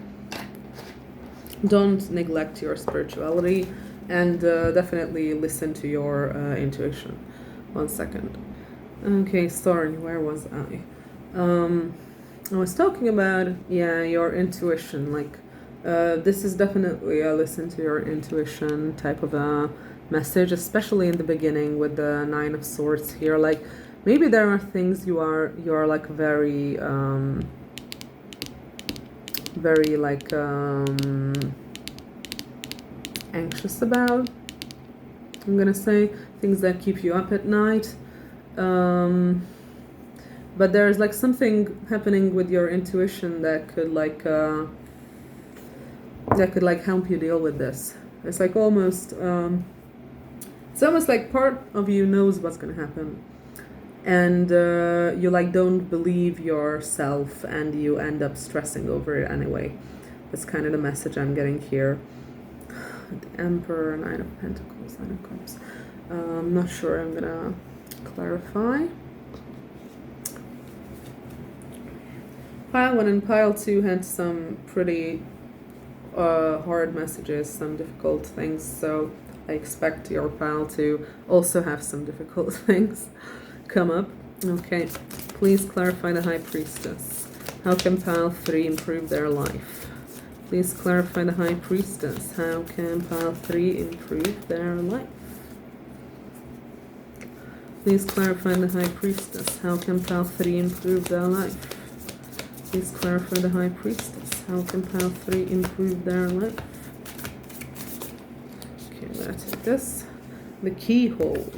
don't neglect your spirituality, and definitely listen to your intuition. 1 second. Okay, sorry, where was I? I was talking about, yeah, your intuition. Like, this is definitely a listen to your intuition type of a message, especially in the beginning with the 9 of Swords here. Like, maybe there are things you are like very like anxious about. I'm gonna say things that keep you up at night, but there's like something happening with your intuition that could like help you deal with this. It's like almost it's almost like part of you knows what's gonna happen, and you like don't believe yourself, and you end up stressing over it anyway. That's kind of the message I'm getting here. The Emperor, 9 of Pentacles, 9 of Cups. I'm not sure. I'm gonna clarify. Pile 1 and Pile 2 had some pretty hard messages, some difficult things, so I expect your Pile to also have some difficult things come up. Okay, please clarify the High Priestess. How can Pile 3 improve their life? Please clarify the High Priestess. How can Pile 3 improve their life? Please clarify the High Priestess. How can Pile 3 improve their life? Please clarify the High Priestess. How can Pile 3 improve their life? Okay, I'm gonna take this. The Keyhole.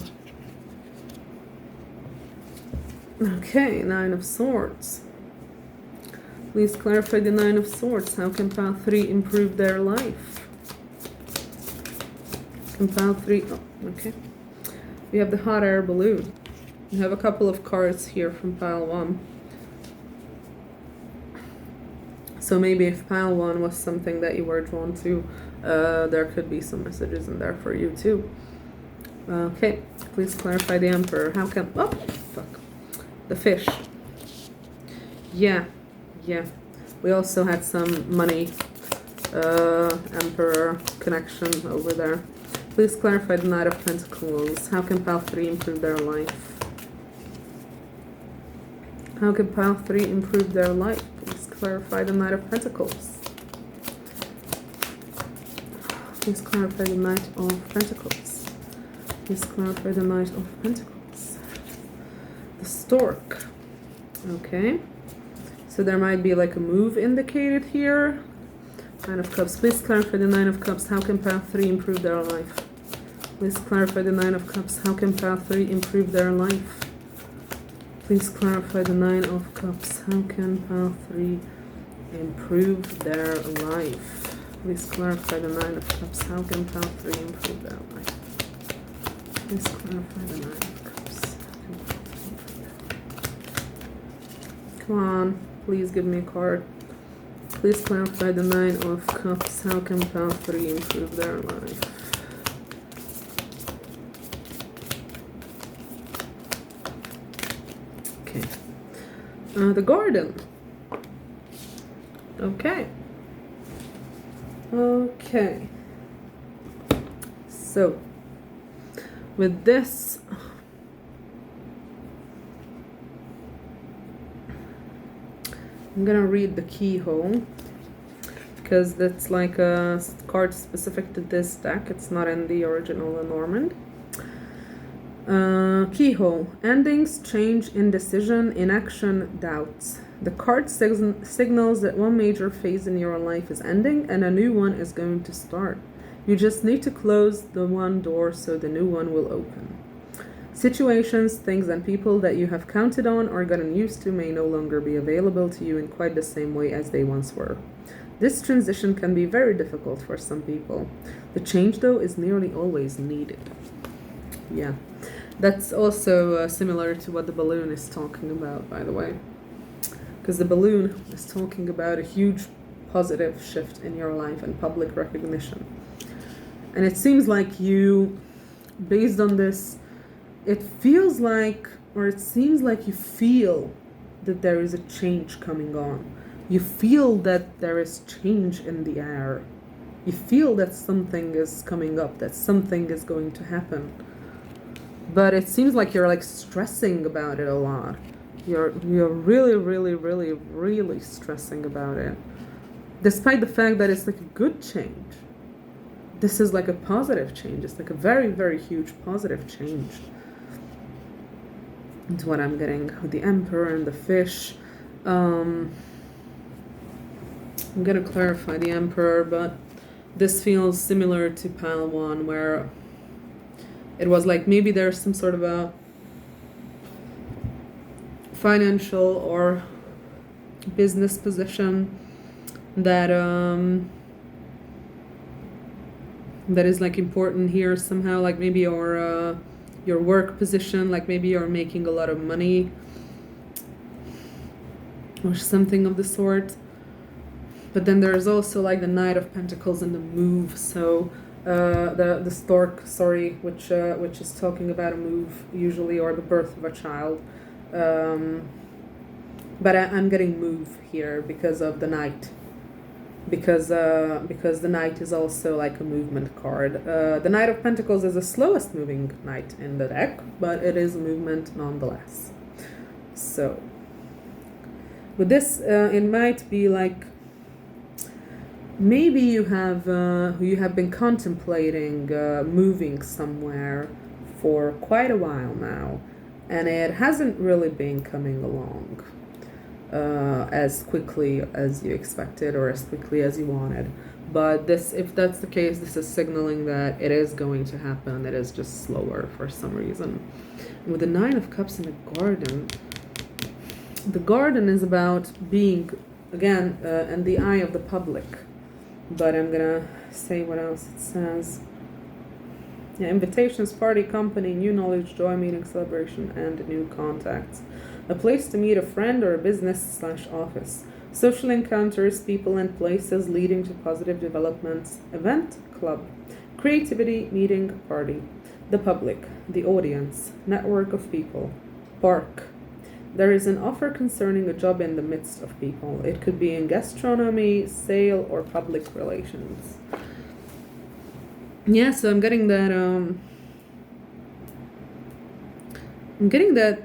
Okay, Nine of Swords. Please clarify the Nine of Swords. How can Pile 3 improve their life? Can Pile 3... Oh, okay. We have the Hot Air Balloon. We have a couple of cards here from Pile 1. So maybe if Pile 1 was something that you were drawn to, there could be some messages in there for you too. Okay, please clarify the Emperor. How can... Oh, fuck. The Fish. Yeah. We also had some money, Emperor connection over there. Please clarify the Knight of Pentacles. How can Pile 3 improve their life? How can Pile 3 improve their life? Please clarify the Knight of Pentacles. Please clarify the Knight of Pentacles. Please clarify the Knight of Pentacles. The Stork. Okay. So there might be like a move indicated here. Nine of Cups. Please clarify the Nine of Cups. How can Pile 3 improve their life? Please clarify the Nine of Cups. How can Pile 3 improve their life? Please clarify the Nine of Cups. How can Pile 3 improve their life? Please clarify the Nine of Cups. How can Pile 3 improve their life? Please clarify the Nine of Cups. Come on, please give me a card. Please clarify the Nine of Cups. How can Pile 3 improve their life? Okay. The Garden. Okay. Okay. So, with this, I'm gonna read the Keyhole because that's like a card specific to this deck. It's not in the original Lenormand. Keyhole. Endings, change, indecision, inaction, doubts. The card signals that one major phase in your life is ending and a new one is going to start. You just need to close the one door so the new one will open. Situations, things, and people that you have counted on or gotten used to may no longer be available to you in quite the same way as they once were. This transition can be very difficult for some people. The change, though, is nearly always needed. Yeah, that's also similar to what the balloon is talking about, by the way. Because the balloon is talking about a huge positive shift in your life and public recognition. And it seems like you, based on this, it feels like, or it seems like you feel that there is a change coming on. You feel that there is change in the air. You feel that something is coming up, that something is going to happen. But it seems like you're like stressing about it a lot. You're really stressing about it. Despite the fact that it's like a good change. This is like a positive change. It's like a very huge positive change. It's what I'm getting with the Emperor and the Fish. I'm gonna clarify the Emperor, but this feels similar to Pile 1, where it was like maybe there's some sort of a financial or business position that that is like important here somehow, like maybe your work position, like maybe you're making a lot of money or something of the sort. But then there's also like the Knight of Pentacles and the move, so the stork, sorry, which is talking about a move usually, or the birth of a child. But I'm getting move here because of the Knight. Because the Knight is also like a movement card. The Knight of Pentacles is the slowest moving Knight in the deck, but it is a movement nonetheless. So with this, it might be like maybe you have been contemplating moving somewhere for quite a while now, and it hasn't really been coming along as quickly as you expected or as quickly as you wanted. But this, if that's the case, this is signaling that it is going to happen. It is just slower for some reason. And with the Nine of Cups in the garden is about being, again, in the eye of the public. But I'm gonna say what else it says. Yeah, invitations, party, company, new knowledge, joy, meeting, celebration, and new contacts. A place to meet a friend or a business/office. Social encounters, people and places leading to positive developments. Event, club. Creativity, meeting, party. The public, the audience, network of people. Park. There is an offer concerning a job in the midst of people. It could be in gastronomy, sale, or public relations. Yeah, so I'm getting that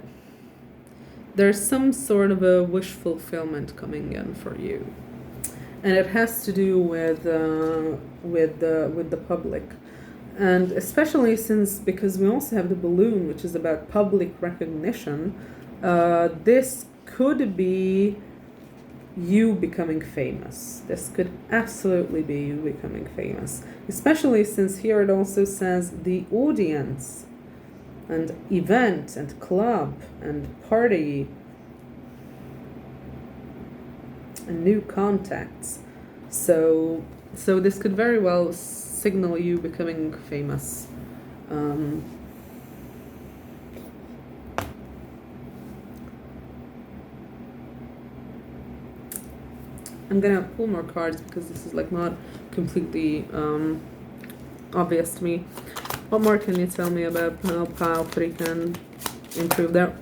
there's some sort of a wish fulfillment coming in for you. And it has to do with the public. And especially because we also have the balloon, which is about public recognition, this could be you becoming famous. This could absolutely be you becoming famous. Especially since here it also says the audience and event and club and party and new contacts. So this could very well signal you becoming famous. I'm gonna pull more cards because this is like not completely obvious to me. What more can you tell me about how Pile 3 can improve their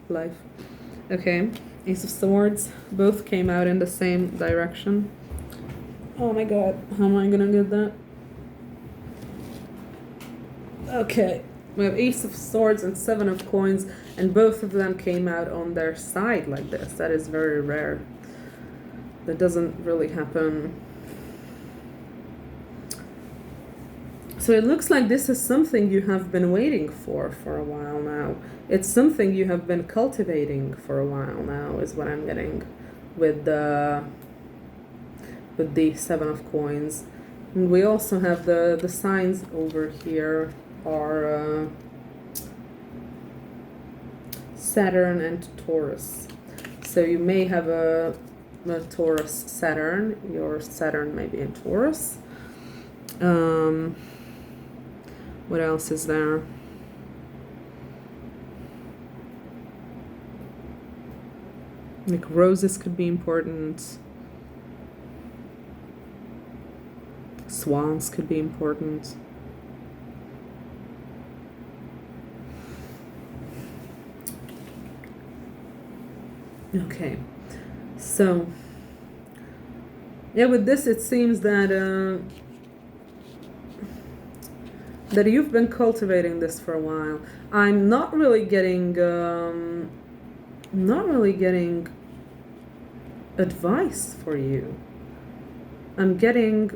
life? Okay, Ace of Swords. Both came out in the same direction. Oh my god, how am I gonna get that? Okay, we have Ace of Swords and Seven of Coins, and both of them came out on their side like this. That is very rare. That doesn't really happen. So it looks like this is something you have been waiting for a while now. It's something you have been cultivating for a while now, is what I'm getting with the Seven of Coins. And we also have the signs over here are Saturn and Taurus. So you may have a Taurus Saturn. Your Saturn may be in Taurus. What else is there? Like roses could be important. Swans could be important. Okay, so yeah, with this it seems that that you've been cultivating this for a while. I'm not really getting advice for you. I'm getting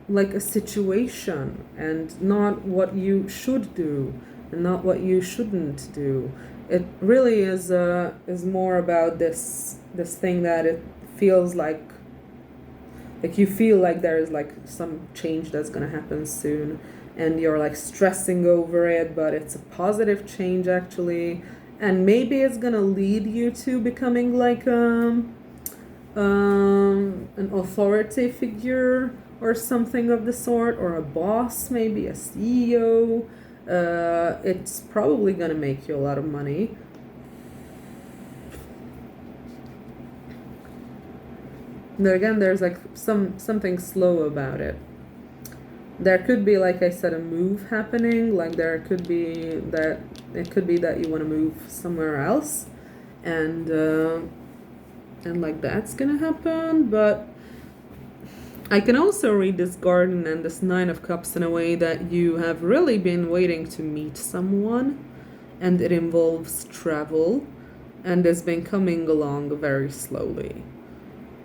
like a situation and not what you should do and not what you shouldn't do. It really is more about this thing that it feels like you feel like there is like some change that's gonna happen soon, and you're like stressing over it, but it's a positive change actually, and maybe it's gonna lead you to becoming like an authority figure or something of the sort, or a boss, maybe a CEO. It's probably gonna make you a lot of money. But again, there's like something slow about it. There could be, like I said, a move happening. Like there could be that It could be that you want to move somewhere else, and like that's gonna happen. But I can also read this Garden and this Nine of Cups in a way that you have really been waiting to meet someone, and it involves travel, and it's been coming along very slowly,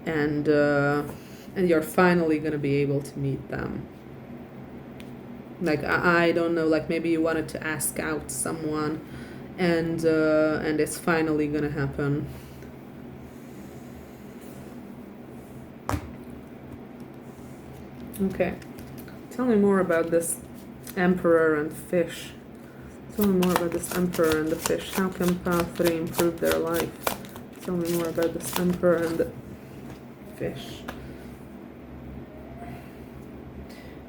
and you're finally gonna be able to meet them. Like I don't know, like maybe you wanted to ask out someone, and it's finally gonna happen. Okay, tell me more about this Emperor and Fish. Tell me more about this Emperor and the Fish. How can Path 3 improve their life? Tell me more about this Emperor and the Fish.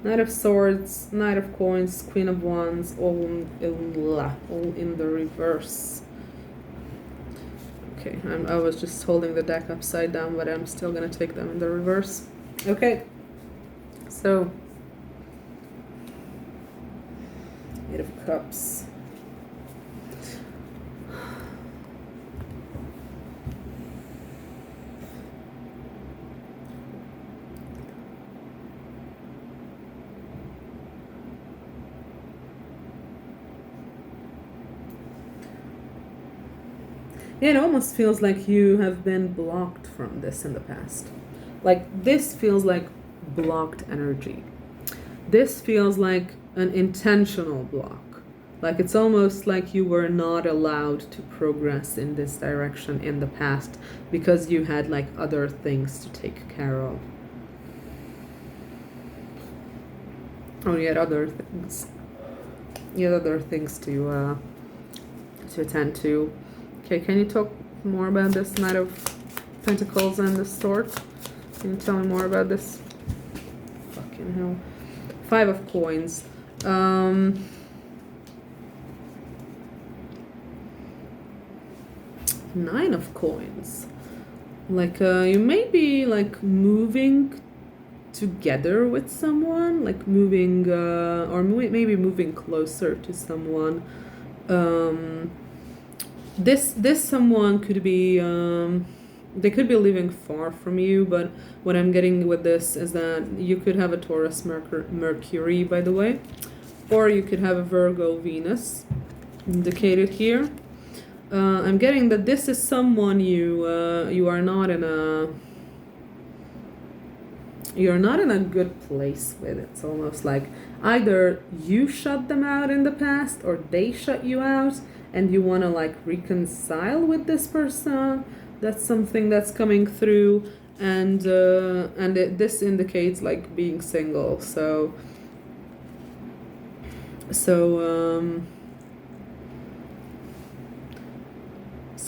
Knight of Swords, Knight of Coins, Queen of Wands, all in the reverse. Okay, I was just holding the deck upside down, but I'm still gonna take them in the reverse. Okay, so Eight of Cups. It almost feels like you have been blocked from this in the past. Like, this feels like blocked energy. This feels like an intentional block. Like, it's almost like you were not allowed to progress in this direction in the past because you had, like, other things to take care of. Or you had other things. You had other things to attend to. Okay, can you talk more about this Knight of Pentacles and the Sword? Can you tell me more about this? Fucking hell. Five of Coins. Nine of Coins. Like, you may be, like, moving together with someone. Like, moving, or maybe moving closer to someone. This someone could be they could be living far from you, but what I'm getting with this is that you could have a Taurus Mercury, by the way, or you could have a Virgo Venus indicated here. I'm getting that this is someone you are not in a you're not in a good place with. It's almost like either you shut them out in the past or they shut you out, and you want to like reconcile with this person. That's something that's coming through, and this indicates like being single. So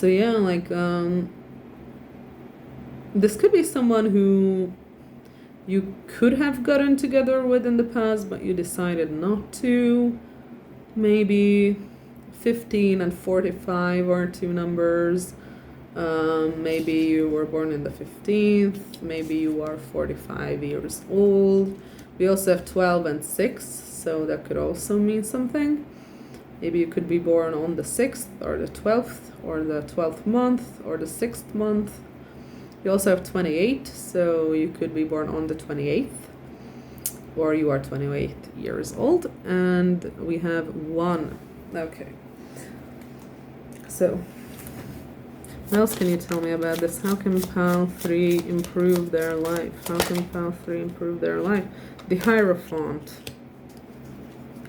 yeah, like this could be someone who you could have gotten together with in the past, but you decided not to. Maybe 15 and 45 are two numbers. Maybe you were born in the 15th. Maybe you are 45 years old. We also have 12 and 6, so that could also mean something. Maybe you could be born on the 6th or the 12th or the 12th month or the 6th month. You also have 28, so you could be born on the 28th, or you are 28 years old, and we have 1. Okay. So, what else can you tell me about this? How can Pal 3 improve their life? How can Pal 3 improve their life? The Hierophant.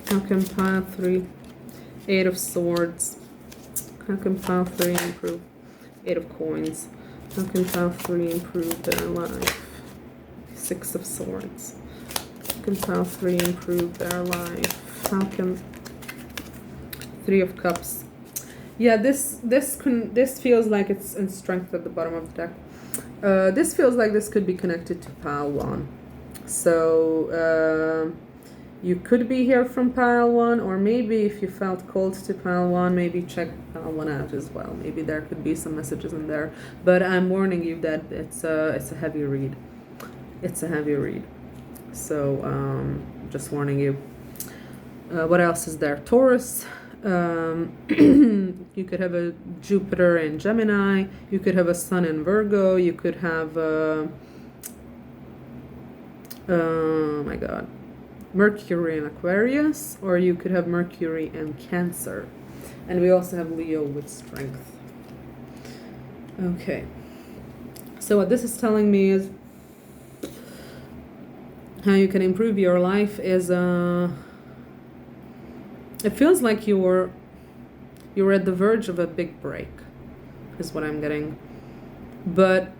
How can Pal 3... 8 of Swords. How can Pal 3 improve? 8 of Coins. How can Pal 3 improve their life? 6 of Swords. How can Pal 3 improve their life? How can... 3 of Cups. Yeah, this feels like it's in strength at the bottom of the deck. This feels like this could be connected to Pile 1. So you could be here from Pile 1, or maybe if you felt called to Pile 1, maybe check Pile 1 out as well. Maybe there could be some messages in there. But I'm warning you that it's a heavy read. It's a heavy read. So just warning you. What else is there? Taurus. You could have a Jupiter in Gemini. You could have a Sun in Virgo. You could have oh my God, Mercury in Aquarius, or you could have Mercury in Cancer. And we also have Leo with strength. Okay. So what this is telling me is how you can improve your life is it feels like you're at the verge of a big break, is what I'm getting. But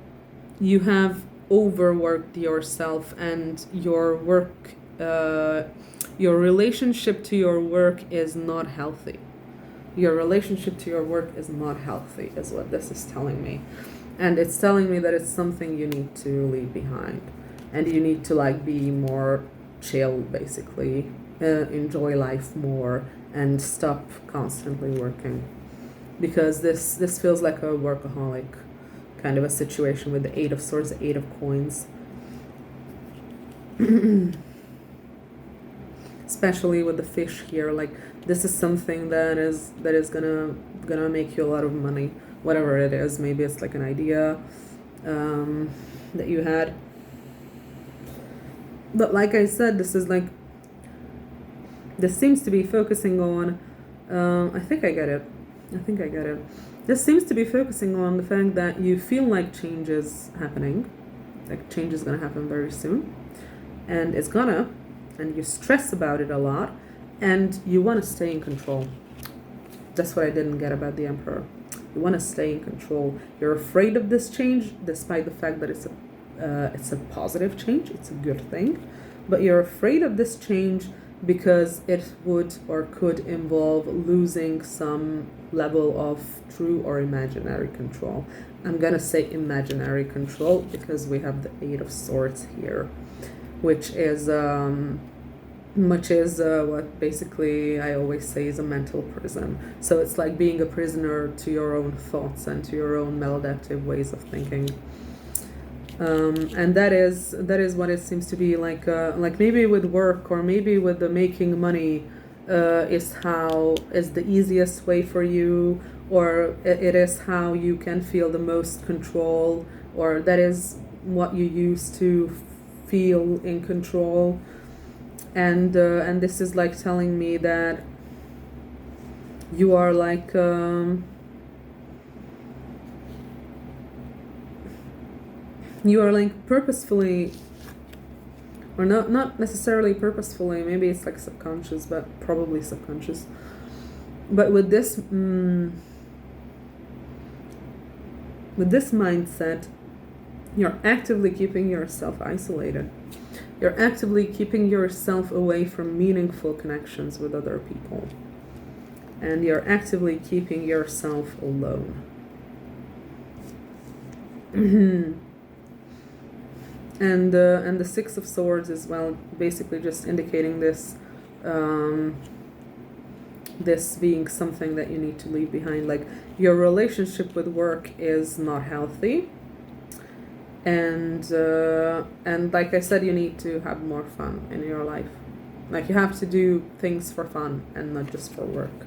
you have overworked yourself, and your work, your relationship to your work is not healthy. Your relationship to your work is not healthy, is what this is telling me. And it's telling me that it's something you need to leave behind. And you need to like be more chill, basically. Enjoy life more and stop constantly working. Because this feels like a workaholic kind of a situation with the Eight of Swords, the Eight of Coins. Especially with the fish here, like this is something that is gonna make you a lot of money, whatever it is. Maybe it's like an idea that you had. But like I said, this seems to be focusing on, I think I get it. This seems to be focusing on the fact that you feel like change is happening, like change is gonna happen very soon, and it's gonna, and you stress about it a lot, and you want to stay in control. That's what I didn't get about the Emperor. You want to stay in control. You're afraid of this change, despite the fact that it's a positive change. It's a good thing, but you're afraid of this change because it would or could involve losing some level of true or imaginary control. I'm gonna say imaginary control because we have the Eight of Swords here, which is what basically I always say is a mental prison. So it's like being a prisoner to your own thoughts and to your own maladaptive ways of thinking. And that is what it seems to be like maybe with work, or maybe with the making money is the easiest way for you, or it is how you can feel the most control, or that is what you use to feel in control. And this is like telling me that you are like purposefully, or not necessarily purposefully, maybe it's like subconscious, but probably subconscious. But with this mindset, you're actively keeping yourself isolated. You're actively keeping yourself away from meaningful connections with other people. And you're actively keeping yourself alone. And the Six of Swords as well, basically just indicating this this being something that you need to leave behind. Like, your relationship with work is not healthy. And like I said, you need to have more fun in your life. Like, you have to do things for fun and not just for work,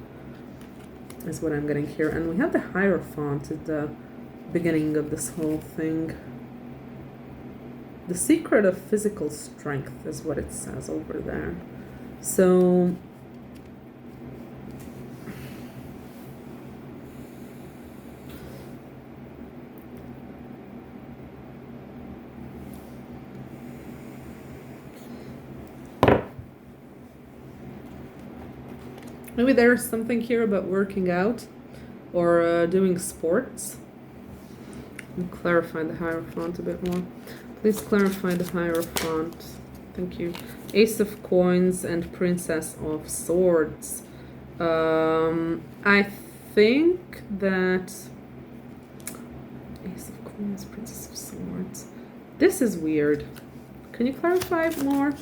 is what I'm getting here. And we have the Hierophant at the beginning of this whole thing. The secret of physical strength is what it says over there. So maybe there's something here about working out or doing sports. Let me clarify the Hierophant a bit more. Please clarify the Hierophant. Thank you. Ace of Coins and Princess of Swords. I think that Ace of Coins, Princess of Swords. This is weird. Can you clarify it more?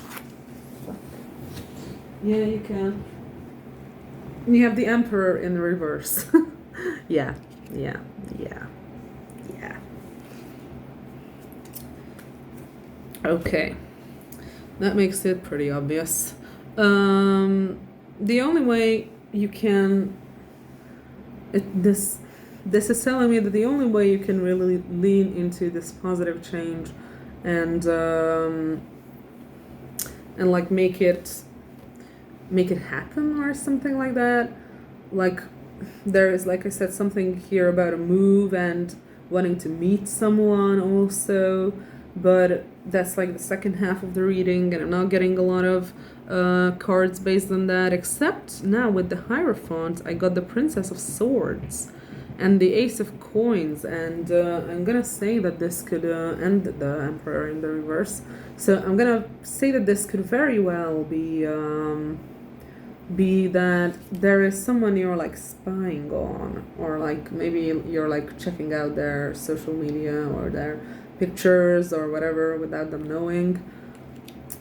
Yeah, you can. You have the Emperor in the reverse. Yeah. Okay, that makes it pretty obvious. The only way you can, this is telling me that the only way you can really lean into this positive change and like make it happen or something like that. Like there is, like I said, something here about a move and wanting to meet someone also, but that's like the second half of the reading, and I'm not getting a lot of cards based on that, except now with the Hierophant I got the Princess of Swords and the Ace of Coins, and I'm gonna say that this could end the Emperor in the reverse. So I'm gonna say that this could very well be that there is someone you're like spying on, or like maybe you're like checking out their social media or their pictures or whatever without them knowing,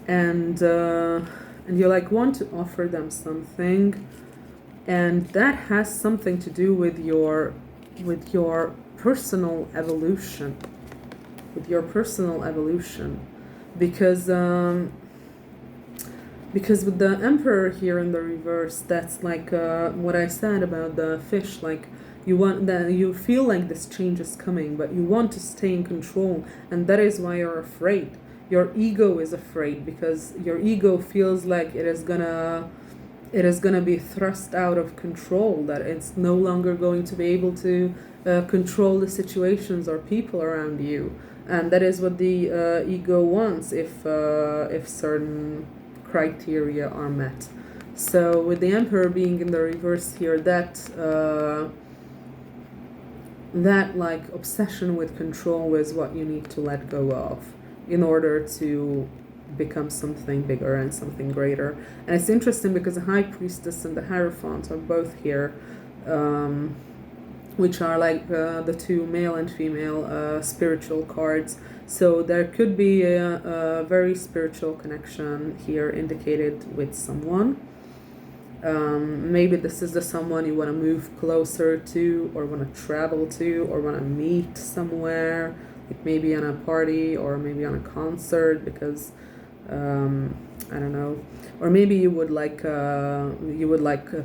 and you like want to offer them something, and that has something to do with your personal evolution, because with the Emperor here in the reverse, that's like what I said about the fish, like you feel like this change is coming, but you want to stay in control, and that is why you're afraid. Your ego is afraid because your ego feels like it is gonna be thrust out of control, that it's no longer going to be able to control the situations or people around you, and that is what the ego wants if certain criteria are met. So with the Emperor being in the reverse here, that like obsession with control is what you need to let go of in order to become something bigger and something greater. And it's interesting because the High Priestess and the Hierophant are both here, which are like the two male and female spiritual cards. So there could be a very spiritual connection here indicated with someone. Maybe this is the someone you want to move closer to, or want to travel to, or want to meet somewhere, like maybe on a party or maybe on a concert, because I don't know, or maybe you would like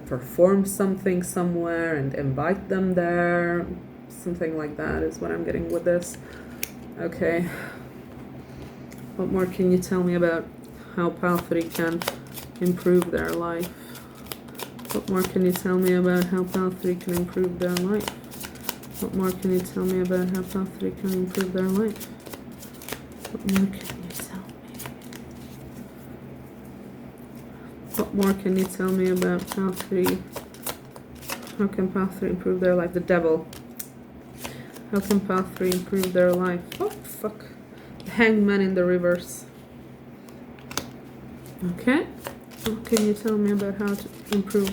perform something somewhere and invite them there. Something like that is what I'm getting with this. Okay. What more can you tell me about how Pal 3 can improve their life? What more can you tell me about how Pal 3 can improve their life? What more can you tell me about how Pal 3 can improve their life? What more can you tell me? What more can you tell me about Pal 3? How can Pal 3 improve their life? The Devil. How can Pal 3 improve their life? Oh, fuck. The Hangman in the reverse. Okay. What can you tell me about how to improve?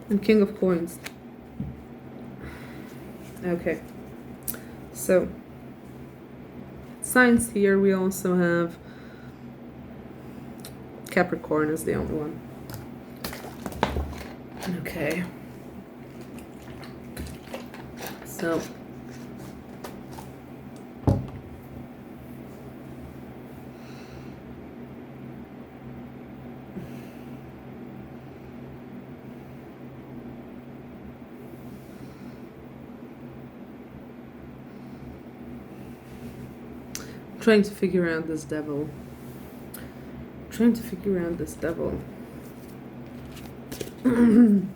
And King of Coins. Okay. So, signs here, we also have Capricorn is the only one. Okay. So, trying to figure out this devil.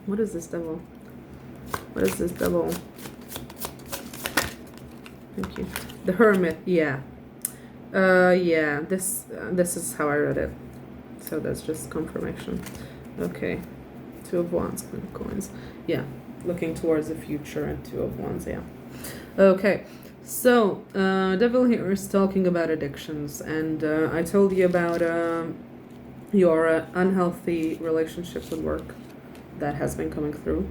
What is this devil? What is this devil? Thank you. The Hermit, yeah. Yeah, this is how I read it. So that's just confirmation. Okay. 2 of Wands, Queen of Coins. Yeah, looking towards the future, and 2 of Wands, yeah. Okay. So, Devil here is talking about addictions, and I told you about your unhealthy relationship with work that has been coming through,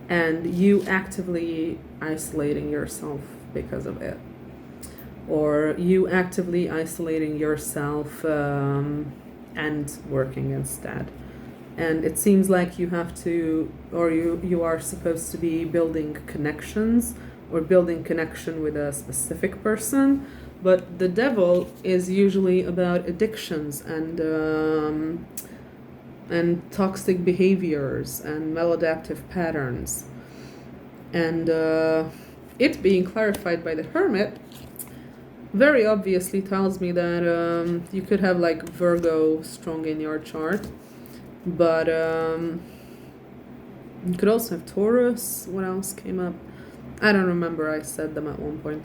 and you actively isolating yourself because of it, or you actively isolating yourself and working instead. And it seems like you have to, or you are supposed to be building connections, or building connection with a specific person, but the Devil is usually about addictions, and and toxic behaviors and maladaptive patterns. And it being clarified by the Hermit very obviously tells me that you could have like Virgo strong in your chart, but you could also have Taurus. What else came up? I don't remember. I said them at one point.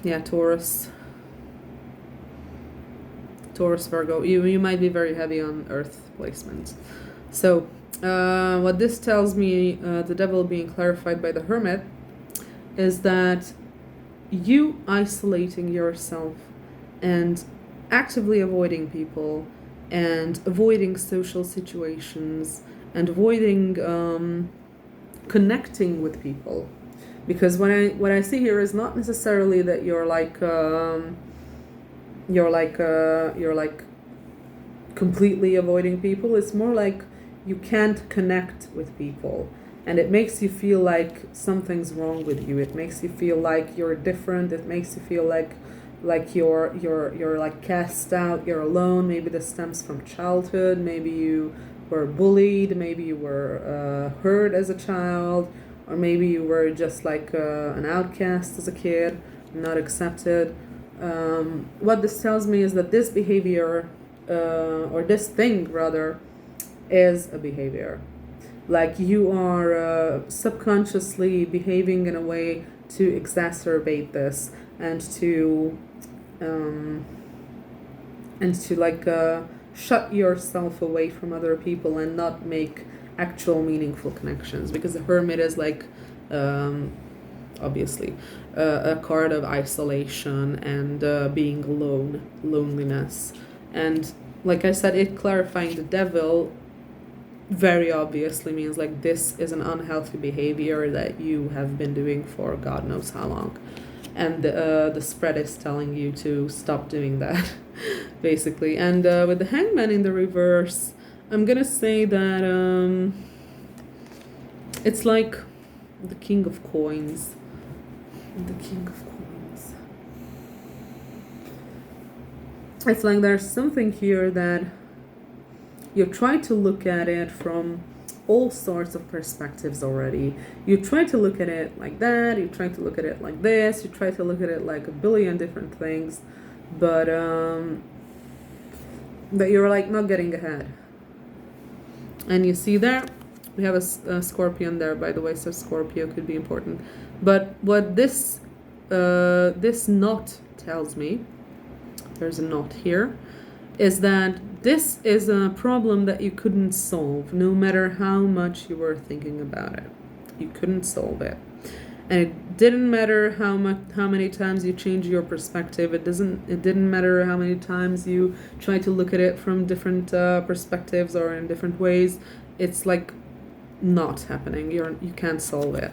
Yeah, Taurus, Virgo. You might be very heavy on Earth placements. So what this tells me, the Devil being clarified by the Hermit, is that you isolating yourself and actively avoiding people and avoiding social situations and avoiding connecting with people, because what I see here is not necessarily that you're like completely avoiding people. It's more like you can't connect with people, and it makes you feel like something's wrong with you. It makes you feel like you're different. It makes you feel like you're like cast out, you're alone. Maybe this stems from childhood. Maybe you were bullied, maybe you were hurt as a child, or maybe you were just like an outcast as a kid, not accepted. What this tells me is that this behavior, or this thing rather, is a behavior. Like you are subconsciously behaving in a way to exacerbate this and to like shut yourself away from other people and not make actual meaningful connections, because the Hermit is like obviously a card of isolation and being alone, loneliness. And like I said, it clarifying the Devil very obviously means like this is an unhealthy behavior that you have been doing for God knows how long, and the spread is telling you to stop doing that basically. And with the Hangman in the reverse, I'm gonna say that it's like the King of Coins. It's like there's something here that you try to look at it from all sorts of perspectives already. You try to look at it like that, you try to look at it like this, you try to look at it like a billion different things, but that you're like not getting ahead. And you see there, we have a Scorpion there, by the way, so Scorpio could be important. But what this knot tells me, there's a knot here, is that this is a problem that you couldn't solve no matter how much you were thinking about it. You couldn't solve it. And it didn't matter how many times you changed your perspective. It didn't matter how many times you tried to look at it from different perspectives or in different ways. It's like not happening. You can't solve it.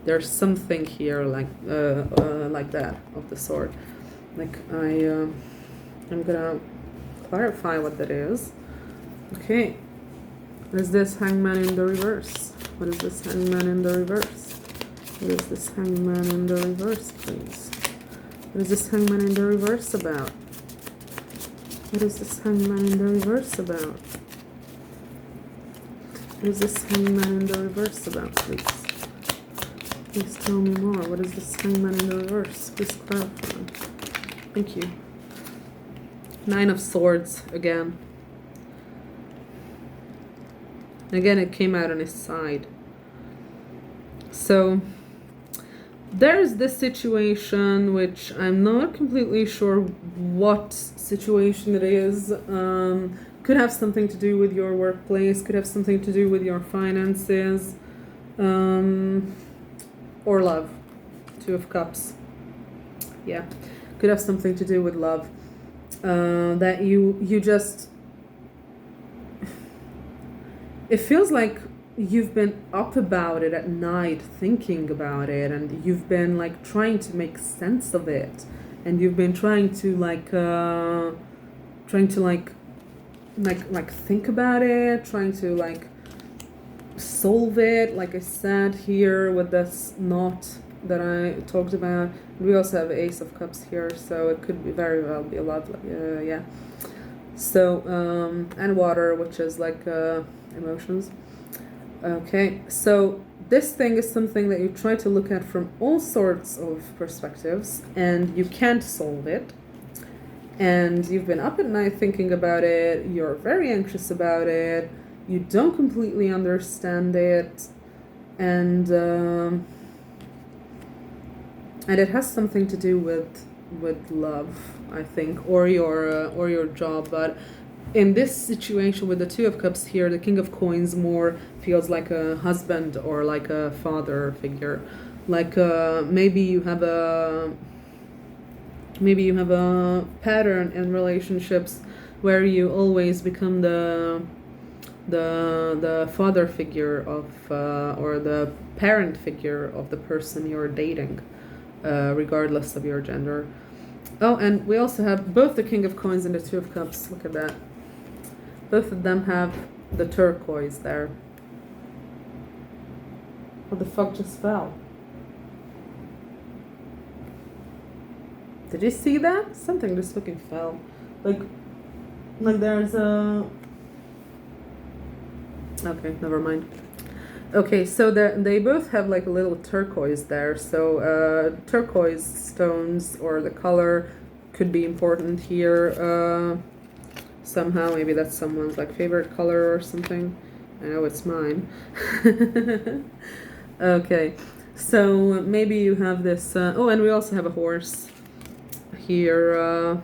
There's something here like that of the sort. Like I'm gonna clarify what that is. Okay. What is this Hangman in the reverse? What is this Hangman in the reverse? What is this Hangman in the reverse, please? What is this Hangman in the reverse about? What is this Hangman in the reverse about? What is this Hangman in the reverse about, please? Please tell me more. What is this Hangman in the reverse? Please clarify. Thank you. Nine of Swords again. Again, it came out on his side. So there's this situation which I'm not completely sure what situation it is. Could have something to do with your workplace, could have something to do with your finances, or love. Two of Cups. Yeah, could have something to do with love. That you just, it feels like you've been up about it at night thinking about it, and you've been like trying to make sense of it, and you've been trying to think about it, trying to like solve it, like I said here with this knot that I talked about. We also have Ace of Cups here, so it could be very well be a love, yeah. So, and water, which is like emotions. Okay, so this thing is something that you try to look at from all sorts of perspectives, and you can't solve it. And you've been up at night thinking about it, you're very anxious about it, you don't completely understand it, and it has something to do with love, I think, or your job. But in this situation with the Two of Cups here, the King of Coins more feels like a husband or like a father figure. Like maybe you have a pattern in relationships where you always become the father figure of or the parent figure of the person you're dating, regardless of your gender. Oh, and we also have both the King of Coins and the Two of Cups. Look at that. Both of them have the turquoise there. What the fuck just fell? Did you see that? Something just fucking fell. Like there's a... Okay, never mind. Okay, so they both have like a little turquoise there. So turquoise stones or the color could be important here somehow. Maybe that's someone's like favorite color or something. I know it's mine. Okay, so maybe you have this... oh, and we also have a horse here.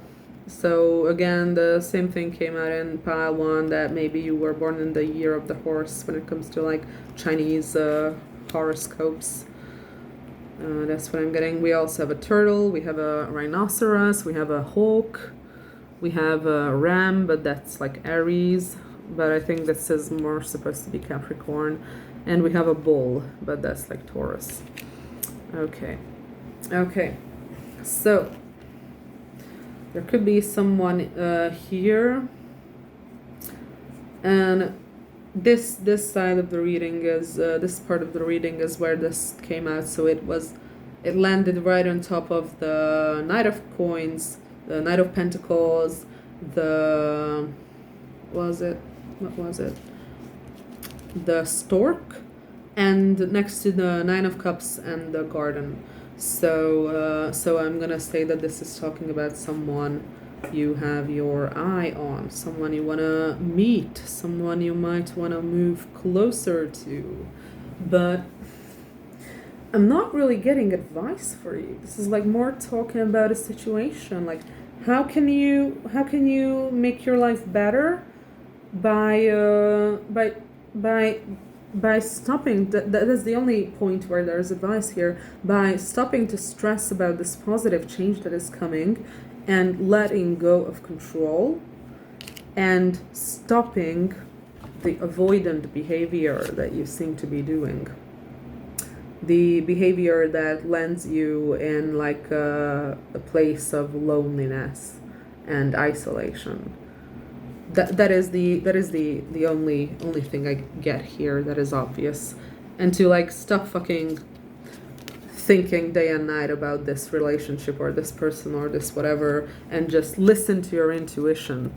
So again, the same thing came out in pile 1, that maybe you were born in the year of the horse when it comes to like Chinese horoscopes. That's what I'm getting. We also have a turtle, we have a rhinoceros, we have a hawk, we have a ram, but that's like Aries, but I think this is more supposed to be Capricorn. And we have a bull, but that's like Taurus. Okay, so there could be someone here, and this side of the reading is this part of the reading is where this came out. So it landed right on top of the Knight of Coins, the Knight of Pentacles, the what was it? The stork, and next to the Nine of Cups and the garden. So I'm gonna say that this is talking about someone you have your eye on, someone you wanna meet, someone you might wanna move closer to. But I'm not really getting advice for you. This is like more talking about a situation. Like how can you make your life better by stopping, that is the only point where there's advice here, by stopping to stress about this positive change that is coming and letting go of control and stopping the avoidant behavior that you seem to be doing. The behavior that lands you in like a place of loneliness and isolation. That is the only thing I get here that is obvious. And to like stop fucking thinking day and night about this relationship or this person or this whatever, and just listen to your intuition.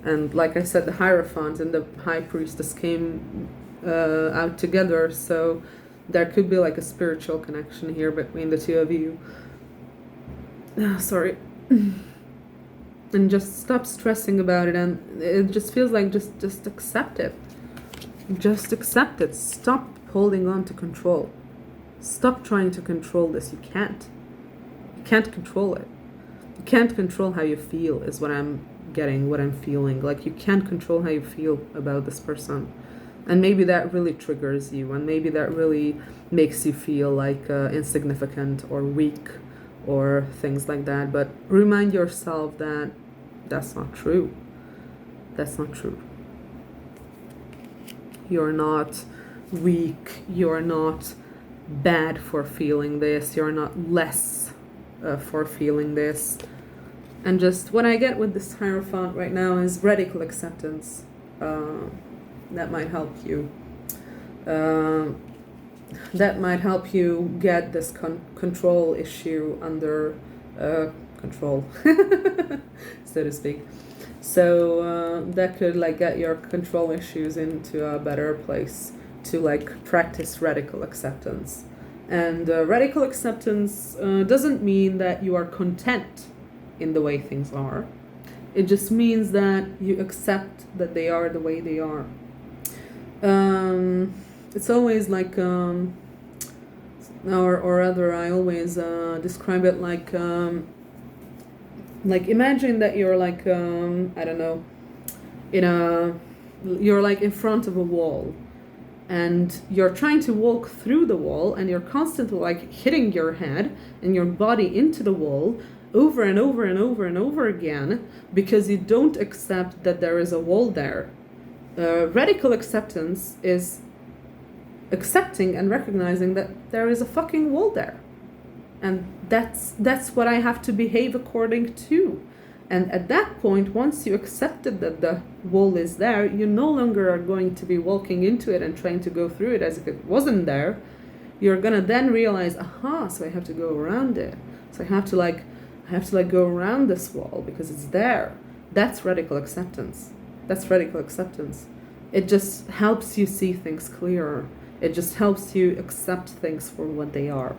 And like I said, the Hierophant and the High Priestess came out together, so there could be like a spiritual connection here between the two of you. Sorry. And just stop stressing about it, and it just feels like just accept it. Just accept it. Stop holding on to control. Stop trying to control this. You can't. You can't control it. You can't control how you feel is what I'm getting, what I'm feeling. Like you can't control how you feel about this person. And maybe that really triggers you, and maybe that really makes you feel like insignificant or weak or things like that. But remind yourself that that's not true. That's not true. You're not weak. You're not bad for feeling this. You're not less for feeling this. And just what I get with this Hierophant right now is radical acceptance. That might help you. That might help you get this control issue under control, so to speak. So that could like get your control issues into a better place to like practice radical acceptance. And radical acceptance doesn't mean that you are content in the way things are. It just means that you accept that they are the way they are. It's always like, or rather, I always describe it like imagine that you're like I don't know, you're like in front of a wall, and you're trying to walk through the wall, and you're constantly like hitting your head and your body into the wall over and over and over and over again because you don't accept that there is a wall there. Radical acceptance is accepting and recognizing that there is a fucking wall there. And that's what I have to behave according to. And at that point, once you accepted that the wall is there, you no longer are going to be walking into it and trying to go through it as if it wasn't there. You're gonna then realize, aha, so I have to go around it. So I have to go around this wall because it's there. That's radical acceptance. That's radical acceptance. It just helps you see things clearer. It just helps you accept things for what they are.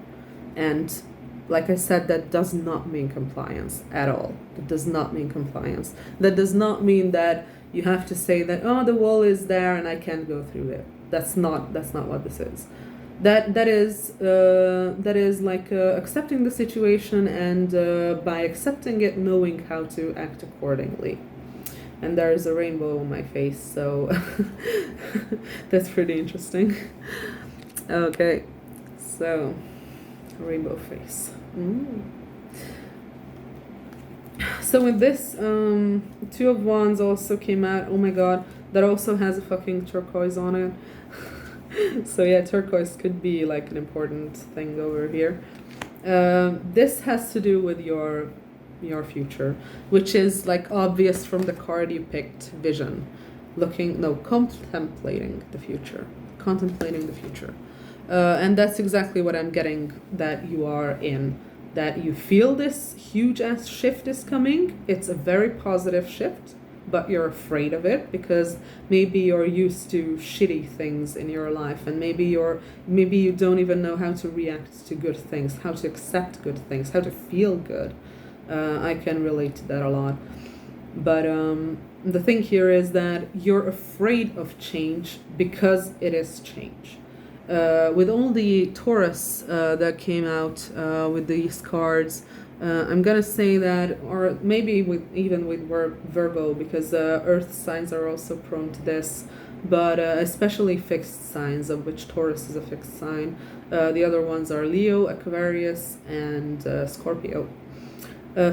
And like I said, that does not mean compliance at all. It does not mean compliance. That does not mean that you have to say that, oh, the wall is there and I can't go through it. That's not what this is. That is like accepting the situation, and by accepting it, knowing how to act accordingly. And there's a rainbow on my face, so that's pretty interesting. Okay, so rainbow face. So with this, Two of Wands also came out. Oh my god, that also has a fucking turquoise on it. So yeah, turquoise could be like an important thing over here. This has to do with your future, which is like obvious from the card you picked, vision. Contemplating the future. Contemplating the future. And that's exactly what I'm getting that you are in. That you feel this huge ass shift is coming. It's a very positive shift, but you're afraid of it because maybe you're used to shitty things in your life, and maybe you don't even know how to react to good things, how to accept good things, how to feel good. I can relate to that a lot. But the thing here is that you're afraid of change because it is change. With all the Taurus that came out with these cards, I'm gonna say that, or maybe with Virgo, because earth signs are also prone to this, but especially fixed signs, of which Taurus is a fixed sign. The other ones are Leo, Aquarius, and Scorpio.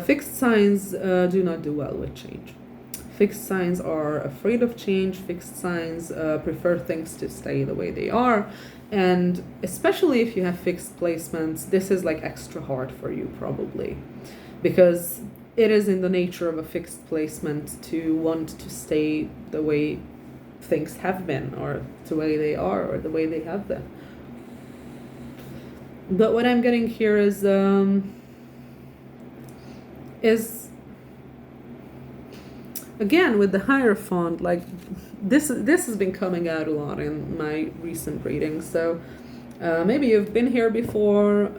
Fixed signs do not do well with change. Fixed signs are afraid of change. Fixed signs prefer things to stay the way they are. And especially if you have fixed placements, this is like extra hard for you probably, because it is in the nature of a fixed placement to want to stay the way things have been, or the way they are, or the way they have been. But what I'm getting here is again with the Hierophant, like this has been coming out a lot in my recent readings. So maybe you've been here before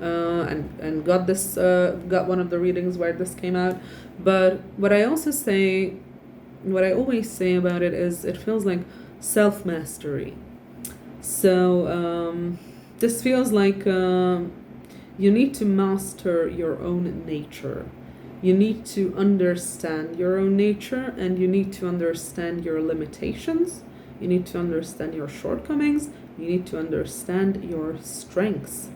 and got this got one of the readings where this came out. But what I always say about it is it feels like self-mastery. So this feels like you need to master your own nature. You need to understand your own nature, and you need to understand your limitations. You need to understand your shortcomings. You need to understand your strengths.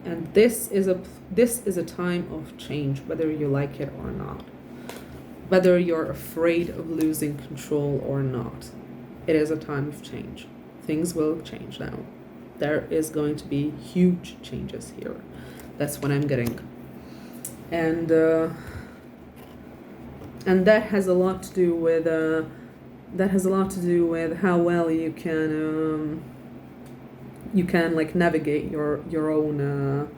And this is a time of change, whether you like it or not. Whether you're afraid of losing control or not. It is a time of change. Things will change now. There is going to be huge changes here. That's what I'm getting. And that has a lot to do with how well you can like navigate your own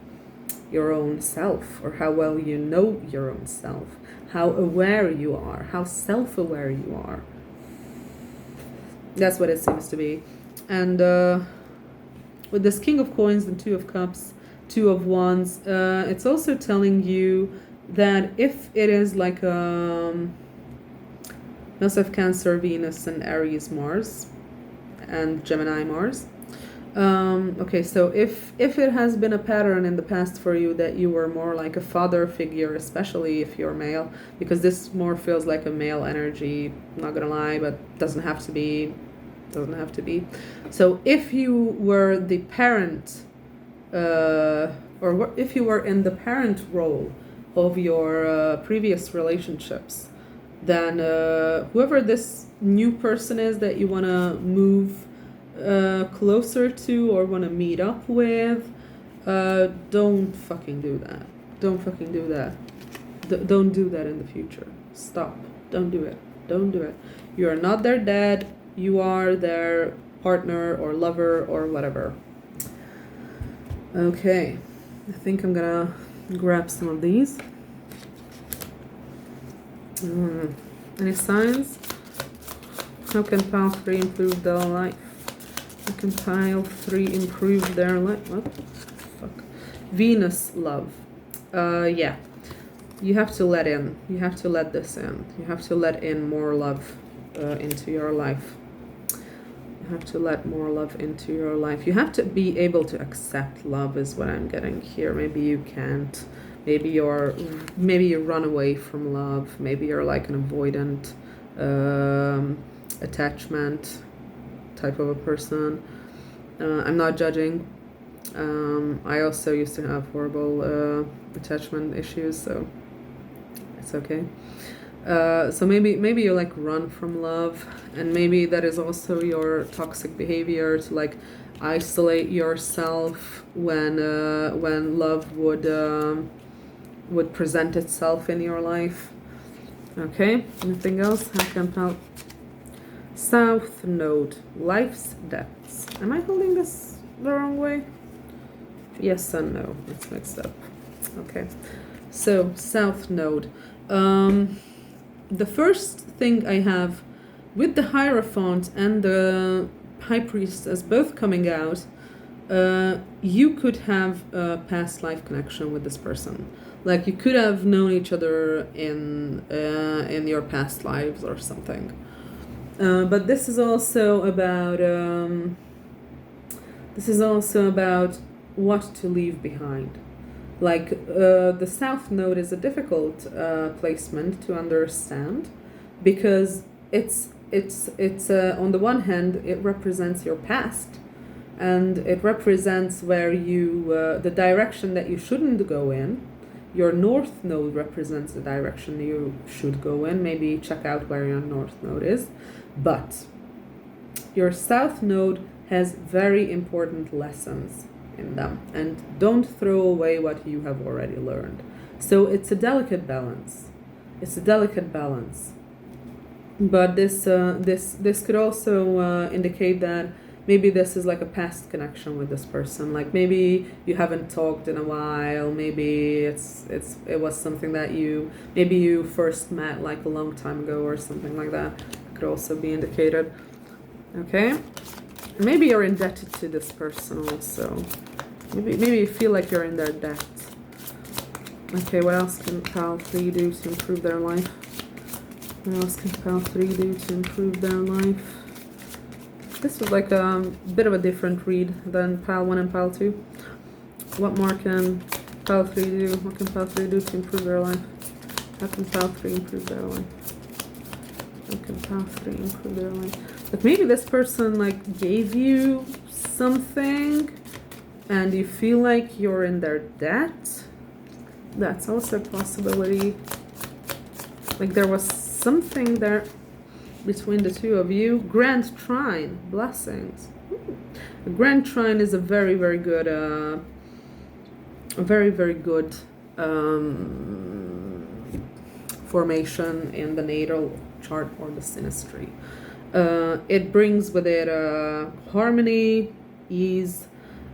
your own self, or how well you know your own self, how aware you are, how self-aware you are. That's what it seems to be. And with this King of Coins and Two of Cups, Two of Wands, it's also telling you that if it is like most of Cancer, Venus, and Aries, Mars, and Gemini, Mars. Okay, so if it has been a pattern in the past for you that you were more like a father figure, especially if you're male, because this more feels like a male energy, not gonna lie, but doesn't have to be. So if you were the parent, or if you were in the parent role of your previous relationships, then whoever this new person is that you want to move closer to or want to meet up with, don't fucking do that. Don't fucking do that. Don't do that in the future. Stop. Don't do it. Don't do it. You are not their dad. You are their partner or lover or whatever. Okay. I think I'm gonna grab some of these. Any signs? How can pile 3 improve their life? How can pile 3 improve their life? What the fuck? Venus love. Yeah. You have to let in. You have to let this in. You have to let in more love into your life. You have to let more love into your life. You have to be able to accept love is what I'm getting here. Maybe you can't. Maybe you run away from love. Maybe you're like an avoidant attachment type of a person. I'm not judging. I also used to have horrible attachment issues, so it's okay. So maybe you like run from love, and maybe that is also your toxic behavior to like isolate yourself when love would present itself in your life. Okay, anything else? How can help? South Node, life's depths. Am I holding this the wrong way? Yes and no. It's mixed up. Okay, so South Node. The first thing I have with the Hierophant and the High Priestess both coming out, you could have a past life connection with this person. Like you could have known each other in your past lives or something. But this is also about what to leave behind. Like the South Node is a difficult placement to understand because it's on the one hand it represents your past, and it represents where you the direction that you shouldn't go in. Your North Node represents the direction you should go in. Maybe check out where your North Node is. But your South Node has very important lessons in them, and don't throw away what you have already learned. So it's a delicate balance. But this could also indicate that maybe this is like a past connection with this person. Like maybe you haven't talked in a while. Maybe it was something that maybe you first met like a long time ago or something like that. Could also be indicated. Okay, maybe you're indebted to this person also. Maybe you feel like you're in their debt. Okay, what else can pile 3 do to improve their life? What else can pile 3 do to improve their life? This was like a bit of a different read than pile 1 and pile 2. What more can pile 3 do? What can pile 3 do to improve their life? How can pile 3 improve their life? How can pile 3 improve their life? But maybe this person like gave you something and you feel like you're in their debt. That's also a possibility. Like there was something there between the two of you. Grand Trine, blessings. A Grand Trine is a very, very good, formation in the natal chart or the synastry. It brings with it harmony, ease,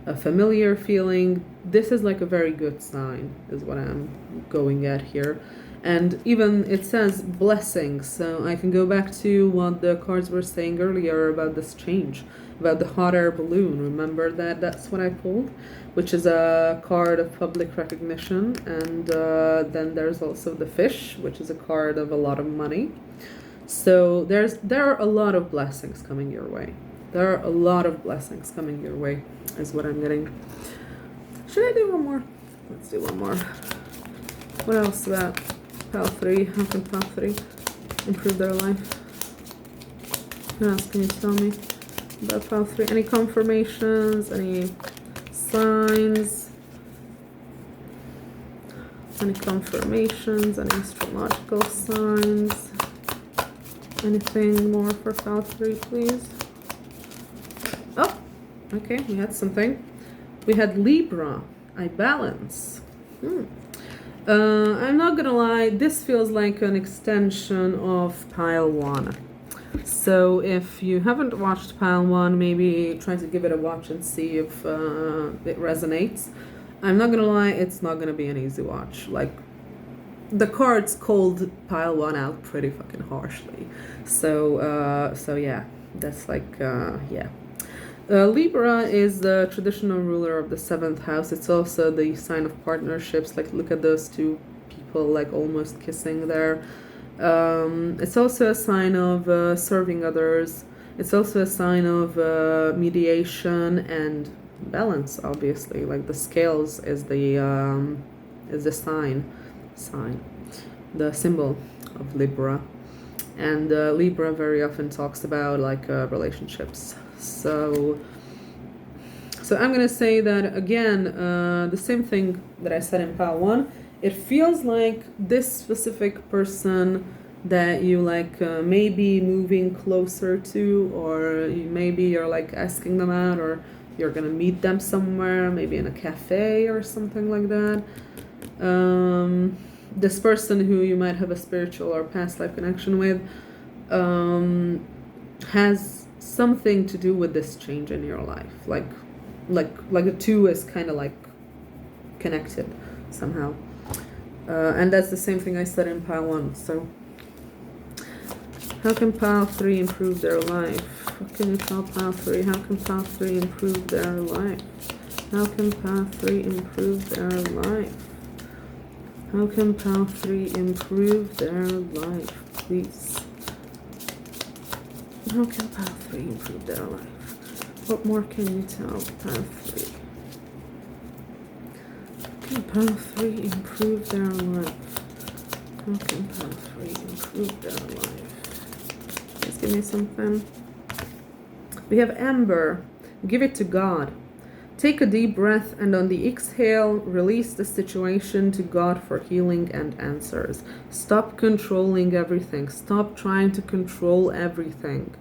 a familiar feeling. This is like a very good sign, is what I'm going at here. And even it says blessings, so I can go back to what the cards were saying earlier about this change, about the hot air balloon. Remember that? That's what I pulled, which is a card of public recognition. And then there's also the fish, which is a card of a lot of money. So there are a lot of blessings coming your way. There are a lot of blessings coming your way, is what I'm getting. Should I do one more? Let's do one more. What else about Pile 3? How can Pile 3 improve their life? What else can you tell me about Pile 3? Any confirmations? Any signs? Any confirmations? Any astrological signs? Anything more for Pile 3, please? Oh, okay, we had something. We had Libra. I balance. I'm not gonna lie, this feels like an extension of Pile 1. So if you haven't watched Pile 1, maybe try to give it a watch and see if it resonates. I'm not gonna lie, it's not gonna be an easy watch. Like, the cards called Pile 1 out pretty fucking harshly. So yeah, that's like, yeah. Libra is the traditional ruler of the 7th house. It's also the sign of partnerships. Like, look at those two people, like, almost kissing there. It's also a sign of serving others. It's also a sign of mediation and balance, obviously. Like, the scales is the sign, the symbol of Libra. And Libra very often talks about, like, relationships. So I'm gonna say that again, the same thing that I said in Pile 1. It feels like this specific person that you like may be moving closer to, or maybe you're like asking them out, or you're gonna meet them somewhere, maybe in a cafe or something like that. This person who you might have a spiritual or past life connection with has something to do with this change in your life. Like the two is kind of like connected somehow. And that's the same thing I said in Pile 1. So how can Pile 3 improve their life? What can you tell Pile 3? How can Pile 3 improve their life? How can Pile 3 improve their life? How can Pile 3 improve their life, please? How can Pile 3 improve their life? What more can you tell Pile 3? How can Pile 3 improve their life? How can Pile 3 improve their life? Just give me something. We have Amber. Give it to God. Take a deep breath, and on the exhale, release the situation to God for healing and answers. Stop controlling everything. Stop trying to control everything.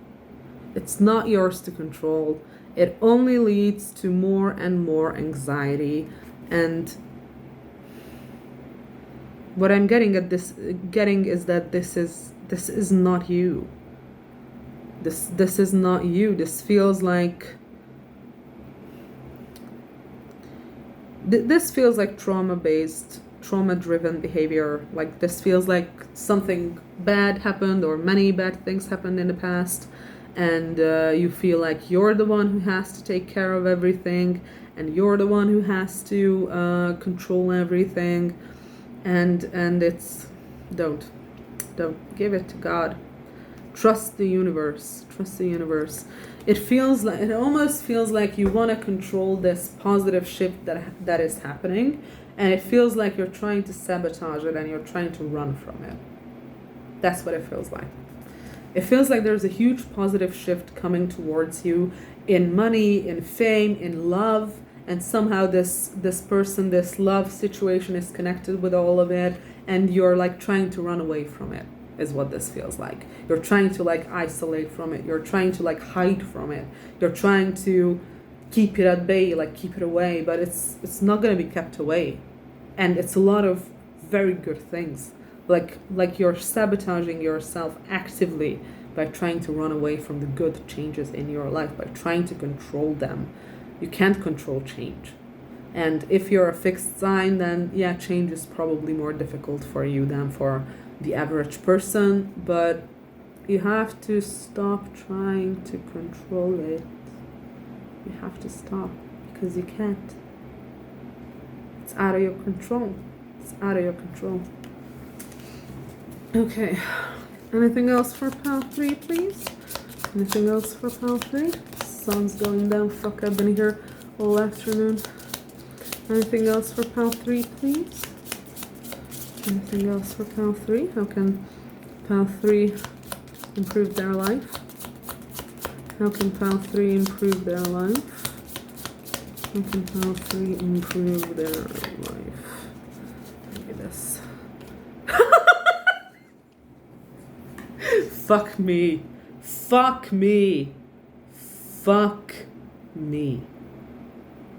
It's not yours to control. It only leads to more and more anxiety. And what I'm getting is that this is not you. This is not you. This feels like this feels like trauma-based, trauma-driven behavior. Like, this feels like something bad happened, or many bad things happened in the past, and you feel like you're the one who has to take care of everything, and you're the one who has to control everything, and it's don't give it to God. Trust the universe. Trust the universe. It almost feels like you want to control this positive shift that is happening, and it feels like you're trying to sabotage it and you're trying to run from it. That's what it feels like. It feels like there's a huge positive shift coming towards you in money, in fame, in love, and somehow this person, this love situation is connected with all of it, and you're like trying to run away from it. Is what this feels like. You're trying to like isolate from it. You're trying to like hide from it. You're trying to keep it at bay, like keep it away, but it's not going to be kept away. And it's a lot of very good things. Like you're sabotaging yourself actively by trying to run away from the good changes in your life, by trying to control them. You can't control change. And if you're a fixed sign, then yeah, change is probably more difficult for you than for the average person, but you have to stop trying to control it. You have to stop, because you can't. It's out of your control. It's out of your control. Okay. Anything else for pile 3, please? Anything else for pile 3? Sun's going down. Fuck, I've been here all afternoon. Anything else for pile 3, please? Anything else for pile 3? How can pile 3 improve their life? How can pile 3 improve their life? How can pile 3 improve their life? Maybe this. Fuck me. Fuck me. Fuck me.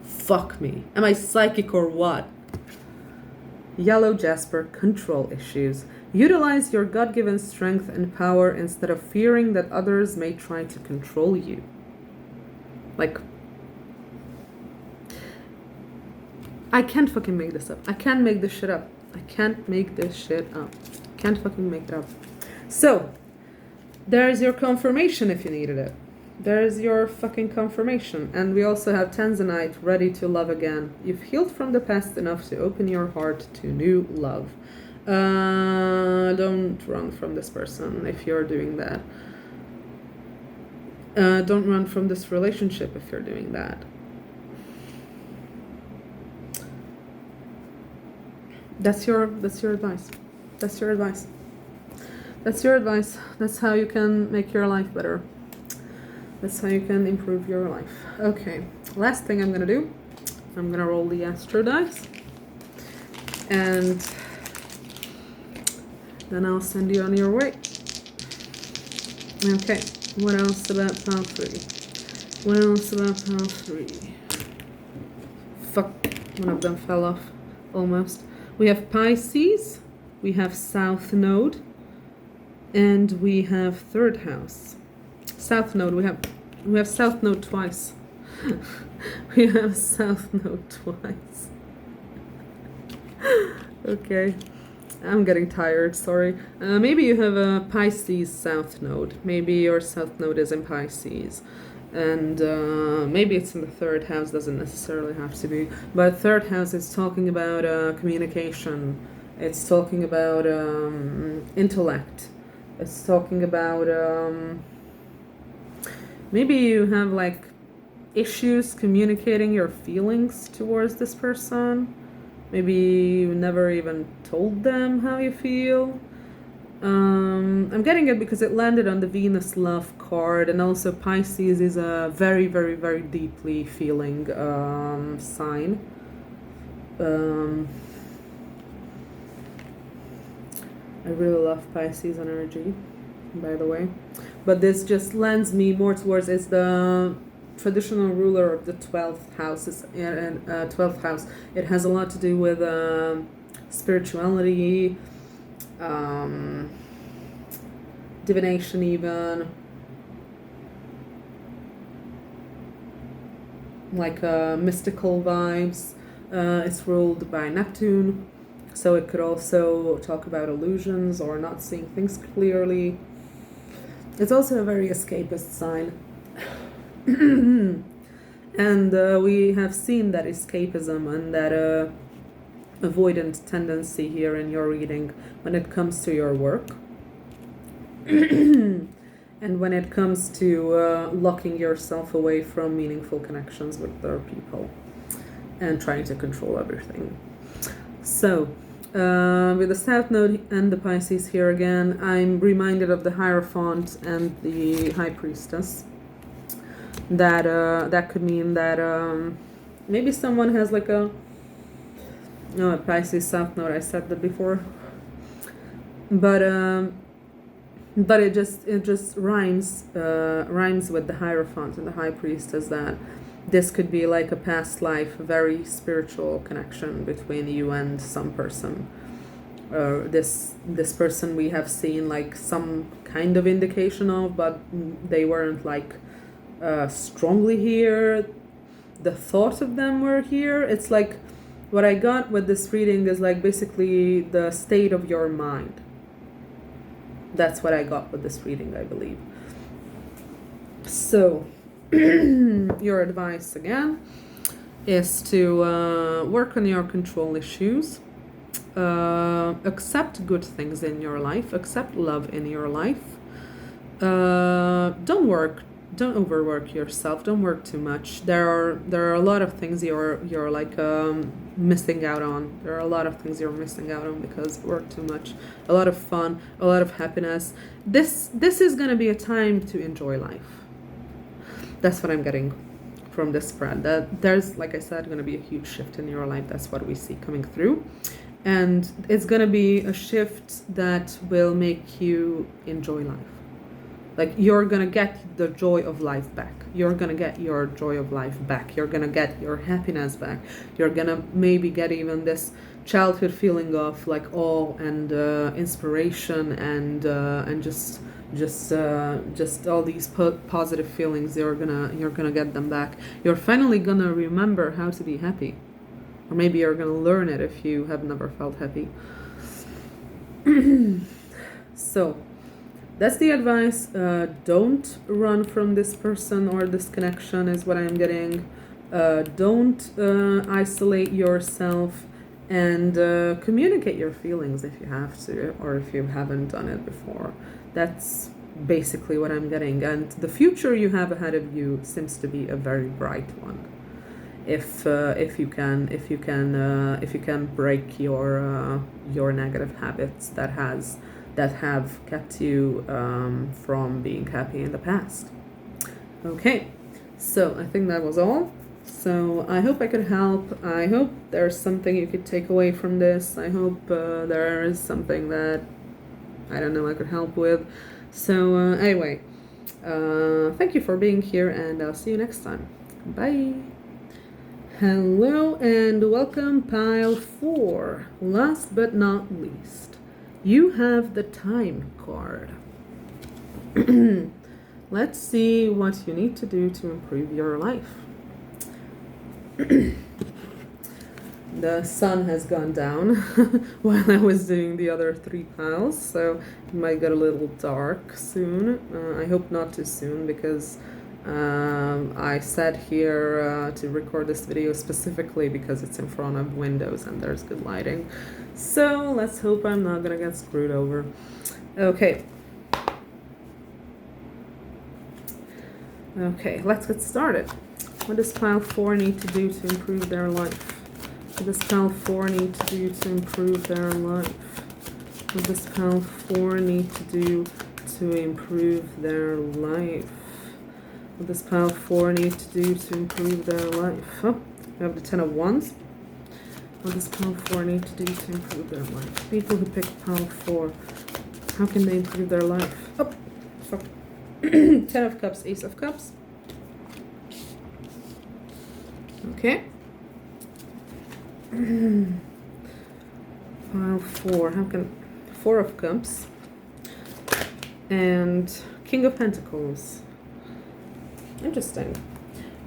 Fuck me. Am I psychic or what? Yellow Jasper, control issues. Utilize your God-given strength and power instead of fearing that others may try to control you. Like, I can't fucking make this up. I can't make this shit up. I can't make this shit up. Can't fucking make it up. So, there's your confirmation if you needed it. There's your fucking confirmation. And we also have Tanzanite, ready to love again. You've healed from the past enough to open your heart to new love. Don't run from this person if you're doing that. Don't run from this relationship if you're doing that. That's your advice. That's your advice. That's your advice. That's how you can make your life better. That's how you can improve your life. Okay, last thing I'm gonna do, I'm gonna roll the Astro dice, and then I'll send you on your way. Okay, what else about pile 3? What else about pile 3? Fuck, one of them fell off, almost. We have Pisces, we have South Node, and we have Third House. South Node, we have South Node twice. We have South Node twice. Okay, I'm getting tired, sorry. Maybe you have a Pisces South Node. Maybe your South Node is in Pisces. And maybe it's in the third house, doesn't necessarily have to be. But third house is talking about communication. It's talking about intellect. It's talking about maybe you have like issues communicating your feelings towards this person. Maybe you never even told them how you feel. I'm getting it because it landed on the Venus love card, and also Pisces is a very, very, very deeply feeling sign. I really love Pisces energy, by the way. But this just lends me more towards, it's the traditional ruler of the 12th house. 12th house. It has a lot to do with spirituality, divination even, like mystical vibes. It's ruled by Neptune, so it could also talk about illusions or not seeing things clearly. It's also a very escapist sign. And we have seen that escapism and that avoidant tendency here in your reading when it comes to your work. And when it comes to locking yourself away from meaningful connections with other people and trying to control everything. So, with the South Node and the Pisces here again, I'm reminded of the Hierophant and the High Priestess. That could mean that maybe someone has like a Pisces South Node. I said that before, but it just rhymes with the Hierophant and the High Priestess, that this could be like a past life, very spiritual connection between you and some person. This person we have seen like some kind of indication of, but they weren't like strongly here. the thought of them were here. It's like what I got with this reading is like basically the state of your mind. That's what I got with this reading, I believe. So your advice again is to work on your control issues, accept good things in your life, accept love in your life. Don't overwork yourself, don't work too much. There are a lot of things you're like missing out on. There are a lot of things you're missing out on because you work too much. A lot of fun, a lot of happiness. This is going to be a time to enjoy life. That's what I'm getting from this spread. That there's, like I said, going to be a huge shift in your life. That's what we see coming through. And it's going to be a shift that will make you enjoy life. Like you're going to get the joy of life back. You're going to get your joy of life back. You're going to get your happiness back. You're going to maybe get even this childhood feeling of like awe and inspiration and just all these positive feelings. You're gonna get them back. You're finally gonna remember how to be happy. Or maybe you're gonna learn it if you have never felt happy. So that's the advice. Don't run from this person or this connection is what I'm getting. Don't isolate yourself, and communicate your feelings if you have to, or if you haven't done it before. That's basically what I'm getting. And the future you have ahead of you seems to be a very bright one. If you can break your negative habits that have kept you from being happy in the past. Okay, so I think that was all. So I hope I could help. I hope there's something you could take away from this. I hope there is something that I don't know I could help with. So anyway, thank you for being here, and I'll see you next time. Bye. Hello and welcome, pile 4. Last but not least, you have the time card. Let's see what you need to do to improve your life. The sun has gone down while I was doing the other 3 piles, so it might get a little dark soon. I hope not too soon, because I sat here to record this video specifically because it's in front of windows and there's good lighting. So let's hope I'm not gonna get screwed over. Okay. Okay, let's get started. What does pile 4 need to do to improve their life? What does pile 4 need to do to improve their life? What does pile 4 need to do to improve their life? What does pile 4 need to do to improve their life? Oh, we have the 10 of Wands. What does pile 4 need to do to improve their life? People who pick pile 4, how can they improve their life? Oh, fuck. 10 of Cups, Ace of Cups. Okay. Pile 4, how can 4 of Cups and King of Pentacles. Interesting.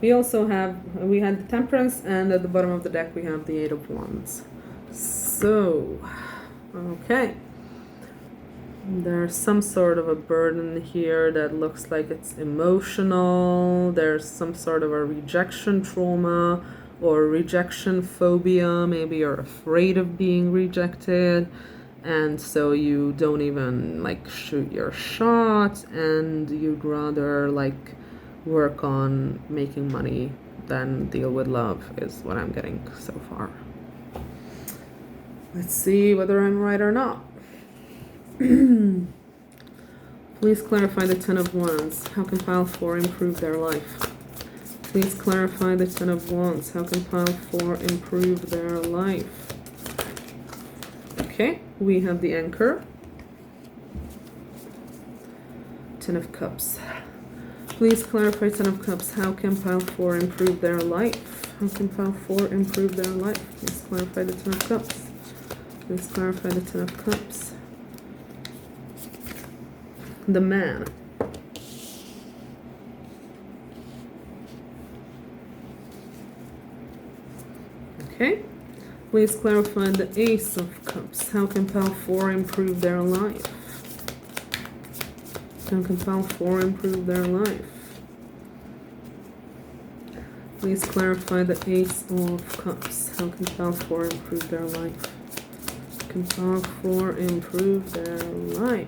We also had the Temperance, and at the bottom of the deck we have the 8 of Wands. So, okay. There's some sort of a burden here that looks like it's emotional. There's some sort of a rejection trauma or rejection phobia. Maybe you're afraid of being rejected, and so you don't even like shoot your shot, and you'd rather like work on making money than deal with love, is what I'm getting so far. Let's see whether I'm right or not. Please clarify the 10 of Wands. How can pile 4 improve their life? Please clarify the 10 of Wands. How can pile 4 improve their life? Okay, we have the Anchor. 10 of Cups. Please clarify 10 of Cups. How can pile 4 improve their life? How can pile 4 improve their life? Please clarify the 10 of Cups. Please clarify the 10 of Cups. The Man. Okay. Please clarify the Ace of Cups. How can pile 4 improve their life? How can pile 4 improve their life? Please clarify the Ace of Cups. How can pile 4 improve their life? Can pile 4 improve their life?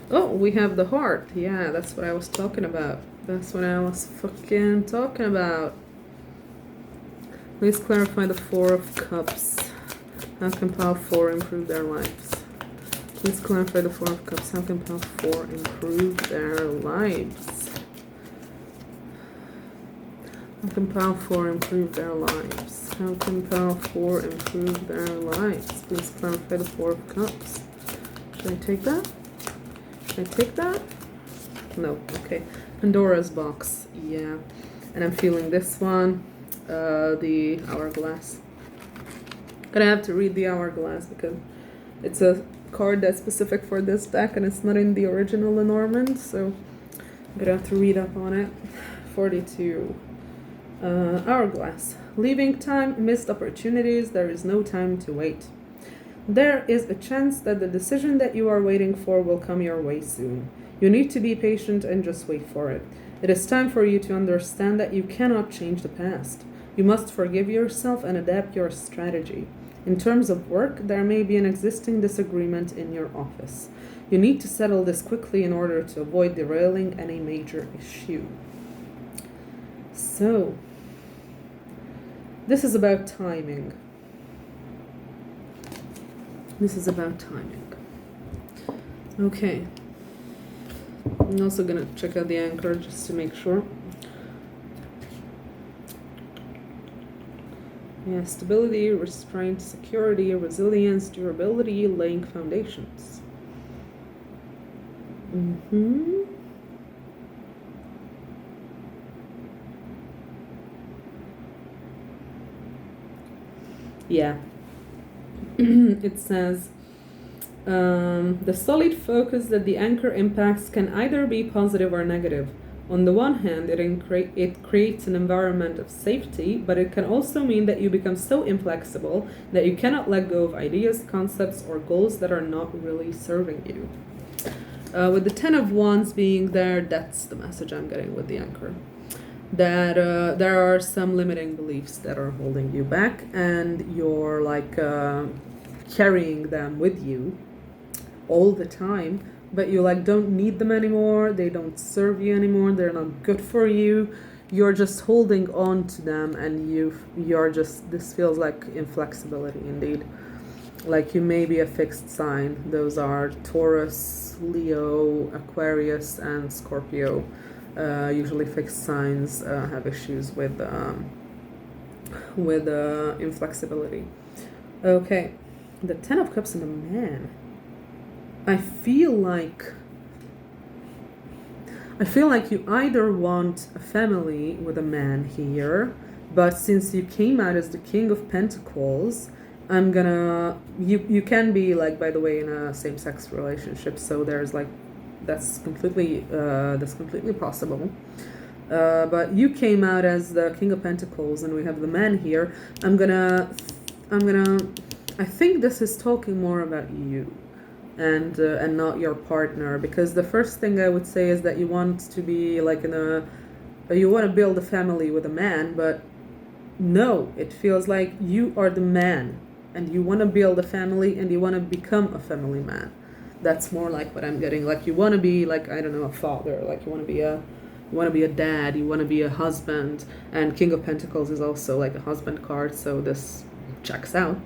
Oh, we have the heart. Yeah, that's what I was talking about. That's what I was fucking talking about. Please clarify the 4 of Cups. How can pile 4 improve their lives? Please clarify the 4 of Cups. How can pile 4 improve their lives? How can pile 4 improve their lives? How can pile 4 improve their lives? Please clarify the 4 of Cups. Should I take that? Should I take that? No. Okay. Pandora's box. Yeah. And I'm feeling this one. The hourglass. Gonna have to read the hourglass because it's a card that's specific for this deck and it's not in the original Lenormand, so I'm gonna have to read up on it. 42. Hourglass. Leaving time, missed opportunities, there is no time to wait. There is a chance that the decision that you are waiting for will come your way soon. You need to be patient and just wait for it. It is time for you to understand that you cannot change the past. You must forgive yourself and adapt your strategy. In terms of work, there may be an existing disagreement in your office. You need to settle this quickly in order to avoid derailing any major issue. So, this is about timing. This is about timing. Okay. I'm also gonna check out the anchor just to make sure. Yeah, stability, restraint, security, resilience, durability, laying foundations. Yeah. It says, the solid focus that the anchor impacts can either be positive or negative. On the one hand, it creates an environment of safety, but it can also mean that you become so inflexible that you cannot let go of ideas, concepts, or goals that are not really serving you. With the 10 of Wands being there, that's the message I'm getting with the anchor. That there are some limiting beliefs that are holding you back, and you're like carrying them with you all the time, but you like don't need them anymore, they don't serve you anymore, they're not good for you, you're just holding on to them, and you're just, this feels like inflexibility indeed. Like you may be a fixed sign. Those are Taurus, Leo, Aquarius, and Scorpio. Usually fixed signs have issues with inflexibility. Okay, the 10 of Cups and the Man. I feel like you either want a family with a man here, but since you came out as the King of Pentacles, you can be like, by the way, in a same-sex relationship, so there's like, that's completely possible. But you came out as the King of Pentacles, and we have the Man here. I think this is talking more about you and not your partner, because the first thing I would say is that you want to be like you want to build a family with a man, but no, it feels like you are the man and you want to build a family and you want to become a family man. That's more like what I'm getting. Like you want to be like, I don't know, a father, like you want to be a dad, you want to be a husband, and King of Pentacles is also like a husband card, so this checks out.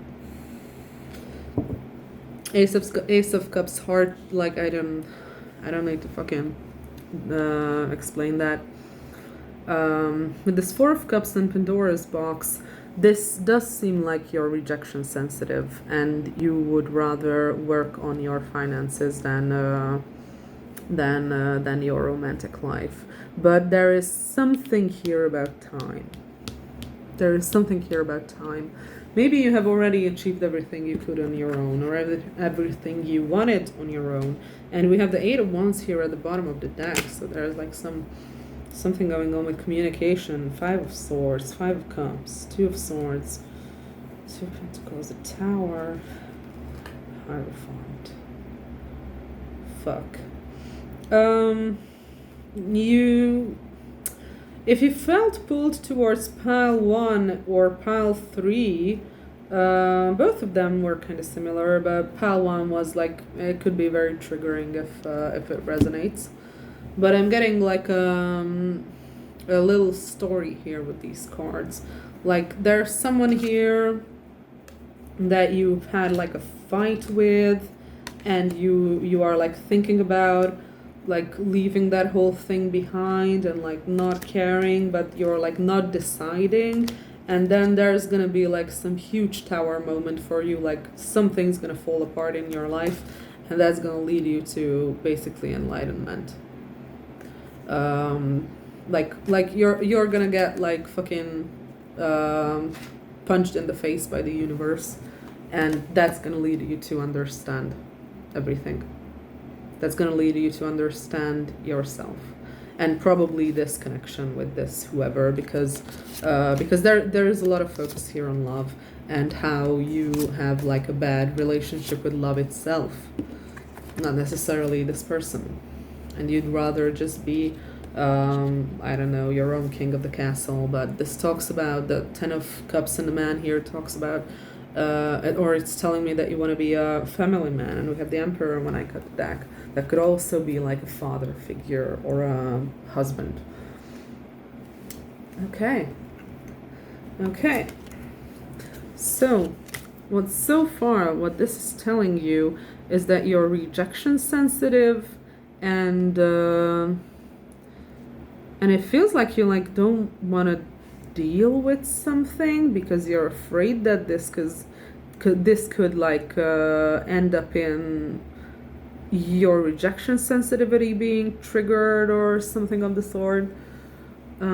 Ace of Cups, heart, like I don't need to fucking explain that. With this 4 of Cups and Pandora's box, this does seem like you're rejection sensitive and you would rather work on your finances than your romantic life. But there is something here about time. Maybe you have already achieved everything you could on your own, or everything you wanted on your own. And we have the 8 of Wands here at the bottom of the deck, so there's like something going on with communication. 5 of Swords, 5 of Cups, 2 of Swords. Two of Pentacles, a Tower, Hierophant. Fuck. If you felt pulled towards pile 1 or pile 3, both of them were kind of similar, but pile 1 was like, it could be very triggering if it resonates. But I'm getting like a little story here with these cards. Like there's someone here that you've had like a fight with, and you are like thinking about like leaving that whole thing behind and like not caring, but you're like not deciding. And then there's gonna be like some huge tower moment for you, like something's gonna fall apart in your life, and that's gonna lead you to basically enlightenment. Like you're gonna get like fucking punched in the face by the universe, and that's gonna lead you to understand everything. That's gonna lead you to understand yourself, and probably this connection with this whoever, because there is a lot of focus here on love and how you have like a bad relationship with love itself, not necessarily this person, and you'd rather just be I don't know, your own king of the castle. But this talks about the 10 of Cups, and the man here talks about or it's telling me that you want to be a family man, and we have the Emperor when I cut the deck. That could also be like a father figure or a husband. Okay. So what this is telling you is that you're rejection sensitive, and it feels like you like don't want to deal with something because you're afraid that this could like end up in your rejection sensitivity being triggered or something of the sort. I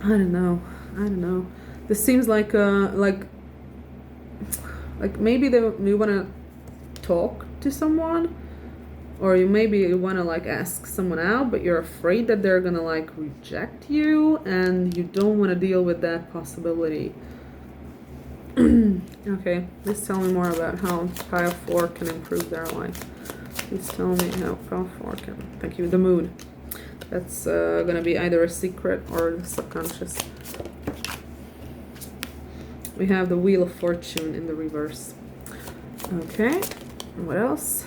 don't know. This seems like maybe you want to talk to someone, or you want to like ask someone out, but you're afraid that they're gonna like reject you, and you don't want to deal with that possibility. Okay, please tell me more about how pile 4 can improve their life. Please tell me how pile 4 can. Thank you. The mood. That's gonna be either a secret or the subconscious. We have the Wheel of Fortune in the reverse. Okay, what else?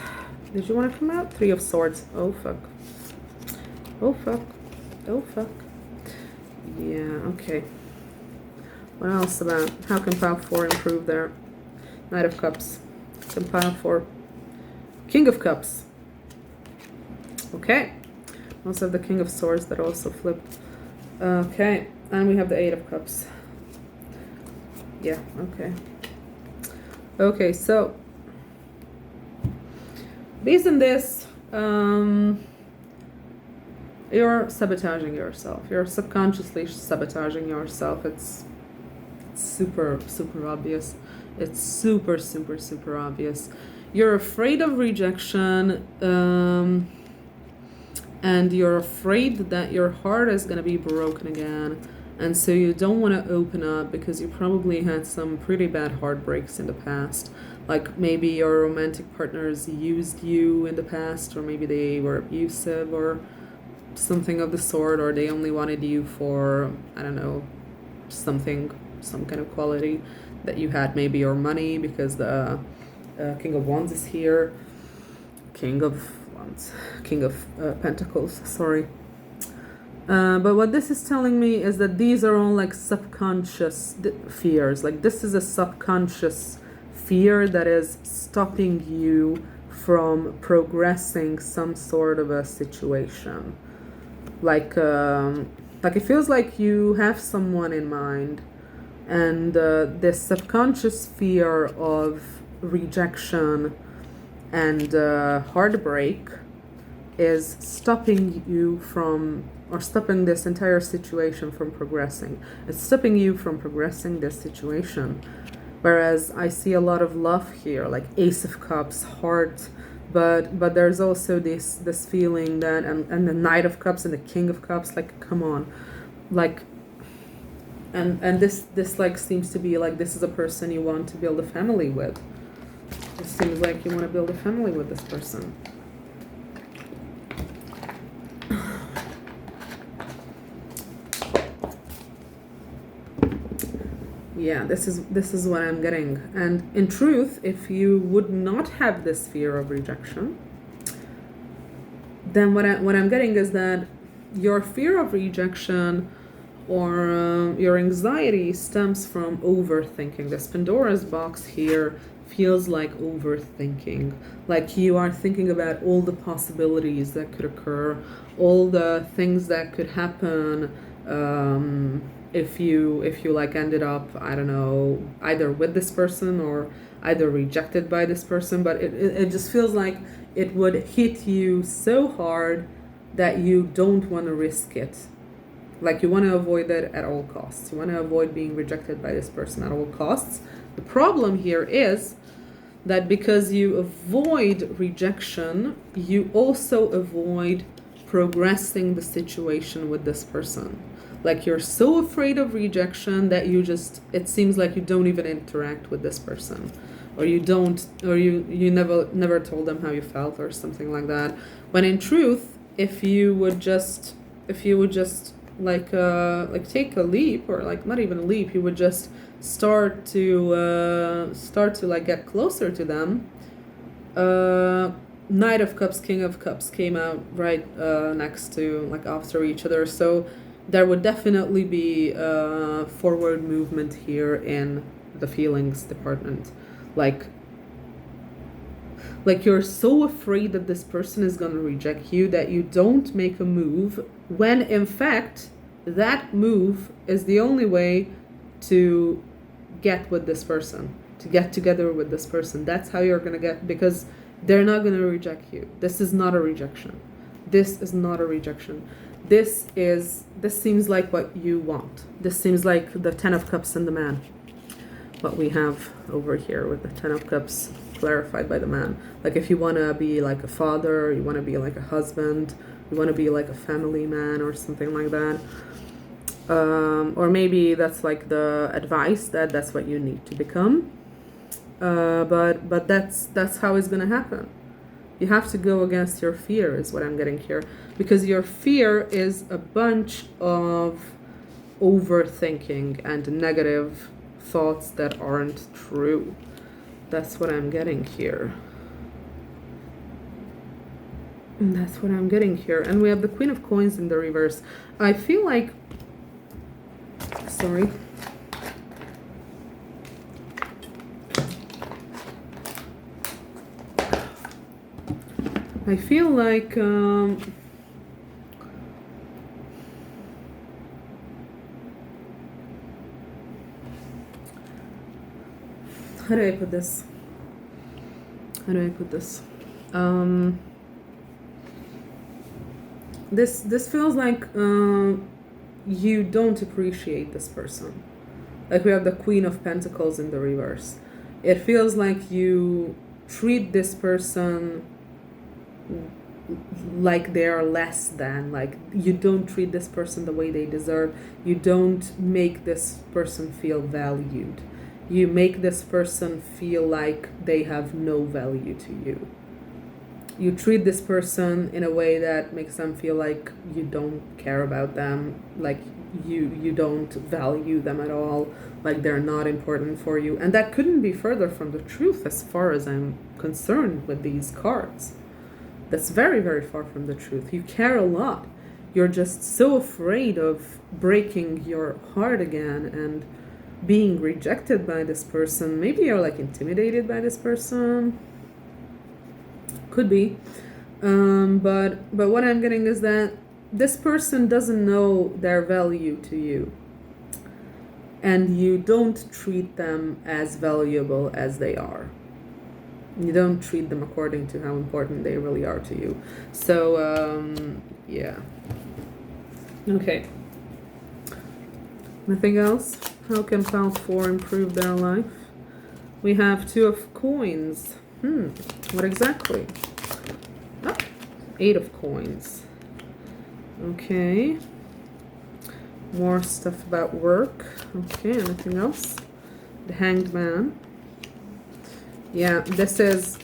Did you want to come out? 3 of Swords. Oh fuck. Yeah, okay. What else about how can pile 4 improve their Knight of Cups? Can pile 4. King of Cups. Okay. Also have the King of Swords that also flipped. Okay. And we have the 8 of Cups. Yeah, okay. Okay, so based on this, you're sabotaging yourself. You're subconsciously sabotaging yourself. It's super obvious. It's super obvious. You're afraid of rejection, and you're afraid that your heart is going to be broken again, and so you don't want to open up because you probably had some pretty bad heartbreaks in the past. Like maybe your romantic partners used you in the past, or maybe they were abusive or something of the sort, or they only wanted you for, I don't know, some kind of quality that you had, maybe your money, because the King of Wands is here. King of Pentacles, sorry. But what this is telling me is that these are all like subconscious fears. Like this is a subconscious fear that is stopping you from progressing some sort of a situation. Like it feels like you have someone in mind, and this subconscious fear of rejection and heartbreak is stopping you from, or stopping this entire situation from progressing. It's stopping you from progressing this situation. Whereas I see a lot of love here, like Ace of Cups, heart, but there's also this feeling that, and the Knight of Cups and the King of Cups, like come on, like And this like seems to be like this is a person you want to build a family with. It seems like you want to build a family with this person. Yeah, this is what I'm getting. And in truth, if you would not have this fear of rejection, then what I'm getting is that your fear of rejection or your anxiety stems from overthinking. This Pandora's box here feels like overthinking, like you are thinking about all the possibilities that could occur, all the things that could happen if you like ended up, I don't know, either with this person or either rejected by this person. But it just feels like it would hit you so hard that you don't want to risk it. Like you want to avoid it at all costs. You want to avoid being rejected by this person at all costs. The problem here is that because you avoid rejection, you also avoid progressing the situation with this person. Like you're so afraid of rejection that it seems like you don't even interact with this person, or you never told them how you felt or something like that. When in truth, if you would just like take a leap, or like not even a leap, you would just start to like get closer to them. Knight of Cups, King of Cups came out right next to, like, after each other, so there would definitely be forward movement here in the feelings department. Like you're so afraid that this person is going to reject you that you don't make a move, when in fact that move is the only way to get with this person, to get together with this person. That's how you're going to get, because they're not going to reject you. This is not a rejection. This is not a rejection. This seems like what you want. This seems like the Ten of Cups and the man. What we have over here with the Ten of Cups clarified by the man. Like if you want to be like a father, you want to be like a husband, you want to be like a family man or something like that. Or maybe that's like the advice that's what you need to become. But that's how it's gonna happen. You have to go against your fear, is what I'm getting here, because your fear is a bunch of overthinking and negative thoughts that aren't true. That's what I'm getting here. And that's what I'm getting here. And we have the Queen of Coins in the reverse. I feel like, sorry. I feel like how do I put this? This feels like you don't appreciate this person. Like we have the Queen of Pentacles in the reverse. It feels like you treat this person like they are less than, like you don't treat this person the way they deserve. You don't make this person feel valued. You make this person feel like they have no value to you. You treat this person in a way that makes them feel like you don't care about them, like you don't value them at all, like they're not important for you. And that couldn't be further from the truth as far as I'm concerned with these cards. That's very, very far from the truth. You care a lot. You're just so afraid of breaking your heart again and being rejected by this person. Maybe you're like intimidated by this person. Could be. But what I'm getting is that this person doesn't know their value to you. And you don't treat them as valuable as they are. You don't treat them according to how important they really are to you. So, yeah. Okay. Nothing else? How can Pile 4 improve their life? We have Two of Coins. What exactly? Oh, Eight of Coins. Okay. More stuff about work. Okay, anything else? The Hanged Man. Yeah, this is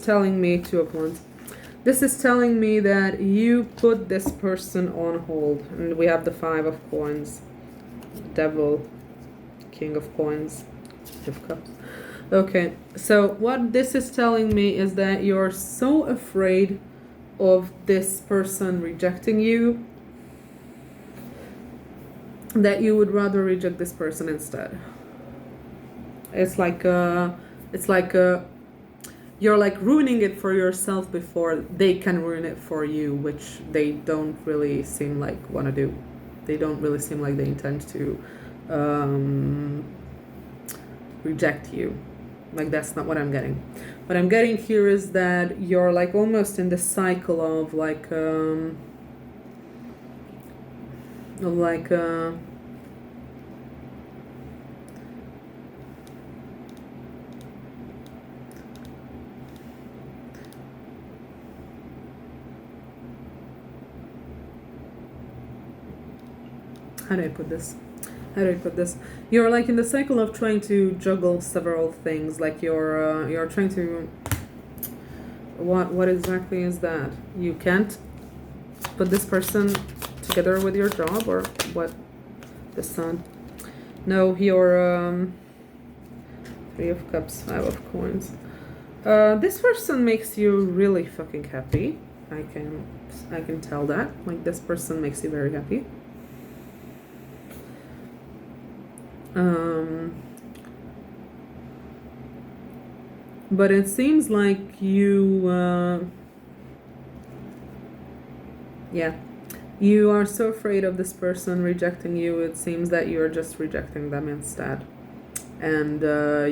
telling me Two of Wands. This is telling me that you put this person on hold. And we have the Five of Coins. Devil. King of Coins. Of Cups. Okay, so what this is telling me is that you're so afraid of this person rejecting you that you would rather reject this person instead. It's like you're like ruining it for yourself before they can ruin it for you, which they don't really seem like want to do. They don't really seem like they intend to reject you. Like, that's not what I'm getting. What I'm getting here is that you're like almost in the cycle of how do I put this? You're like in the cycle of trying to juggle several things. Like you're trying to. What exactly is that? You can't put this person together with your job, or what? The Sun. No, you're Three of Cups, Five of Coins. This person makes you really fucking happy. I can tell that. Like, this person makes you very happy. But it seems like you you are so afraid of this person rejecting you. It seems that you're just rejecting them instead, and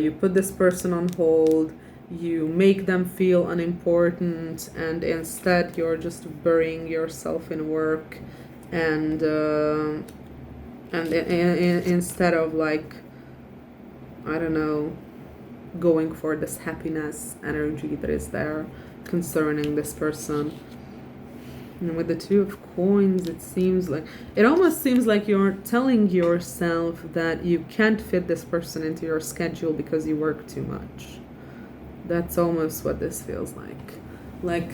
you put this person on hold. You make them feel unimportant, and instead you're just burying yourself in work, and instead of, like, I don't know, going for this happiness energy that is there concerning this person. And with the Two of Coins, it almost seems like you're telling yourself that you can't fit this person into your schedule because you work too much. That's almost what this feels like. Like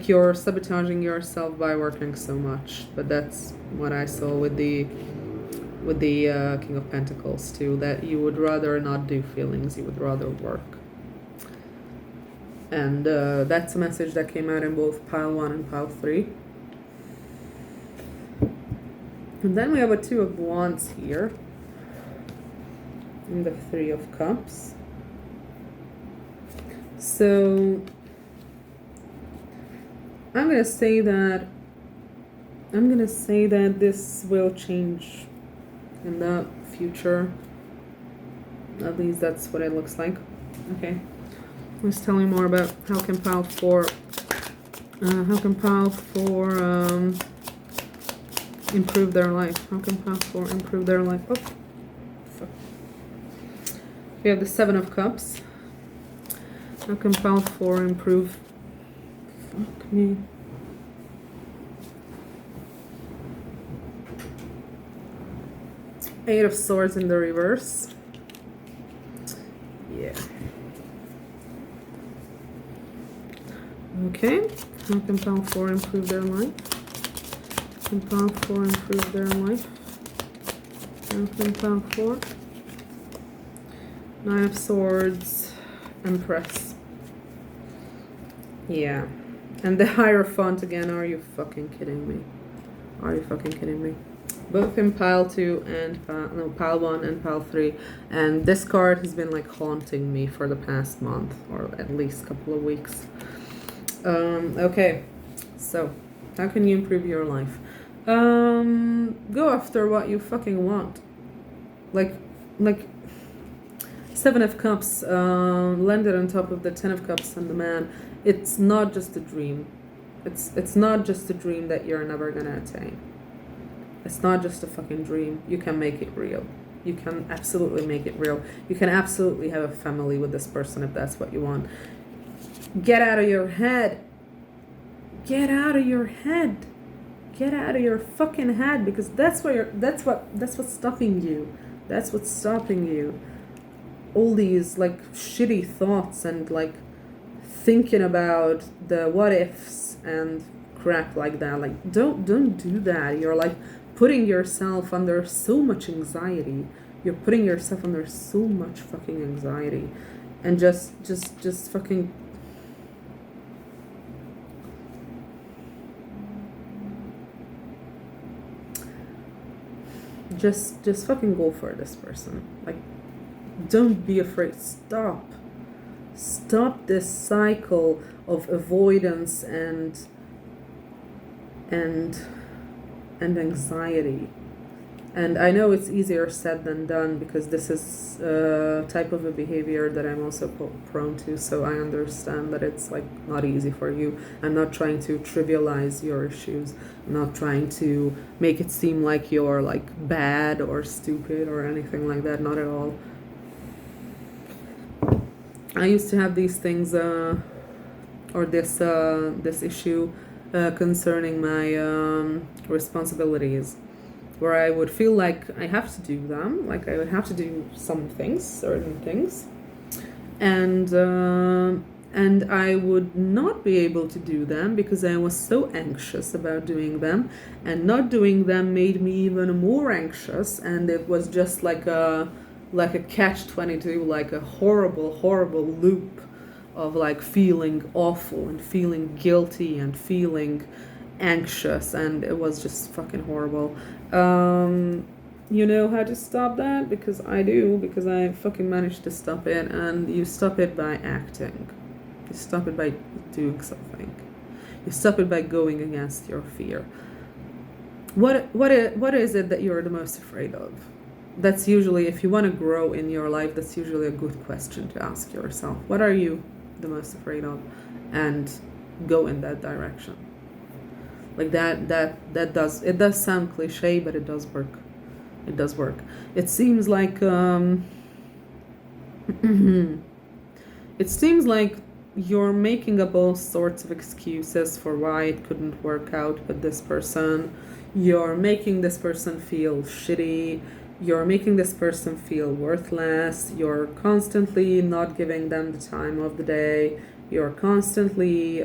you're sabotaging yourself by working so much. But that's what I saw with the King of Pentacles too, that you would rather not do feelings, you would rather work. And that's a message that came out in both pile 1 and pile 3. And then we have a Two of Wands here, and the Three of Cups. So I'm gonna say that this will change in the future. At least that's what it looks like. Okay. Let's tell you more about how can pile 4 improve their life. How can pile 4 improve their life? Oh, fuck. We have the Seven of Cups. How can pile 4 improve? Fuck me. Eight of Swords in the reverse. Yeah. Okay. How can pile 4 improve their life? How can pile 4 improve their life? How can pile 4? Nine of Swords. Empress. Yeah. And the Hierophant again. Are you fucking kidding me? Are you fucking kidding me? Both in pile 2 and pile 1 and pile 3. And this card has been like haunting me for the past month, or at least a couple of weeks. Okay, so how can you improve your life? Go after what you fucking want. Like Seven of Cups landed on top of the Ten of Cups and the Man. It's not just a dream. It's not just a dream that you're never gonna attain. It's not just a fucking dream. You can make it real. You can absolutely make it real. You can absolutely have a family with this person if that's what you want. Get out of your head. Get out of your head. get out of your fucking head, because that's what's stopping you. That's what's stopping you. All these like shitty thoughts and like thinking about the what ifs and crap like that. Like don't do that. You're like putting yourself under so much anxiety. You're putting yourself under so much fucking anxiety. And just fucking just fucking go for this person. Like, don't be afraid. Stop this cycle of avoidance and anxiety. And I know it's easier said than done, because this is a type of a behavior that I'm also prone to, so I understand that it's like not easy for you. I'm not trying to trivialize your issues. I'm not trying to make it seem like you're like bad or stupid or anything like that, not at all. I used to have these things, or this issue concerning my responsibilities, where I would feel like I have to do them, like I would have to do some things, certain things, and I would not be able to do them because I was so anxious about doing them, and not doing them made me even more anxious, and it was just like a catch-22, like a horrible loop of like feeling awful and feeling guilty and feeling anxious, and it was just fucking horrible. You know how to stop that? Because I do, because I fucking managed to stop it. And you stop it by acting. You stop it by doing something. You stop it by going against your fear. What is it that you're the most afraid of? That's usually, if you want to grow in your life, that's usually a good question to ask yourself. What are you the most afraid of? And go in that direction. Like that does sound cliche, but it does work. It does work. It seems like it seems like you're making up all sorts of excuses for why it couldn't work out with this person. You're making this person feel shitty. You're making this person feel worthless. You're constantly not giving them the time of the day. You're constantly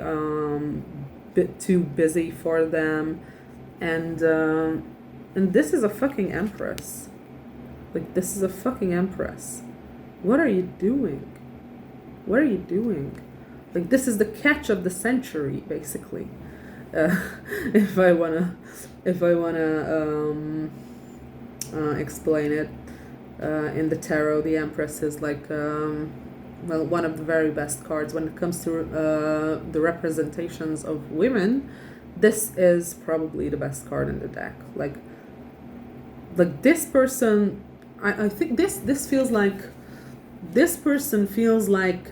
bit too busy for them, and this is a fucking empress. Like, this is a fucking empress. What are you doing? What are you doing? Like, this is the catch of the century, basically. If I wanna explain it, in the tarot, the empress is like one of the very best cards when it comes to the representations of women. This is probably the best card in the deck. Like this person, I think this feels like, this person feels like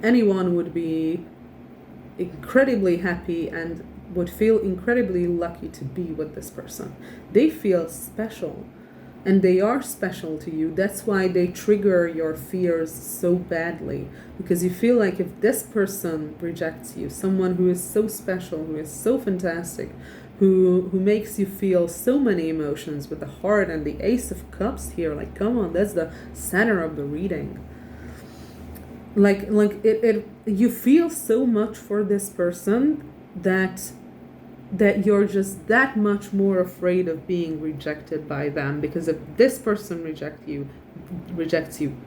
anyone would be incredibly happy and would feel incredibly lucky to be with this person. They feel special. And they are special to you. That's why they trigger your fears so badly. Because you feel like if this person rejects you, someone who is so special, who is so fantastic, who makes you feel so many emotions with the heart and the Ace of Cups here, like, come on, that's the center of the reading. Like it you feel so much for this person that you're just that much more afraid of being rejected by them, because if this person rejects you,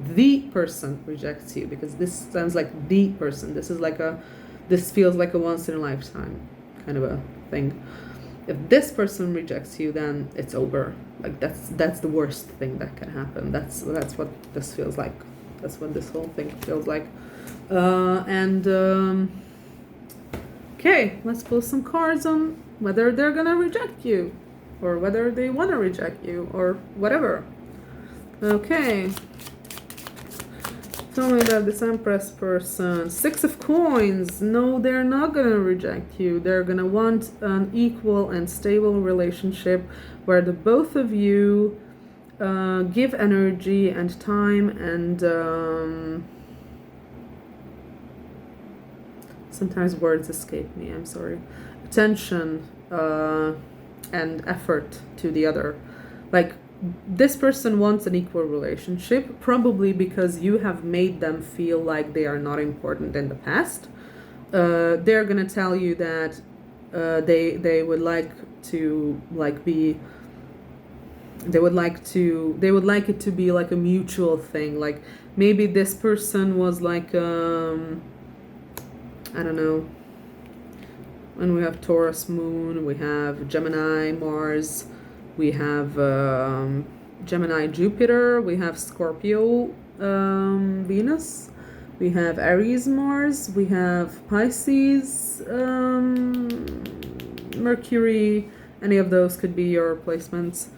the person rejects you, because this sounds like the person. This feels like a once in a lifetime kind of a thing. If this person rejects you, then it's over. Like that's the worst thing that can happen. That's what this feels like. That's what this whole thing feels like. Okay, let's pull some cards on whether they're gonna reject you, or whether they want to reject you, or whatever. Okay. Tell me about this Empress person. 6 of Coins. No, they're not gonna reject you. They're gonna want an equal and stable relationship where the both of you give energy and time and sometimes words escape me, I'm sorry. attention and effort to the other. Like, this person wants an equal relationship, probably because you have made them feel like they are not important in the past. They're gonna tell you that they would like to be, they would like it to be like a mutual thing. Like, maybe this person was like I don't know, when we have Taurus moon, we have Gemini Mars, we have Gemini Jupiter, we have Scorpio Venus, we have Aries Mars, we have Pisces Mercury. Any of those could be your placements.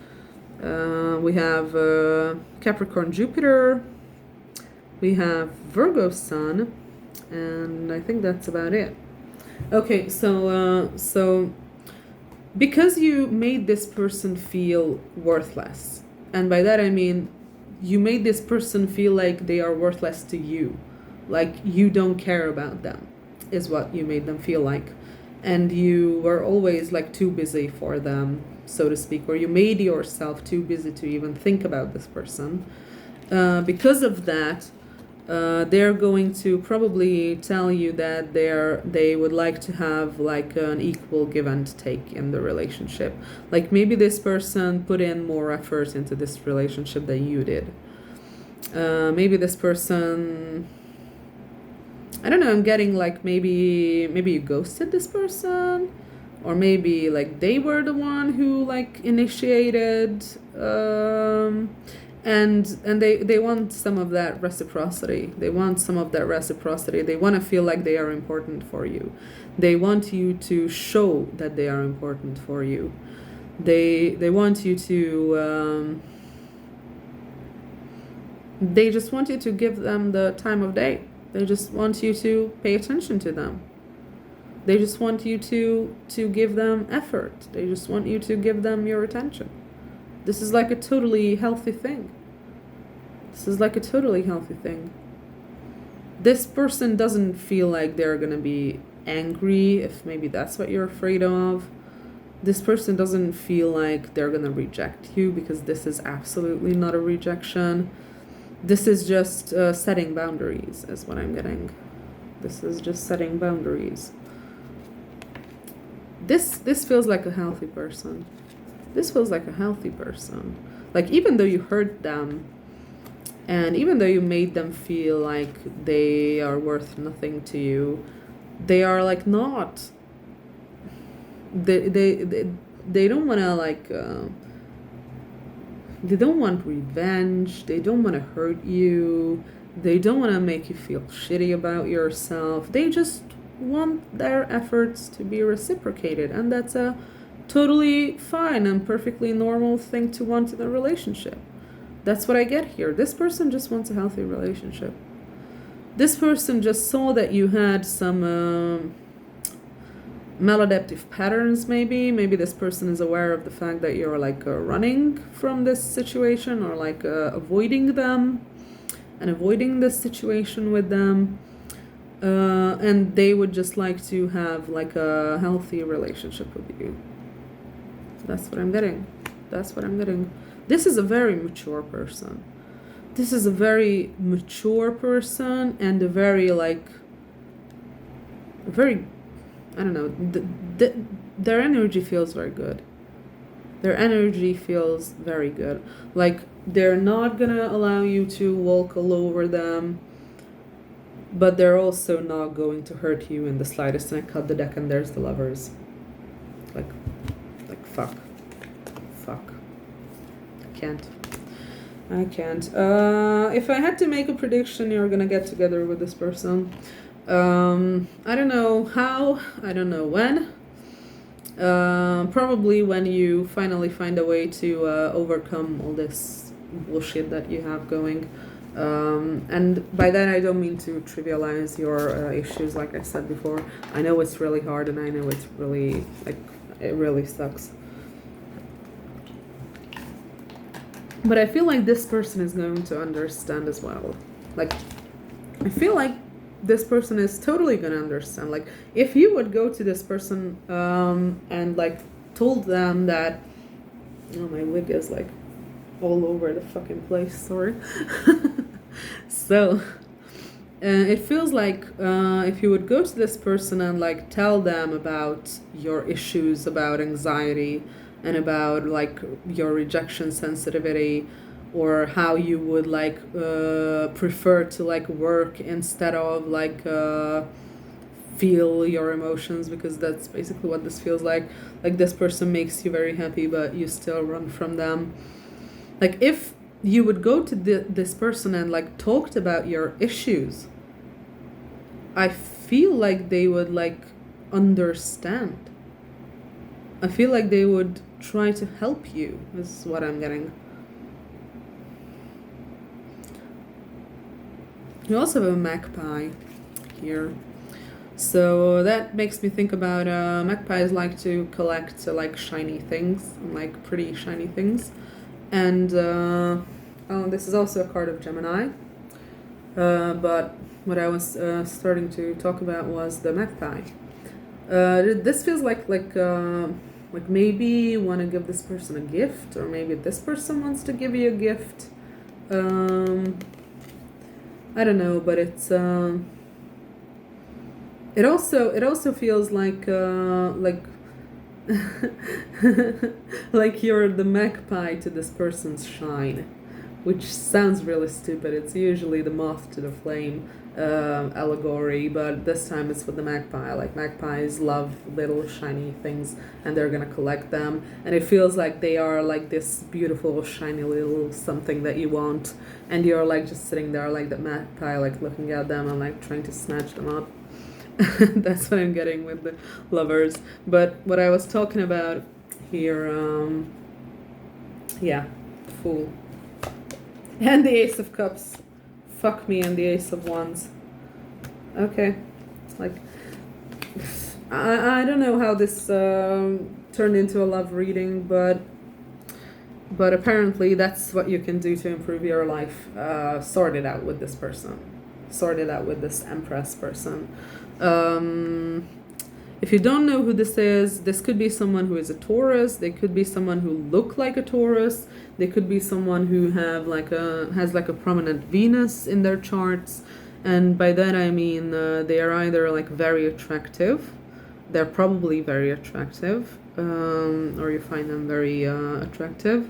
We have Capricorn Jupiter, we have Virgo Sun, and I think that's about it. Okay, so because you made this person feel worthless, and by that I mean you made this person feel like they are worthless to you, like you don't care about them, is what you made them feel like, and you were always like too busy for them, so to speak, or you made yourself too busy to even think about this person. Because of that, they're going to probably tell you that they would like to have like an equal give and take in the relationship. Like, maybe this person put in more effort into this relationship than you did. Maybe this person, I don't know, I'm getting like maybe you ghosted this person, or maybe like they were the one who like initiated, and they want some of that reciprocity. They want some of that reciprocity. They want to feel like they are important for you. They want you to show that they are important for you. They want you to they just want you to give them the time of day. They just want you to pay attention to them. They just want you to give them effort. They just want you to give them your attention. This is like a totally healthy thing. This is like a totally healthy thing. This person doesn't feel like they're gonna be angry, if maybe that's what you're afraid of. This person doesn't feel like they're gonna reject you, because this is absolutely not a rejection. This is just setting boundaries, is what I'm getting. This is just setting boundaries. This feels like a healthy person. This feels like a healthy person. Like, even though you hurt them, and even though you made them feel like they are worth nothing to you, they are like not. They don't want to like. They don't want revenge. They don't want to hurt you. They don't want to make you feel shitty about yourself. They just want their efforts to be reciprocated, and that's a totally fine and perfectly normal thing to want in a relationship. That's what I get here. This person just wants a healthy relationship. This person just saw that you had some maladaptive patterns, maybe. Maybe this person is aware of the fact that you're like running from this situation, or like avoiding them and avoiding this situation with them. And they would just like to have like a healthy relationship with you. That's what I'm getting. That's what I'm getting. This is a very mature person. This is a very mature person, and a very like, very, I don't know, their energy feels very good. Their energy feels very good. Like, they're not gonna allow you to walk all over them, but they're also not going to hurt you in the slightest. And I cut the deck, and there's the Lovers. Like fuck. I can't. If I had to make a prediction, you're gonna get together with this person. I don't know how, I don't know when. Probably when you finally find a way to overcome all this bullshit that you have going. And by that I don't mean to trivialize your issues, like I said before. I know it's really hard, and I know it's really, like, it really sucks. But I feel like this person is going to understand as well. Like, I feel like this person is totally gonna understand. Like, if you would go to this person and like told them that, oh, my wig is like all over the fucking place, sorry. So it feels like if you would go to this person and like tell them about your issues, about anxiety, and about like your rejection sensitivity, or how you would like prefer to like work instead of like feel your emotions, because that's basically what this feels like. Like, this person makes you very happy but you still run from them. Like, if you would go to this person and like talked about your issues, I feel like they would like understand. I feel like they would try to help you, is what I'm getting. You also have a magpie here. So that makes me think about magpies like to collect like shiny things, like pretty shiny things. And this is also a card of Gemini. But what I was starting to talk about was the magpie. This feels like maybe you want to give this person a gift, or maybe this person wants to give you a gift. I don't know, but it's it also feels like like you're the magpie to this person's shine, which sounds really stupid. It's usually the moth to the flame allegory, but this time it's with the magpie. Like, magpies love little shiny things and they're gonna collect them, and it feels like they are like this beautiful shiny little something that you want, and you're like just sitting there like the magpie, like looking at them and like trying to snatch them up. That's what I'm getting with the lovers. But what I was talking about here, yeah, Fool. And the Ace of Cups. Fuck me, and the Ace of Wands. Okay. Like, I don't know how this turned into a love reading, but apparently that's what you can do to improve your life. Sort it out with this person. Sort it out with this Empress person. If you don't know who this could be someone who is a Taurus. They could be someone who look like a Taurus. They could be someone who has like a prominent Venus in their charts, and by that I mean they are either like very attractive. They're probably very attractive, or you find them very attractive.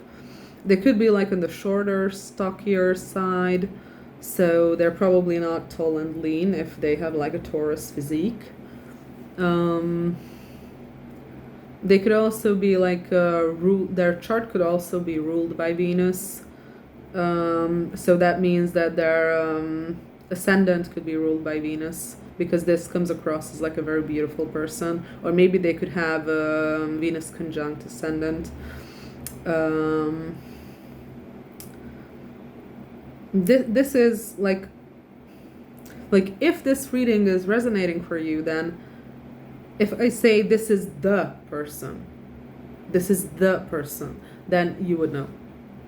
They could be like on the shorter, stockier side, so they're probably not tall and lean if they have like a Taurus physique. They could also be like their chart could also be ruled by Venus. So that means that their ascendant could be ruled by Venus, because this comes across as like a very beautiful person. Or maybe they could have Venus conjunct ascendant. This is like if this reading is resonating for you, then if I say this is the person, then you would know.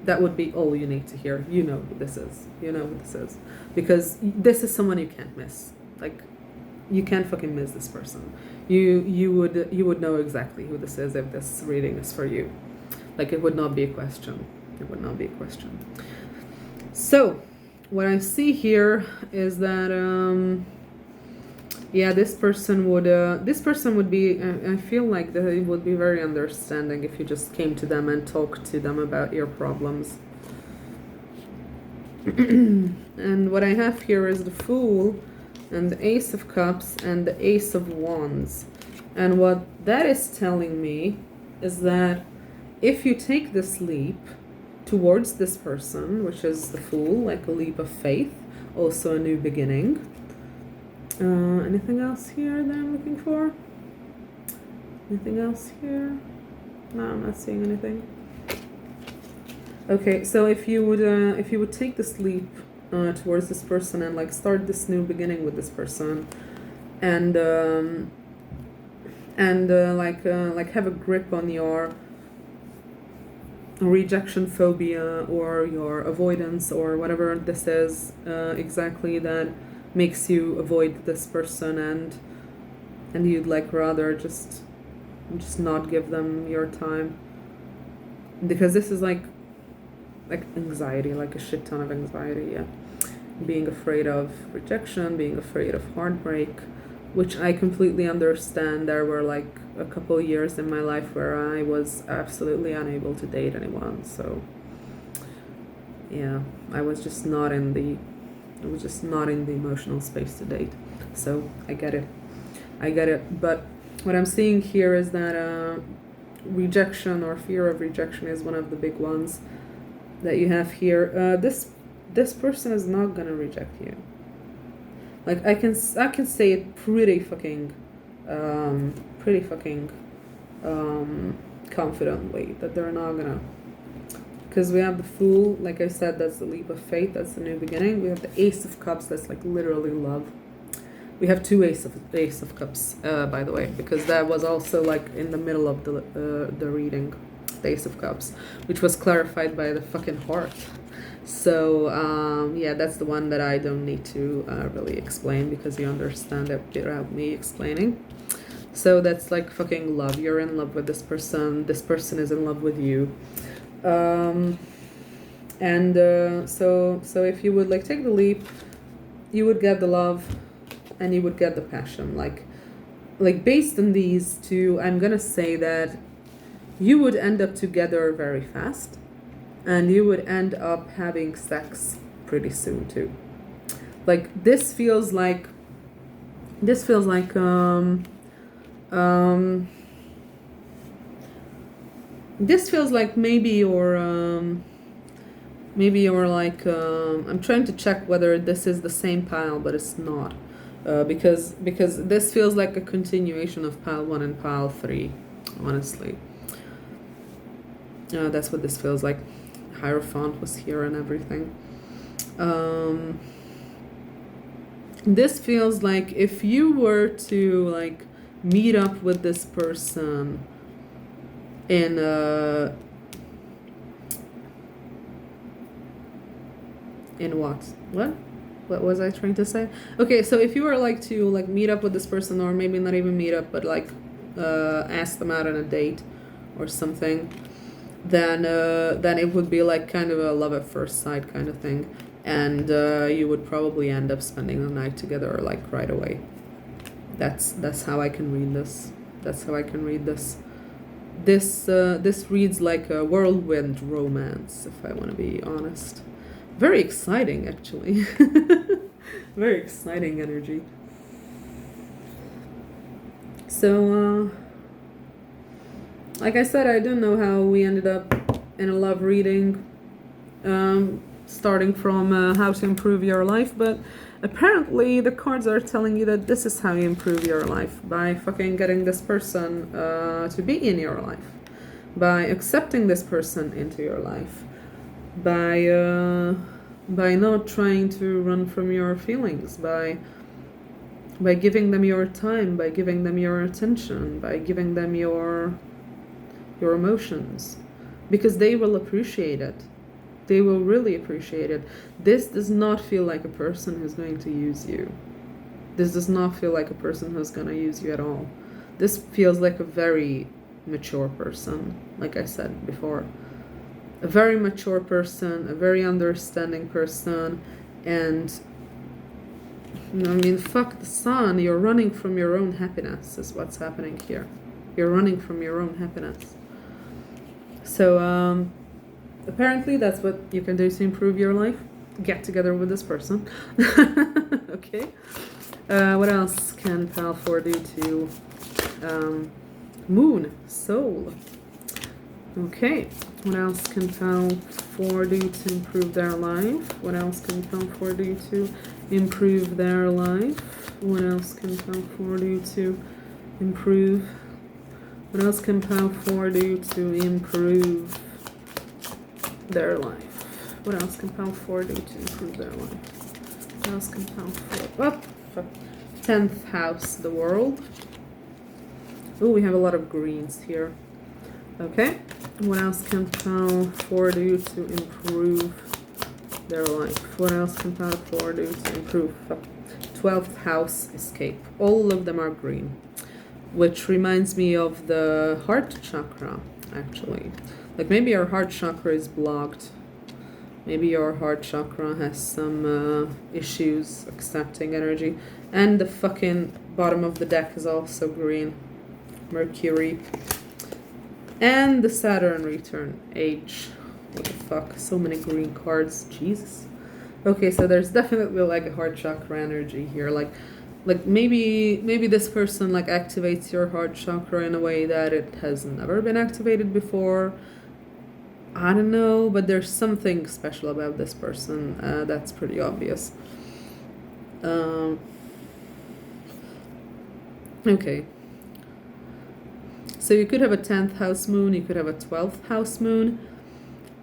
That would be all you need to hear. You know who this is. You know who this is. Because this is someone you can't miss. Like, you can't fucking miss this person. You would know exactly who this is if this reading is for you. Like, it would not be a question. It would not be a question. So, what I see here is that this person would be, I feel like they would be very understanding if you just came to them and talked to them about your problems. And what I have here is the Fool, and the Ace of Cups, and the Ace of Wands. And what that is telling me is that if you take this leap towards this person, which is the Fool, like a leap of faith, also a new beginning. Anything else here that I'm looking for? Anything else here? No, I'm not seeing anything. Okay, so if you would take this leap towards this person and like start this new beginning with this person, and have a grip on your rejection phobia or your avoidance or whatever this is exactly, that makes you avoid this person, and you'd like rather just not give them your time, because this is like anxiety, like a shit ton of anxiety. Yeah, being afraid of rejection, being afraid of heartbreak, which I completely understand. There were like a couple years in my life where I was absolutely unable to date anyone. So yeah, I was just not in the emotional space to date. So I get it. But what I'm seeing here is that rejection or fear of rejection is one of the big ones that you have here. This person is not gonna reject you. Like I can say it pretty fucking confidently that they're not gonna. Because we have the Fool, like I said, that's the leap of faith, that's the new beginning. We have the Ace of Cups, that's like literally love. We have two Ace of Cups, by the way, because that was also like in the middle of the reading, the Ace of Cups, which was clarified by the fucking heart. So yeah, that's the one that I don't need to really explain, because you understand it without me explaining. So that's like fucking love. You're in love with this person is in love with you. So if you would like take the leap, you would get the love and you would get the passion. Like based on these two, I'm gonna say that you would end up together very fast, and you would end up having sex pretty soon too. Like this feels like maybe you're like I'm trying to check whether this is the same pile, but it's not, because this feels like a continuation of pile 1 and pile 3, honestly. That's what this feels like. Hierophant was here and everything. This feels like if you were to like meet up with this person in what was I trying to say? Okay, so if you were like to like meet up with this person, or maybe not even meet up, but like ask them out on a date or something, then it would be like kind of a love at first sight kind of thing, and you would probably end up spending the night together like right away. That's how I can read this. This reads like a whirlwind romance, if I want to be honest. Very exciting, actually. Very exciting energy. So, like I said, I don't know how we ended up in a love reading, starting from how to improve your life, but apparently the cards are telling you that this is how you improve your life, by fucking getting this person to be in your life, by accepting this person into your life, by not trying to run from your feelings, by giving them your time, by giving them your attention, by giving them your emotions, because they will appreciate it. They will really appreciate it. This does not feel like a person who's going to use you. This does not feel like a person who's going to use you at all. This feels like a very mature person, like I said before. A very mature person, a very understanding person, and I mean, fuck the sun, you're running from your own happiness is what's happening here. You're running from your own happiness. So, apparently that's what you can do to improve your life. Get together with this person. Okay. What else can Pal 4 do to Moon, Soul? Okay. What else can Pal 4 do to improve their life? What else can Pal 4 do to improve their life? What else can Pal 4 do to improve? What else can Pal 4 do to improve their life? What else can Pal 4 do to improve their life? What else can Pal 4? Oh, 10th house, the world. Oh, we have a lot of greens here. Okay. What else can Pal 4 do to improve their life? What else can Pal 4 do to improve? 12th house escape. All of them are green, which reminds me of the heart chakra, actually. Like maybe your heart chakra is blocked. Maybe your heart chakra has some issues accepting energy. And the fucking bottom of the deck is also green. Mercury. And the Saturn return. H. What the fuck? So many green cards. Jesus. Okay, so there's definitely like a heart chakra energy here. Like maybe this person like activates your heart chakra in a way that it has never been activated before. I don't know, but there's something special about this person. That's pretty obvious. Okay. So you could have a 10th house moon, you could have a 12th house moon.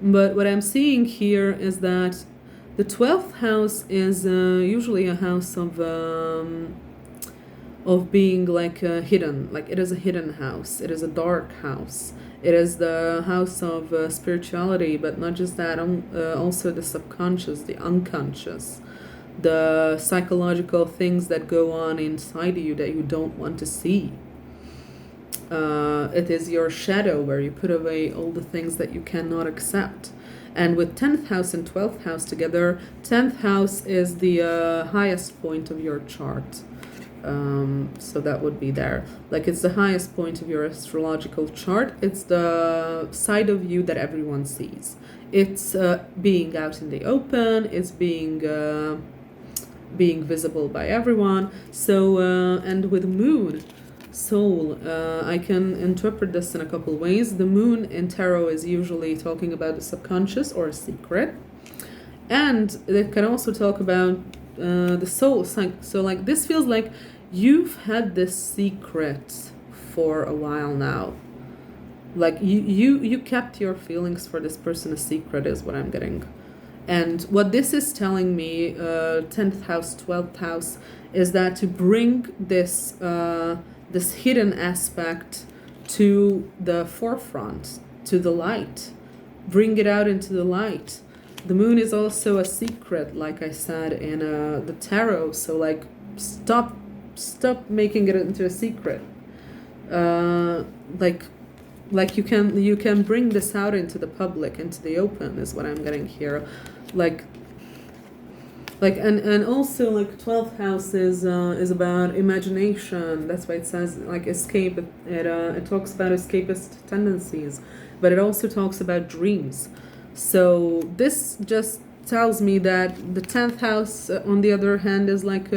But what I'm seeing here is that the 12th house is usually a house of being like hidden. Like it is a hidden house. It is a dark house. It is the house of spirituality, but not just that, also the subconscious, the unconscious, the psychological things that go on inside you that you don't want to see. It is your shadow where you put away all the things that you cannot accept. And with 10th house and 12th house together, 10th house is the highest point of your chart. So that would be there. Like it's the highest point of your astrological chart. It's the side of you that everyone sees. It's being out in the open. It's being visible by everyone. So and with moon, soul, I can interpret this in a couple ways. The moon in tarot is usually talking about the subconscious or a secret, and it can also talk about the soul. So like this feels like you've had this secret for a while now. Like you kept your feelings for this person a secret is what I'm getting. And what this is telling me, 10th house, 12th house, is that to bring this this hidden aspect to the forefront, to the light, bring it out into the light. The moon is also a secret, like I said in the tarot. So like stop making it into a secret. Like you can bring this out into the public, into the open is what I'm getting here. Like and also like 12th house is about imagination. That's why it says like escape. It talks about escapist tendencies, but it also talks about dreams. So this just tells me that the 10th house, on the other hand, is like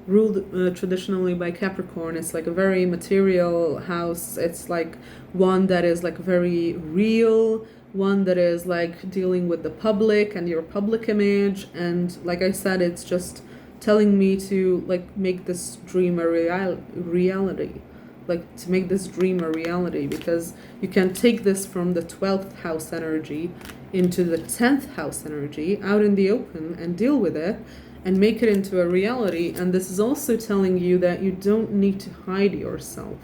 ruled traditionally by Capricorn. It's like a very material house. It's like one that is like very real, one that is like dealing with the public and your public image. And like I said, it's just telling me to like make this dream a reality. Like to make this dream a reality, because you can take this from the 12th house energy into the 10th house energy out in the open and deal with it and make it into a reality. And this is also telling you that you don't need to hide yourself.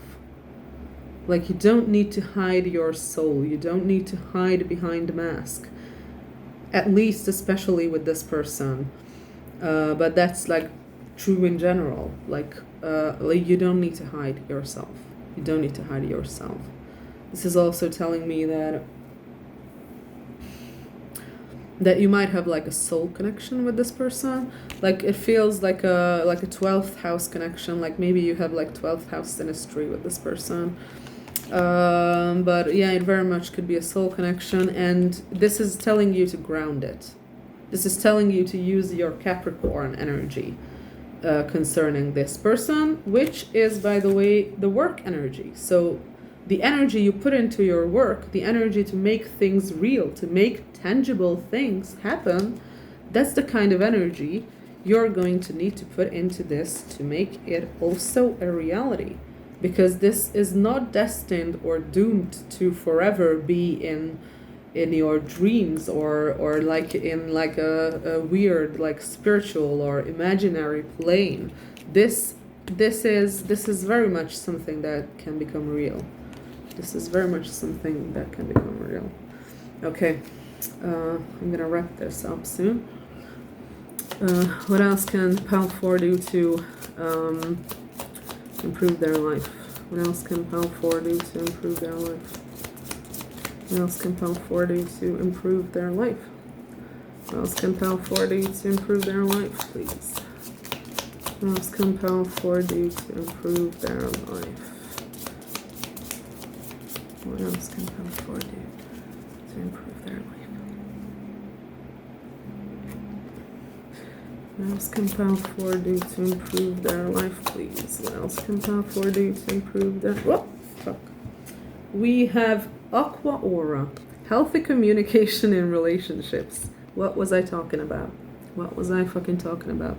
Like you don't need to hide your soul. You don't need to hide behind a mask. At least, especially with this person. But that's like true in general. Like you don't need to hide yourself. You don't need to hide yourself. This is also telling me that you might have like a soul connection with this person. Like it feels like a 12th house connection. Like maybe you have like 12th house synastry with this person. But yeah, it very much could be a soul connection, and this is telling you to ground it. This is telling you to use your Capricorn energy concerning this person, which is, by the way, the work energy. So the energy you put into your work, the energy to make things real, to make tangible things happen, that's the kind of energy you're going to need to put into this to make it also a reality. Because this is not destined or doomed to forever be in your dreams or like in like a weird like spiritual or imaginary plane. This is very much something that can become real. This is very much something that can become real. Okay, I'm gonna wrap this up soon. What else can Pal 4 do to improve their life? What else can Pal 4 do to improve their life? What else can Pal 4 do to improve their life? What else can Pal 4 do to improve their life, please? What else can Pal 4 do to improve their life? What else can Pal 4 do to improve their life? What else can Pal 4 do to improve their life, please? What else can Pal 4 do to improve their... Whoa, fuck. We have Aqua Aura. Healthy communication in relationships. What was I talking about? What was I fucking talking about?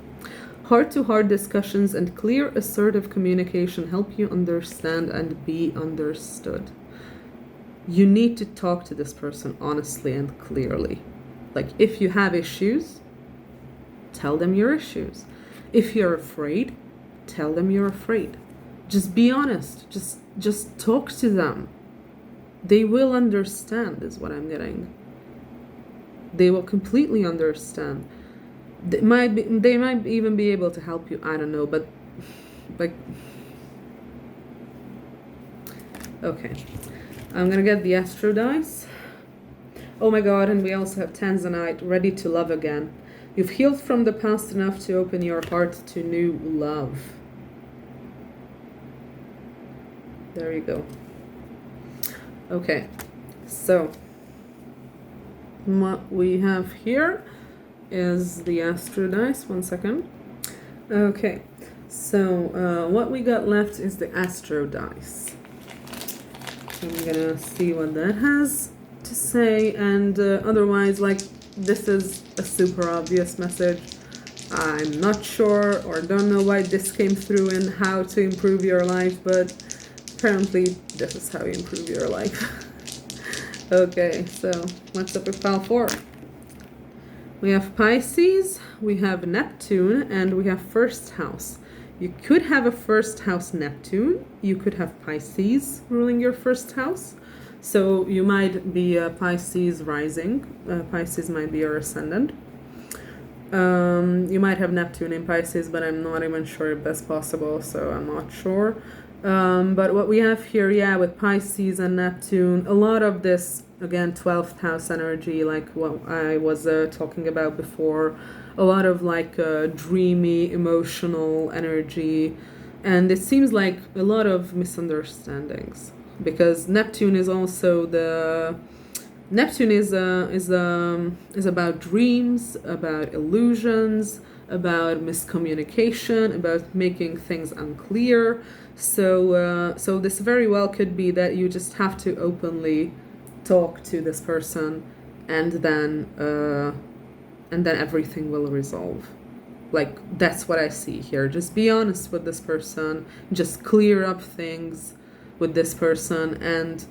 Heart-to-heart discussions and clear, assertive communication help you understand and be understood. You need to talk to this person honestly and clearly. Like, if you have issues, tell them your issues. If you're afraid, tell them you're afraid. Just be honest. Just talk to them. They will understand, is what I'm getting. They will completely understand. They might even be able to help you. I don't know, but like, okay. I'm gonna get the Astro dice. Oh my god, and we also have Tanzanite, ready to love again. You've healed from the past enough to open your heart to new love. There you go. Okay, so what we have here is the Astro dice. 1 second. Okay, so what we got left is the Astro dice. I'm gonna see what that has to say, and otherwise, like, this is a super obvious message. I'm not sure or don't know why this came through in how to improve your life, but apparently this is how you improve your life. Okay, so what's up with Pal 4? We have Pisces, we have Neptune, and we have first house. You could have a first house Neptune. You could have Pisces ruling your first house. So you might be a Pisces rising. Pisces might be your ascendant. You might have Neptune in Pisces, but I'm not even sure if that's possible, so I'm not sure. But what we have here, yeah, with Pisces and Neptune, a lot of this, again, 12th house energy, like what I was talking about before, a lot of like dreamy, emotional energy, and it seems like a lot of misunderstandings, because Neptune is also Neptune is about dreams, about illusions, about miscommunication, about making things unclear. So this very well could be that you just have to openly talk to this person, and then everything will resolve. Like, that's what I see here. Just be honest with this person, just clear up things with this person, and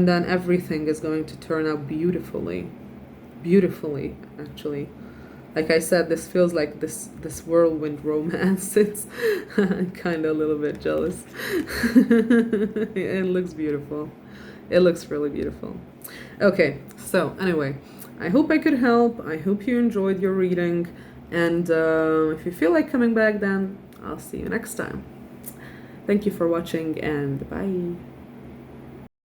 then everything is going to turn out beautifully, actually. Like I said, this feels like this whirlwind romance. It's kind of a little bit jealous. It looks beautiful. It looks really beautiful. Okay, so anyway, I hope I could help. I hope you enjoyed your reading. And if you feel like coming back, then I'll see you next time. Thank you for watching, and bye.